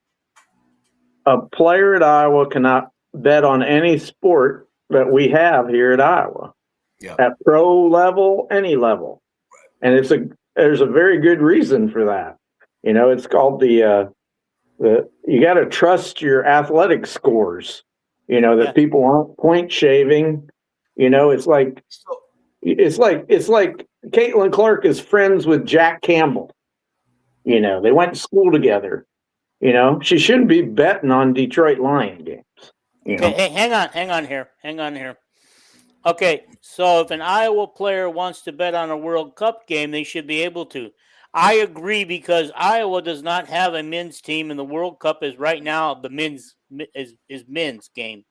Speaker 1: a player at Iowa cannot bet on any sport that we have here at Iowa.
Speaker 3: Yeah.
Speaker 1: At pro level, any level. And there's a very good reason for that. It's called you got to trust your athletic scores. That people aren't point shaving. It's like Caitlin Clark is friends with Jack Campbell. They went to school together. She shouldn't be betting on Detroit Lion games.
Speaker 2: Okay, hey, hang on here. Okay, so if an Iowa player wants to bet on a World Cup game, they should be able to. I agree because Iowa does not have a men's team, and the World Cup is right now the men's game,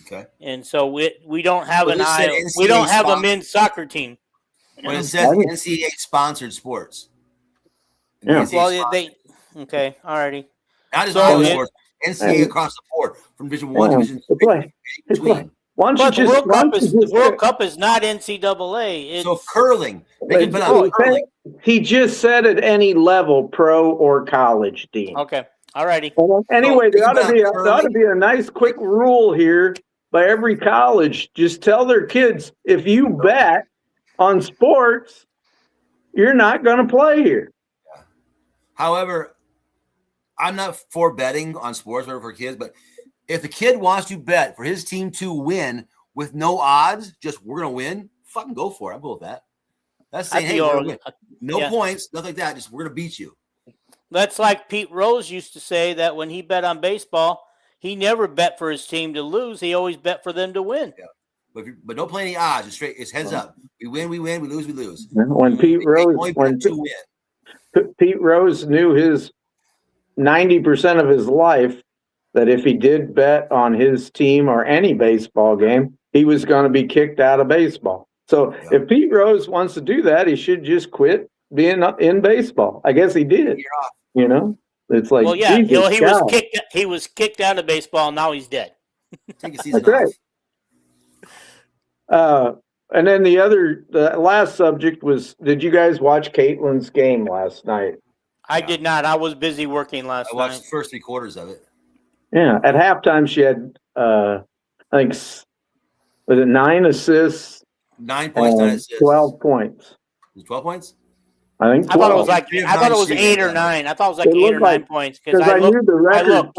Speaker 3: Okay.
Speaker 2: and so we don't have
Speaker 3: Well,
Speaker 2: an
Speaker 3: this said
Speaker 2: Iowa. We don't
Speaker 3: NCAA
Speaker 2: have a
Speaker 3: sponsor.
Speaker 2: men's soccer team.
Speaker 3: When it says NCAA sponsored sports.
Speaker 1: Yeah.
Speaker 3: NCAA
Speaker 2: Well,
Speaker 3: sponsored.
Speaker 2: okay, alriady.
Speaker 3: Not just
Speaker 2: So
Speaker 3: Iowa
Speaker 2: it-
Speaker 3: sports. NCAA across the board from Division 1,
Speaker 1: Yeah,
Speaker 3: Division
Speaker 1: it's
Speaker 3: 3.
Speaker 1: like- it's
Speaker 3: between.
Speaker 1: like- Why don't you
Speaker 2: But the
Speaker 1: just?
Speaker 2: World
Speaker 1: why
Speaker 2: Cup
Speaker 1: don't
Speaker 2: is
Speaker 1: you
Speaker 2: the
Speaker 1: just-
Speaker 2: World Cup is not NCAA. It's,
Speaker 3: So curling. They can bet on curling.
Speaker 1: He just said at any level, pro or college, Dean.
Speaker 2: okay, alrighty.
Speaker 1: Anyway,
Speaker 3: So,
Speaker 1: there ought
Speaker 3: think about
Speaker 1: to be a nice quick rule here by every college. Just tell their kids, if you bet on sports, you're not going to play here.
Speaker 3: However, I'm not for betting on sports for kids, but if the kid wants to bet for his team to win with no odds, just we're going to win, fucking go for it. I'm cool with that. That's saying, hey, we're going to win. No points, nothing like that. Just we're going to beat you.
Speaker 2: That's like Pete Rose used to say that when he bet on baseball, he never bet for his team to lose. He always bet for them to win.
Speaker 3: Yeah. But don't play any odds. It's straight. It's heads up. We win, we lose, we lose.
Speaker 1: When Pete Rose, Pete Rose knew his 90% of his life that if he did bet on his team or any baseball game, he was going to be kicked out of baseball. So if Pete Rose wants to do that, he should just quit being in baseball. I guess he did. You know, it's like,
Speaker 2: well, yeah, he was kicked out of baseball. Now he's dead.
Speaker 3: Take a season
Speaker 1: off. Right. And then the last subject was, did you guys watch Caitlin's game last night?
Speaker 2: I did not. I was busy working last night.
Speaker 3: I watched the first 3 quarters of it.
Speaker 1: Yeah. At halftime, she had, I think, was it 9 assists?
Speaker 3: 9 points, 9 assists.
Speaker 1: 12 points.
Speaker 3: 12 points?
Speaker 1: I think 12.
Speaker 2: I thought it was 8 or 9. I thought it was like 8 or 9 points because
Speaker 1: I knew the record.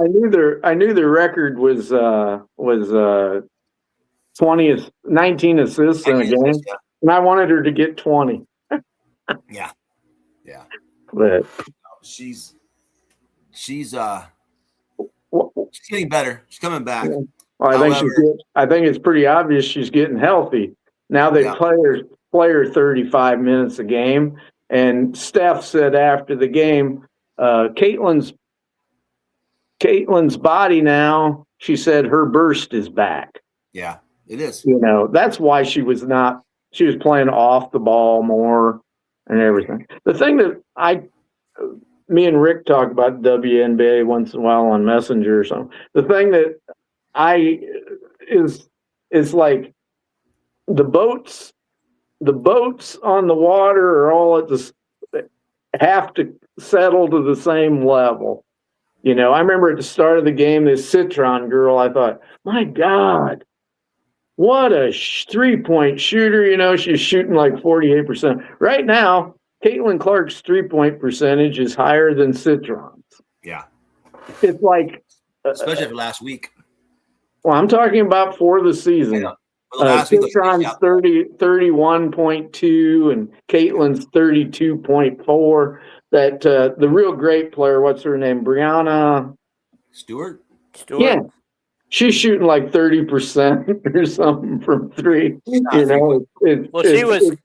Speaker 1: I knew the record was 19 assists in a game, and I wanted her to get 20.
Speaker 3: Yeah.
Speaker 1: But
Speaker 3: she's getting better. She's coming back.
Speaker 1: Well, I think it's pretty obvious she's getting healthy. Now they play her 35 minutes a game. And Steph said after the game, Caitlin's body now, she said her burst is back.
Speaker 3: Yeah, it is.
Speaker 1: You know, that's why she was playing off the ball more and everything. The thing that me and Rick talk about WNBA once in a while on Messenger or something. The thing that is like the boats on the water are all have to settle to the same level. You know, I remember at the start of the game, this Citron girl, I thought, my God, what a 3-point shooter. You know, she's shooting like 48%. Right now, Caitlin Clark's 3-point percentage is higher than Citron's.
Speaker 3: Yeah.
Speaker 1: It's like,
Speaker 3: especially for last week.
Speaker 1: Well, I'm talking about for the season. Citron's 31.2 and Caitlin's 32.4. That the real great player, what's her name? Brianna
Speaker 3: Stewart.
Speaker 1: Yeah. She's shooting like 30% or something from 3. You know,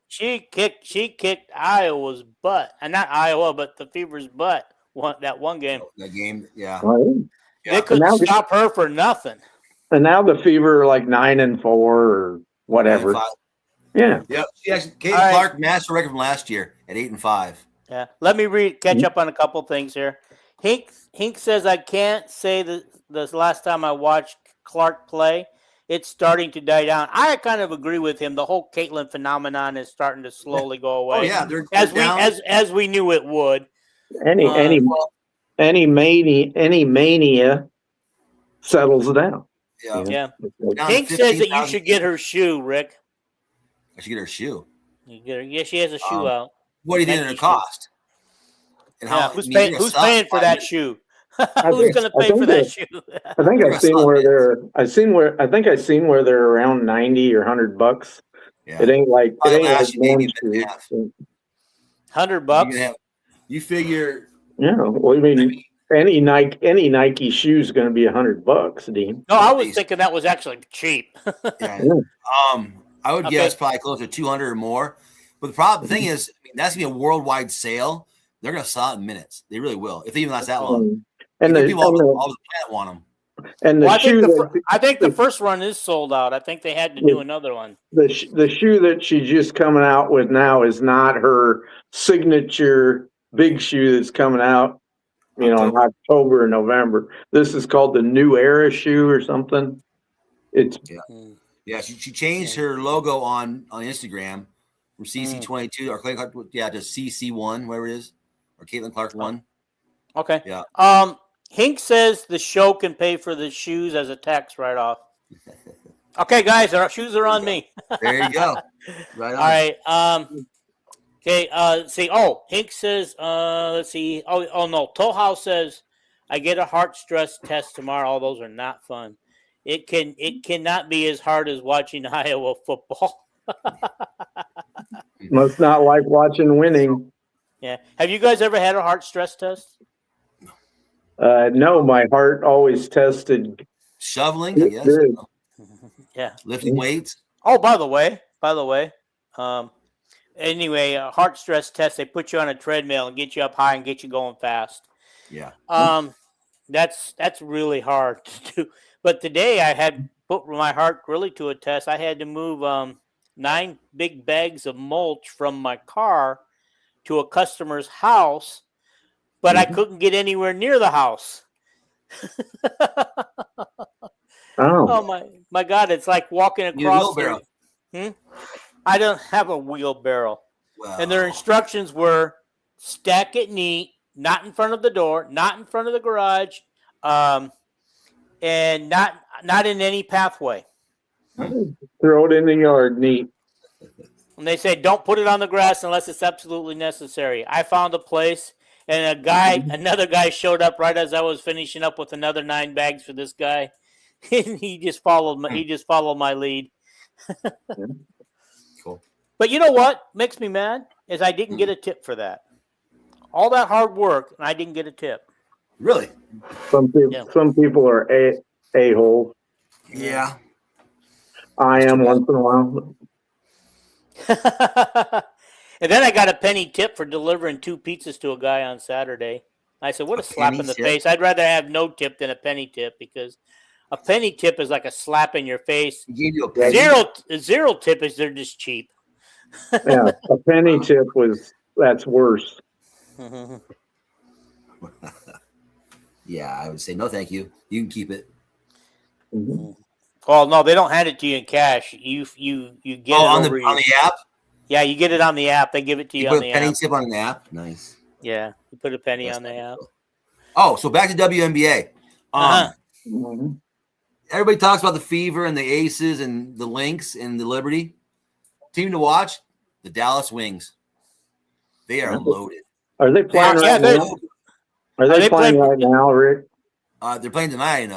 Speaker 2: she kicked Iowa's butt, and not Iowa, but the Fever's butt. That one game.
Speaker 3: That game, yeah.
Speaker 2: They couldn't stop her for nothing.
Speaker 1: And now the Fever are like 9-4 or whatever.
Speaker 3: 9-5.
Speaker 1: Yeah.
Speaker 3: Yeah. Caitlin Clark matched the record from last year at 8-5.
Speaker 2: Yeah. Let me catch up on a couple things here. Hink says I can't say the last time I watched Clark play, it's starting to die down. I kind of agree with him. The whole Caitlin phenomenon is starting to slowly go away.
Speaker 3: Oh yeah, they're
Speaker 2: as we knew it would.
Speaker 1: Any mania settles down.
Speaker 2: Yeah. Hink says that you should get her shoe, Rick.
Speaker 3: I should get her shoe.
Speaker 2: Yeah, she has a shoe out.
Speaker 3: What do you think it cost? And
Speaker 2: who's paying for that shoe? Who's going to pay for that shoe?
Speaker 1: I think I've seen where they're around 90 or $100. Yeah. It ain't like
Speaker 2: $100.
Speaker 3: You figure?
Speaker 1: Yeah. Well, I mean, any Nike shoe is going to be $100, Dean.
Speaker 2: No, I was thinking that was actually cheap.
Speaker 3: Yeah. I would guess probably close to 200 or more. But the thing is, that's gonna be a worldwide sale. They're gonna sell out in minutes. They really will, if they even last that long.
Speaker 1: And
Speaker 3: people all the planet want them.
Speaker 1: And
Speaker 2: I think the first run is sold out. I think they had to do another one.
Speaker 1: The shoe that she's just coming out with now is not her signature big shoe that's coming out, in October or November. This is called the New Era shoe or something. It's
Speaker 3: She changed her logo on Instagram from CC22 or Caitlin Clark, to CC1, whatever it is, or Caitlin Clark 1.
Speaker 2: Okay.
Speaker 3: Yeah.
Speaker 2: Hink says the show can pay for the shoes as a tax write-off. Okay, guys, our shoes are on me.
Speaker 3: There you go. Right on.
Speaker 2: All right. Okay. See. Oh, Hink says. Let's see. Oh no. Toho says, I get a heart stress test tomorrow. All those are not fun. It cannot be as hard as watching Iowa football.
Speaker 1: Must not like watching winning.
Speaker 2: Yeah. Have you guys ever had a heart stress test?
Speaker 1: No, my heart always tested
Speaker 3: shoveling, I guess.
Speaker 2: Yeah.
Speaker 3: Lifting weights.
Speaker 2: Oh, by the way. Anyway, a heart stress test, they put you on a treadmill and get you up high and get you going fast.
Speaker 3: Yeah.
Speaker 2: That's really hard to do. But today I had put my heart really to a test. I had to move 9 big bags of mulch from my car to a customer's house, but I couldn't get anywhere near the house. Oh my God! It's like walking across. I don't have a wheelbarrow. Wow. And their instructions were stack it neat, not in front of the door, not in front of the garage, and not in any pathway.
Speaker 1: Throw it in the yard, neat.
Speaker 2: And they said, don't put it on the grass unless it's absolutely necessary. I found a place, and another guy showed up right as I was finishing up with another 9 bags for this guy. And he just followed my lead.
Speaker 3: Cool.
Speaker 2: But you know what makes me mad is I didn't get a tip for that. All that hard work, and I didn't get a tip.
Speaker 3: Really?
Speaker 1: Some people are a-holes.
Speaker 3: Yeah.
Speaker 1: I am once in a while.
Speaker 2: And then I got a penny tip for delivering 2 pizzas to a guy on Saturday. I said, what a slap in the face. I'd rather have no tip than a penny tip, because a penny tip is like a slap in your face.
Speaker 3: He gave you a penny.
Speaker 2: Zero tip is they're just cheap.
Speaker 1: Yeah, a penny tip that's worse.
Speaker 3: Yeah, I would say no, thank you. You can keep it.
Speaker 1: Mm-hmm.
Speaker 2: Well, no, they don't hand it to you in cash. You get it
Speaker 3: on the app.
Speaker 2: Yeah, you get it on the app. They give it to you on the app.
Speaker 3: Put a penny tip on the app. Nice.
Speaker 2: Yeah, you put a penny on the app.
Speaker 3: Oh, so back to WNBA.
Speaker 1: Mm-hmm.
Speaker 3: Everybody talks about the Fever and the Aces and the Lynx and the Liberty. Team to watch: the Dallas Wings. They are loaded.
Speaker 1: Are they playing right now? Are they playing right now, Rick?
Speaker 3: They're playing tonight.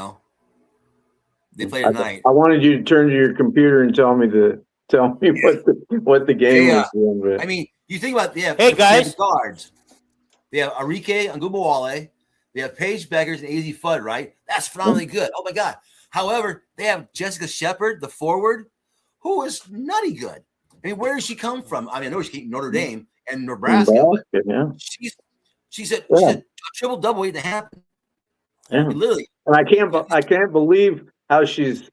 Speaker 3: They play tonight.
Speaker 1: I wanted you to turn to your computer and tell me what the game is. Doing,
Speaker 3: I mean, you think about
Speaker 2: hey guys,
Speaker 3: guards. They have Arike Angubawale. They have Paige Beckers and AZ Fudd. Right, that's phenomenally good. Oh my God. However, they have Jessica Shepard, the forward, who is nutty good. I mean, where does she come from? I mean, I know she came from Notre Dame and Nebraska. She's a triple double waiting to happen.
Speaker 1: Yeah.
Speaker 3: I mean, literally.
Speaker 1: And I can't believe how she's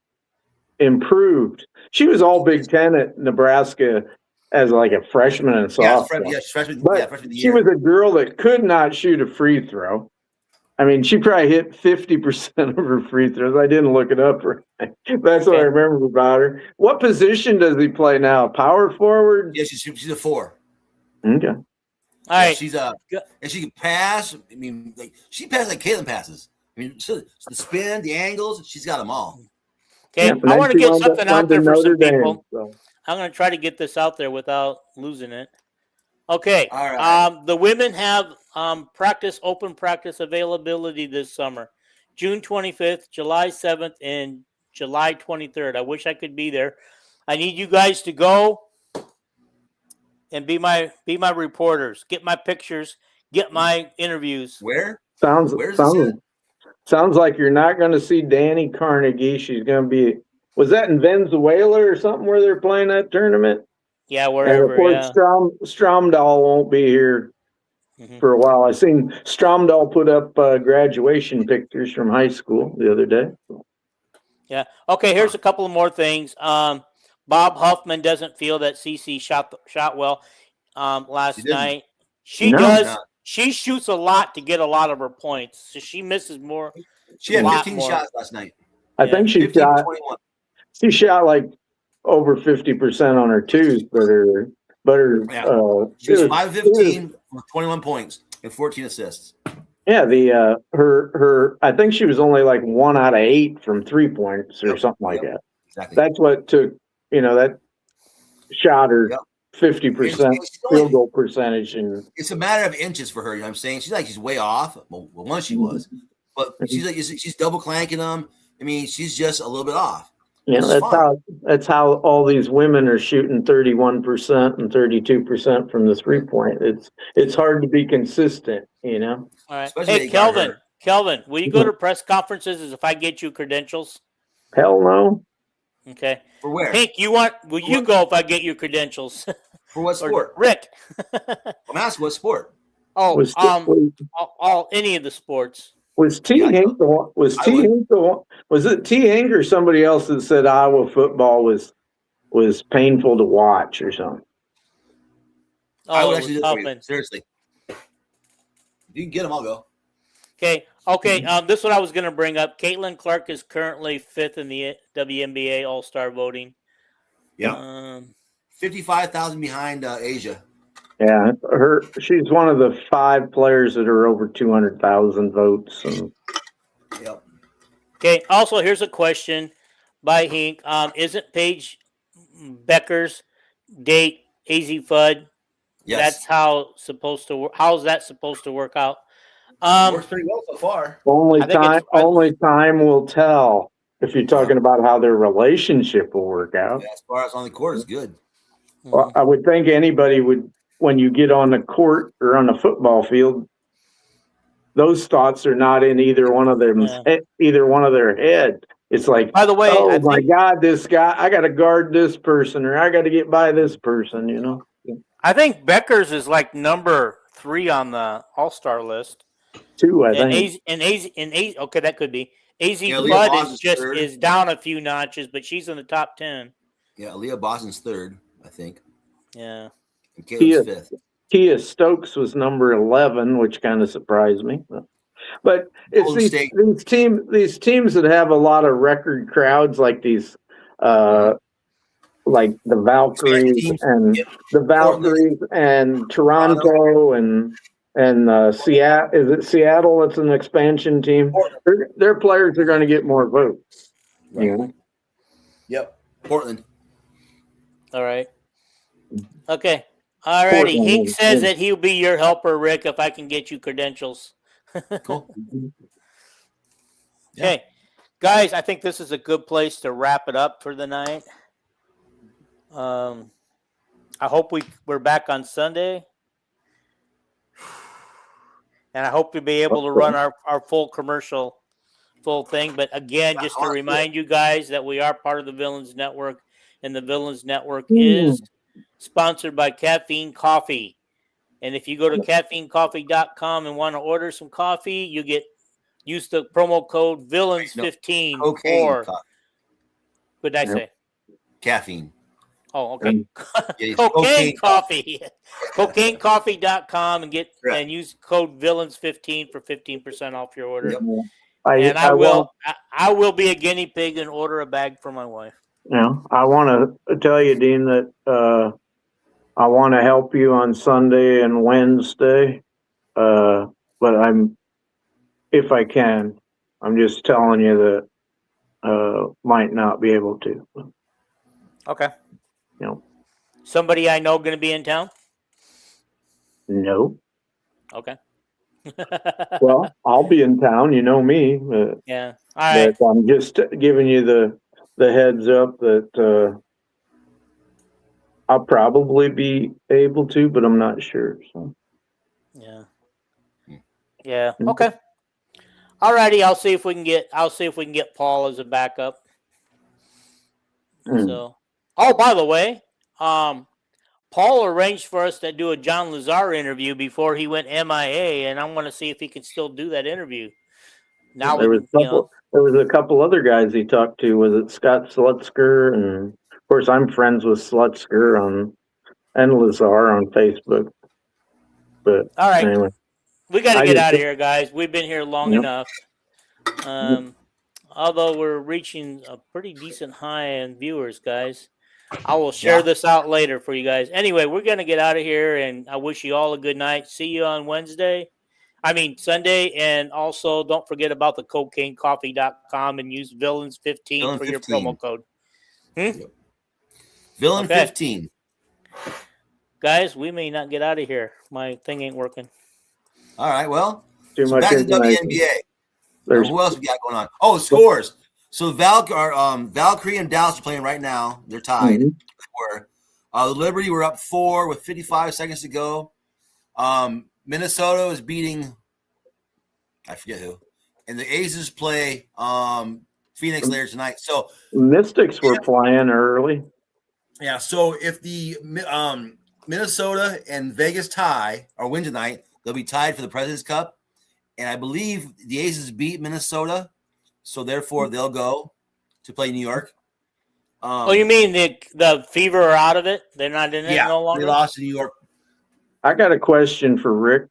Speaker 1: improved. She was all Big Ten at Nebraska as like a freshman and sophomore.
Speaker 3: Freshman.
Speaker 1: But
Speaker 3: freshman
Speaker 1: she was a girl that could not shoot a free throw. I mean, she probably hit 50% of her free throws. I didn't look it up. That's what I remember about her. What position does he play now? Power forward?
Speaker 3: Yeah, she's a 4.
Speaker 1: Okay.
Speaker 2: All right.
Speaker 3: She's and she can pass. I mean, she passes like Caitlin passes. I mean, the spin, the angles, she's got them all.
Speaker 2: Okay, I want to get something out there for some people. I'm going to try to get this out there without losing it. Okay.
Speaker 3: All right.
Speaker 2: The women have open practice availability this summer. June 25th, July 7th, and July 23rd. I wish I could be there. I need you guys to go and be my reporters. Get my pictures. Get my interviews.
Speaker 3: Where?
Speaker 1: Sounds like you're not going to see Danny Carnegie. She's going to be was that in Venezuela or something where they're playing that tournament?
Speaker 2: Yeah,
Speaker 1: And of
Speaker 2: wherever.
Speaker 1: course,
Speaker 2: Yeah.
Speaker 1: Stromdahl won't be here for a while. I seen Stromdahl put up graduation pictures from high school the other day.
Speaker 2: Yeah. Okay. Here's a couple of more things. Bob Huffman doesn't feel that CC shot well last night. She does.
Speaker 3: No.
Speaker 2: She shoots a lot to get a lot of her points. So she misses more.
Speaker 3: She had
Speaker 2: a lot
Speaker 3: 15
Speaker 2: more.
Speaker 3: shots last night.
Speaker 1: I think she
Speaker 3: 15,
Speaker 1: shot.
Speaker 3: 21.
Speaker 1: She shot like over 50% on her twos, but her
Speaker 3: she was 5-15 with 21 points and 14 assists.
Speaker 1: Yeah, her I think she was only like 1 out of 8 from 3 points or something like that.
Speaker 3: Exactly.
Speaker 1: That's what took, that shot her 50% field goal percentage. And
Speaker 3: it's a matter of inches for her. You know what I'm saying? She's way off. Well, once she was, but she's double clanking them. I mean, she's just a little bit off.
Speaker 1: That's how all these women are shooting 31% and 32% from the 3-point. It's hard to be consistent,
Speaker 2: All right.
Speaker 3: Especially
Speaker 2: hey, Kelvin, will you go to press conferences if I get you credentials?
Speaker 1: Hell no.
Speaker 2: Okay.
Speaker 3: For where?
Speaker 2: Pink, will you go if I get you credentials?
Speaker 3: For what sport?
Speaker 2: Rick.
Speaker 3: I'm asking what sport.
Speaker 2: Oh, any of the sports.
Speaker 1: Was T. Hank the one? Was T. Hank the one? Was it T. Hank or somebody else that said Iowa football was painful to watch or something?
Speaker 3: I would actually do it. Seriously. If you can get them, I'll go.
Speaker 2: Okay. This is what I was going to bring up. Caitlin Clark is currently 5th in the WNBA All-Star voting.
Speaker 3: Yeah. 55,000 behind Asia.
Speaker 1: Yeah, she's one of the 5 players that are over 200,000 votes.
Speaker 3: Yep.
Speaker 2: Okay. Also, here's a question by Hink. Isn't Paige Becker's date AZ Fudd?
Speaker 3: Yes.
Speaker 2: That's how supposed to work. How's that supposed to work out?
Speaker 3: Works pretty well so far.
Speaker 1: Only time will tell if you're talking about how their relationship will work out.
Speaker 3: Yeah, as far as on the court is good.
Speaker 1: Well, I would think anybody would, when you get on the court or on the football field, those thoughts are not in either one of them, either one of their head. It's like,
Speaker 2: by the way,
Speaker 1: my God, this guy, I got to guard this person, or I got to get by this person.
Speaker 2: I think Becker's is like number 3 on the All-Star list.
Speaker 1: 2, I think.
Speaker 2: Okay, that could be. AZ Fudd is down a few notches, but she's in the top 10.
Speaker 3: Yeah, Leah Boston's 3rd, I think.
Speaker 2: Yeah.
Speaker 3: And Caitlin's 5th.
Speaker 1: Kia Stokes was number 11, which kind of surprised me. But it's these teams that have a lot of record crowds, like these, like the Valkyries and Toronto and Seattle. Is it Seattle? It's an expansion team. Their players are going to get more votes.
Speaker 3: Right. Yep. Portland.
Speaker 2: All right. Okay. All righty. He says that he'll be your helper, Rick, if I can get you credentials.
Speaker 3: Cool.
Speaker 2: Okay. Guys, I think this is a good place to wrap it up for the night. I hope we're back on Sunday. And I hope to be able to run our full thing. But again, just to remind you guys that we are part of the Villains Network, and the Villains Network is sponsored by Caffeine Coffee. And if you go to caffeinecoffee.com and want to order some coffee, use the promo code Villains15 for what did I say?
Speaker 3: Caffeine.
Speaker 2: Oh, okay. Cocaine Coffee. Cocainecoffee.com and use code Villains15 for 15% off your order.
Speaker 3: Yep.
Speaker 2: And I will be a guinea pig and order a bag for my wife.
Speaker 1: Yeah, I want to tell you, Dean, that I want to help you on Sunday and Wednesday, but if I can, I'm just telling you that might not be able to.
Speaker 2: Okay. Somebody I know going to be in town?
Speaker 1: No.
Speaker 2: Okay.
Speaker 1: Well, I'll be in town. You know me.
Speaker 2: Yeah. All right.
Speaker 1: But I'm just giving you the heads up that I'll probably be able to, but I'm not sure. So.
Speaker 2: Yeah. Yeah. Okay. All righty. I'll see if we can get Paul as a backup. So, oh, by the way, Paul arranged for us to do a John Lazar interview before he went MIA, and I want to see if he can still do that interview. Now
Speaker 1: There was
Speaker 2: we, you know,
Speaker 1: there was a couple other guys he talked to. Was it Scott Slutzker? And of course, I'm friends with Slutzker and Lazar on Facebook. But
Speaker 2: all right,
Speaker 1: anyway,
Speaker 2: we got to
Speaker 1: I
Speaker 2: get
Speaker 1: just-
Speaker 2: out of here, guys. We've been here long
Speaker 1: Yep.
Speaker 2: enough. Although we're reaching a pretty decent high in viewers, guys. I will share this out later for you guys. Anyway, we're going to get out of here, and I wish you all a good night. See you on Sunday. And also, don't forget about the cocainecoffee.com and use Villains15 for your promo code.
Speaker 3: Villain 15.
Speaker 2: Guys, we may not get out of here. My thing ain't working.
Speaker 3: All right, well,
Speaker 1: too
Speaker 3: so
Speaker 1: much
Speaker 3: back to
Speaker 1: information.
Speaker 3: WNBA.
Speaker 1: There's
Speaker 3: Who else we got going on? Oh, scores. So Valkyrie and Dallas are playing right now. They're tied. The Liberty were up 4 with 55 seconds to go. Minnesota is beating, I forget who. And the Aces play Phoenix later tonight. So
Speaker 1: Mystics were playing early.
Speaker 3: yeah, so if the Minnesota and Vegas tie or win tonight, they'll be tied for the President's Cup. And I believe the Aces beat Minnesota, so therefore they'll go to play New York.
Speaker 2: You mean the Fever are out of it? They're not in it no longer?
Speaker 3: They lost to New York.
Speaker 1: I got a question for Rick.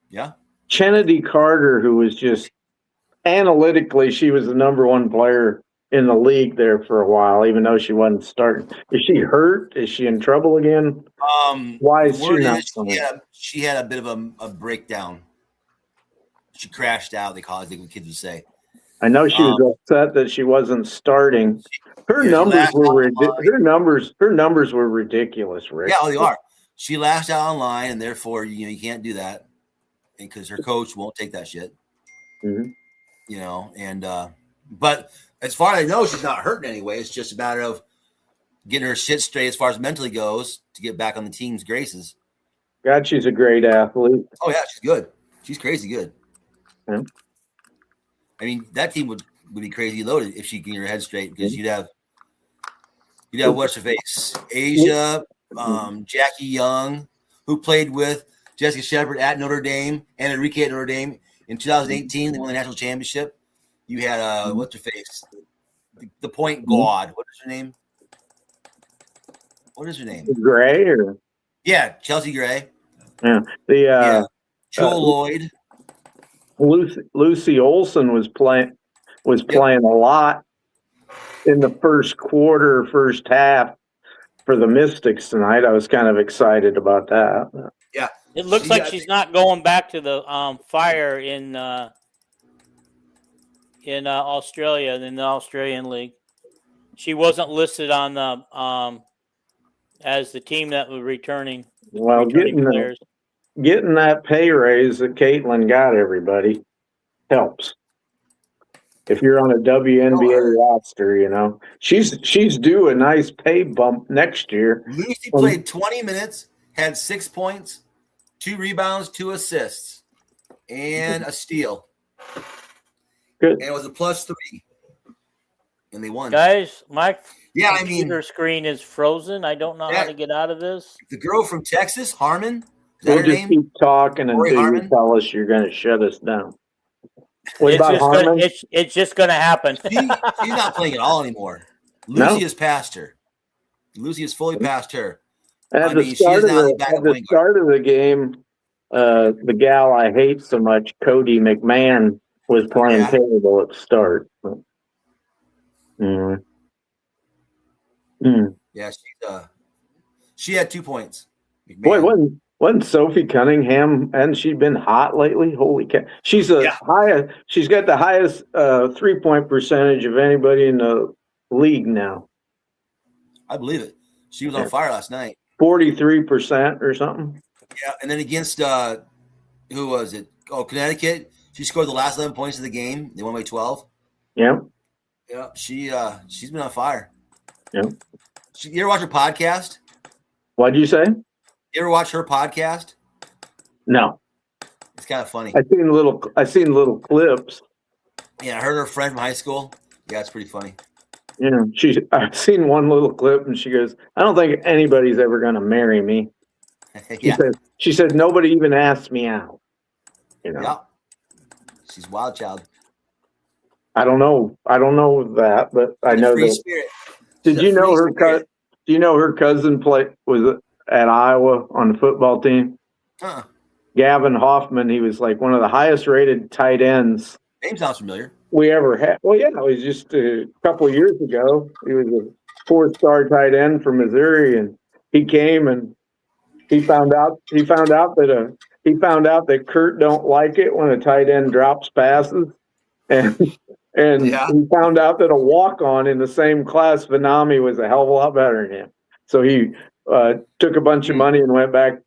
Speaker 3: Yeah.
Speaker 1: Kennedy Carter, who was just analytically, she was the number one player in the league there for a while, even though she wasn't starting. Is she hurt? Is she in trouble again? Why is she not playing?
Speaker 3: She had a bit of a breakdown. She crashed out, they call it, the kids would say.
Speaker 1: I know she was upset that she wasn't starting. Her numbers were ridiculous, Rick.
Speaker 3: Yeah, they are. She lashed out online, and therefore, you can't do that because her coach won't take that shit.
Speaker 1: Mm-hmm.
Speaker 3: But as far as I know, she's not hurting anyway. It's just a matter of getting her shit straight as far as mentally goes to get back on the team's graces.
Speaker 1: God, she's a great athlete.
Speaker 3: Oh yeah, she's good. She's crazy good.
Speaker 1: Yeah.
Speaker 3: I mean, that team would be crazy loaded if she can get her head straight because you'd have what's her face, Asia, Jackie Young, who played with Jessica Shepard at Notre Dame and Enrique at Notre Dame in 2018. They won the national championship. You had what's her face, the point guard. What is her name?
Speaker 1: Gray or
Speaker 3: Chelsea Gray.
Speaker 1: Yeah,
Speaker 3: Joel Lloyd.
Speaker 1: Lucy Olson was playing a lot in the first half for the Mystics tonight. I was kind of excited about that.
Speaker 3: Yeah,
Speaker 2: it looks like she's not going back to the Fire in Australia in the Australian League. She wasn't listed on the as the team that was returning.
Speaker 1: Well, getting that pay raise that Caitlin got, everybody helps. If you're on a WNBA roster, she's due a nice pay bump next year.
Speaker 3: Lucy played 20 minutes, had 6 points, 2 rebounds, 2 assists, and a steal.
Speaker 1: Good.
Speaker 3: And it was a +3, and they won.
Speaker 2: Guys, my
Speaker 3: Yeah,
Speaker 2: computer screen is frozen. I don't know how to get out of this.
Speaker 3: The girl from Texas, Harmon, is that
Speaker 1: We'll
Speaker 3: her
Speaker 1: just
Speaker 3: name?
Speaker 1: keep talking
Speaker 3: Corey
Speaker 1: until
Speaker 3: Harmon?
Speaker 1: you tell us you're going to shut us down. What about Harmon?
Speaker 2: It's just going to happen.
Speaker 3: She's not playing at all anymore. Lucy has passed her. Lucy has fully passed her.
Speaker 1: At the start of the game, the gal I hate so much, Cody McMahon, was playing terrible at the start.
Speaker 3: Yeah, she had 2 points.
Speaker 1: Boy, wasn't Sophie Cunningham, and she'd been hot lately? Holy cow. She's she's got the highest 3-point percentage of anybody in the league now.
Speaker 3: I believe it. She was on fire last night.
Speaker 1: 43% or something.
Speaker 3: Yeah, and then against who was it? Oh, Connecticut. She scored the last 11 points of the game. They won by 12.
Speaker 1: Yeah.
Speaker 3: Yeah, she's been on fire.
Speaker 1: Yeah.
Speaker 3: You ever watch her podcast?
Speaker 1: What'd you say?
Speaker 3: You ever watch her podcast?
Speaker 1: No.
Speaker 3: It's kind of funny.
Speaker 1: I seen little clips.
Speaker 3: Yeah, I heard her friend from high school. Yeah, it's pretty funny.
Speaker 1: You know, I've seen one little clip, and she goes, "I don't think anybody's ever going to marry me."
Speaker 3: Yeah.
Speaker 1: She said nobody even asked me out. You know,
Speaker 3: Yeah. She's wild child.
Speaker 1: I don't know that, but I know
Speaker 3: Free
Speaker 1: that.
Speaker 3: spirit.
Speaker 1: Did you know her cousin? Do you know her cousin was at Iowa on the football team?
Speaker 3: Uh-uh.
Speaker 1: Gavin Hoffman. He was like one of the highest rated tight ends
Speaker 3: Name sounds familiar.
Speaker 1: we ever had. Well, yeah, it was just a couple of years ago. He was a 4-star tight end from Missouri, and he came and he found out that Kurt don't like it when a tight end drops passes, and
Speaker 3: Yeah.
Speaker 1: he found out that a walk-on in the same class, Vanami, was a hell of a lot better than him. So he took a bunch of money and went back.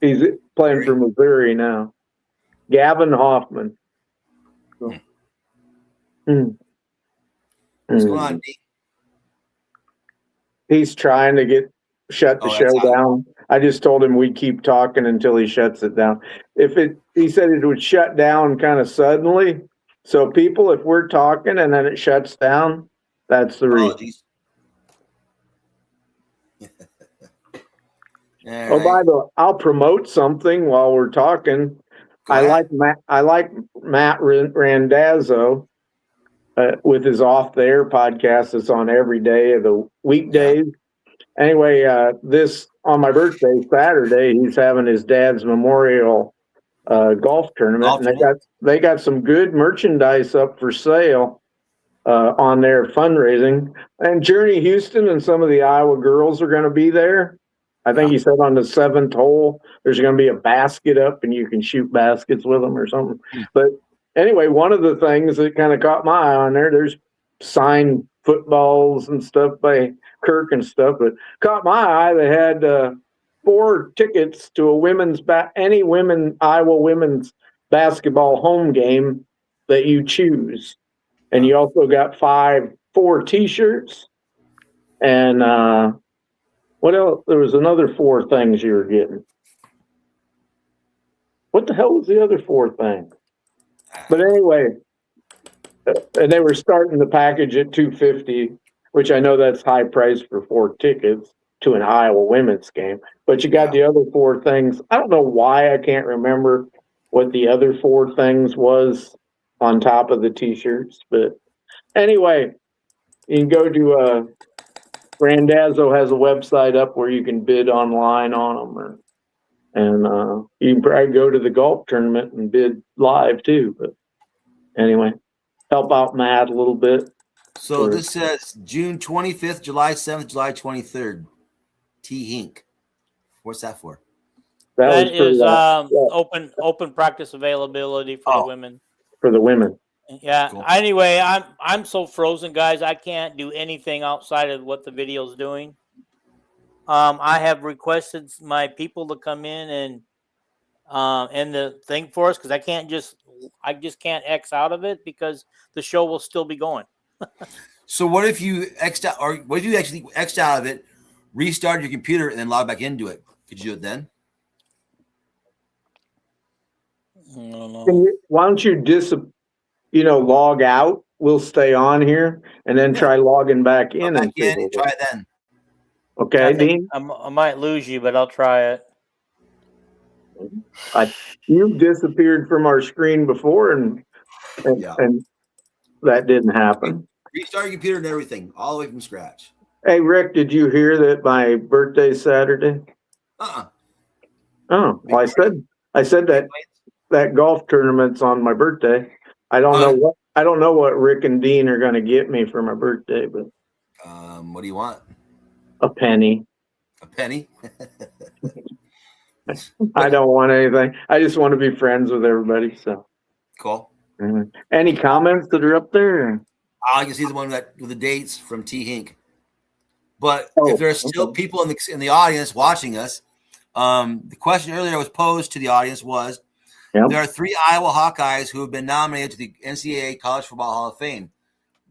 Speaker 1: He's playing for Missouri now. Gavin Hoffman.
Speaker 3: What's going on, D?
Speaker 1: He's trying to shut the show down. I just told him we'd keep talking until he shuts it down. He said it would shut down kind of suddenly. So people, if we're talking and then it shuts down, that's the reason. By the way, I'll promote something while we're talking. I like Matt Randazzo with his Off the Air podcast. It's on every day of the weekdays. Yeah. Anyway, this on my birthday, Saturday, he's having his dad's memorial golf tournament, and they got some good merchandise up for sale on their fundraising. And Journey Houston and some of the Iowa girls are going to be there. I think he said on the 7th hole, there's going to be a basket up and you can shoot baskets with them or something. But anyway, one of the things that kind of caught my eye on there's signed footballs and stuff by Kirk and stuff, but caught my eye. They had 4 tickets to a Iowa women's basketball home game that you choose. And you also got 4 t-shirts and, what else? There was another 4 things you were getting. What the hell was the other 4 things? But anyway, and they were starting the package at $250, which I know that's high price for 4 tickets to an Iowa women's game. But you got the other 4 things. I don't know why I can't remember what the other 4 things was on top of the t-shirts. But anyway, you can go to Randazzo has a website up where you can bid online on them, and you can probably go to the golf tournament and bid live too. But anyway, help out Matt a little bit.
Speaker 3: So this says June 25th, July 7th, July 23rd. T-Hink. What's that for?
Speaker 2: That is open practice availability for the women.
Speaker 1: For the women.
Speaker 2: Yeah.
Speaker 3: Cool.
Speaker 2: Anyway, I'm so frozen, guys. I can't do anything outside of what the video's doing. I have requested my people to come in and the thing for us because I just can't X out of it because the show will still be going.
Speaker 3: So what if you X'd out, or what if you actually X'd out of it, restart your computer, and then log back into it? Could you do it then?
Speaker 2: I don't know.
Speaker 1: Why don't you log out? We'll stay on here and then try logging back in.
Speaker 3: And try it then.
Speaker 1: Okay, Dean?
Speaker 2: I might lose you, but I'll try it.
Speaker 1: You disappeared from our screen before, and that didn't happen.
Speaker 3: Restart your computer and everything, all the way from scratch.
Speaker 1: Hey, Rick, did you hear that my birthday's Saturday?
Speaker 3: Uh-uh.
Speaker 1: Oh, well, I said that golf tournament's on my birthday. I don't know what Rick and Dean are going to get me for my birthday, but
Speaker 3: what do you want?
Speaker 1: A penny.
Speaker 3: A penny?
Speaker 1: I don't want anything. I just want to be friends with everybody. So
Speaker 3: cool.
Speaker 1: Any comments that are up there?
Speaker 3: I can see the one with the dates from T-Hink. But if there's still people in the audience watching us, the question earlier was posed to the audience was, there are 3 Iowa Hawkeyes who have been nominated to the NCAA College Football Hall of Fame: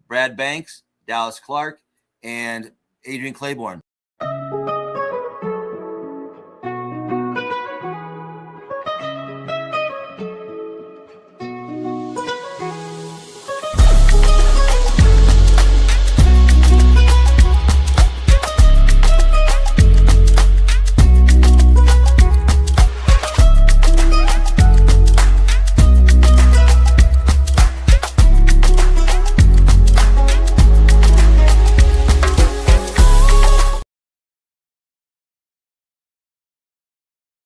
Speaker 3: Brad Banks, Dallas Clark, and Adrian Claiborne.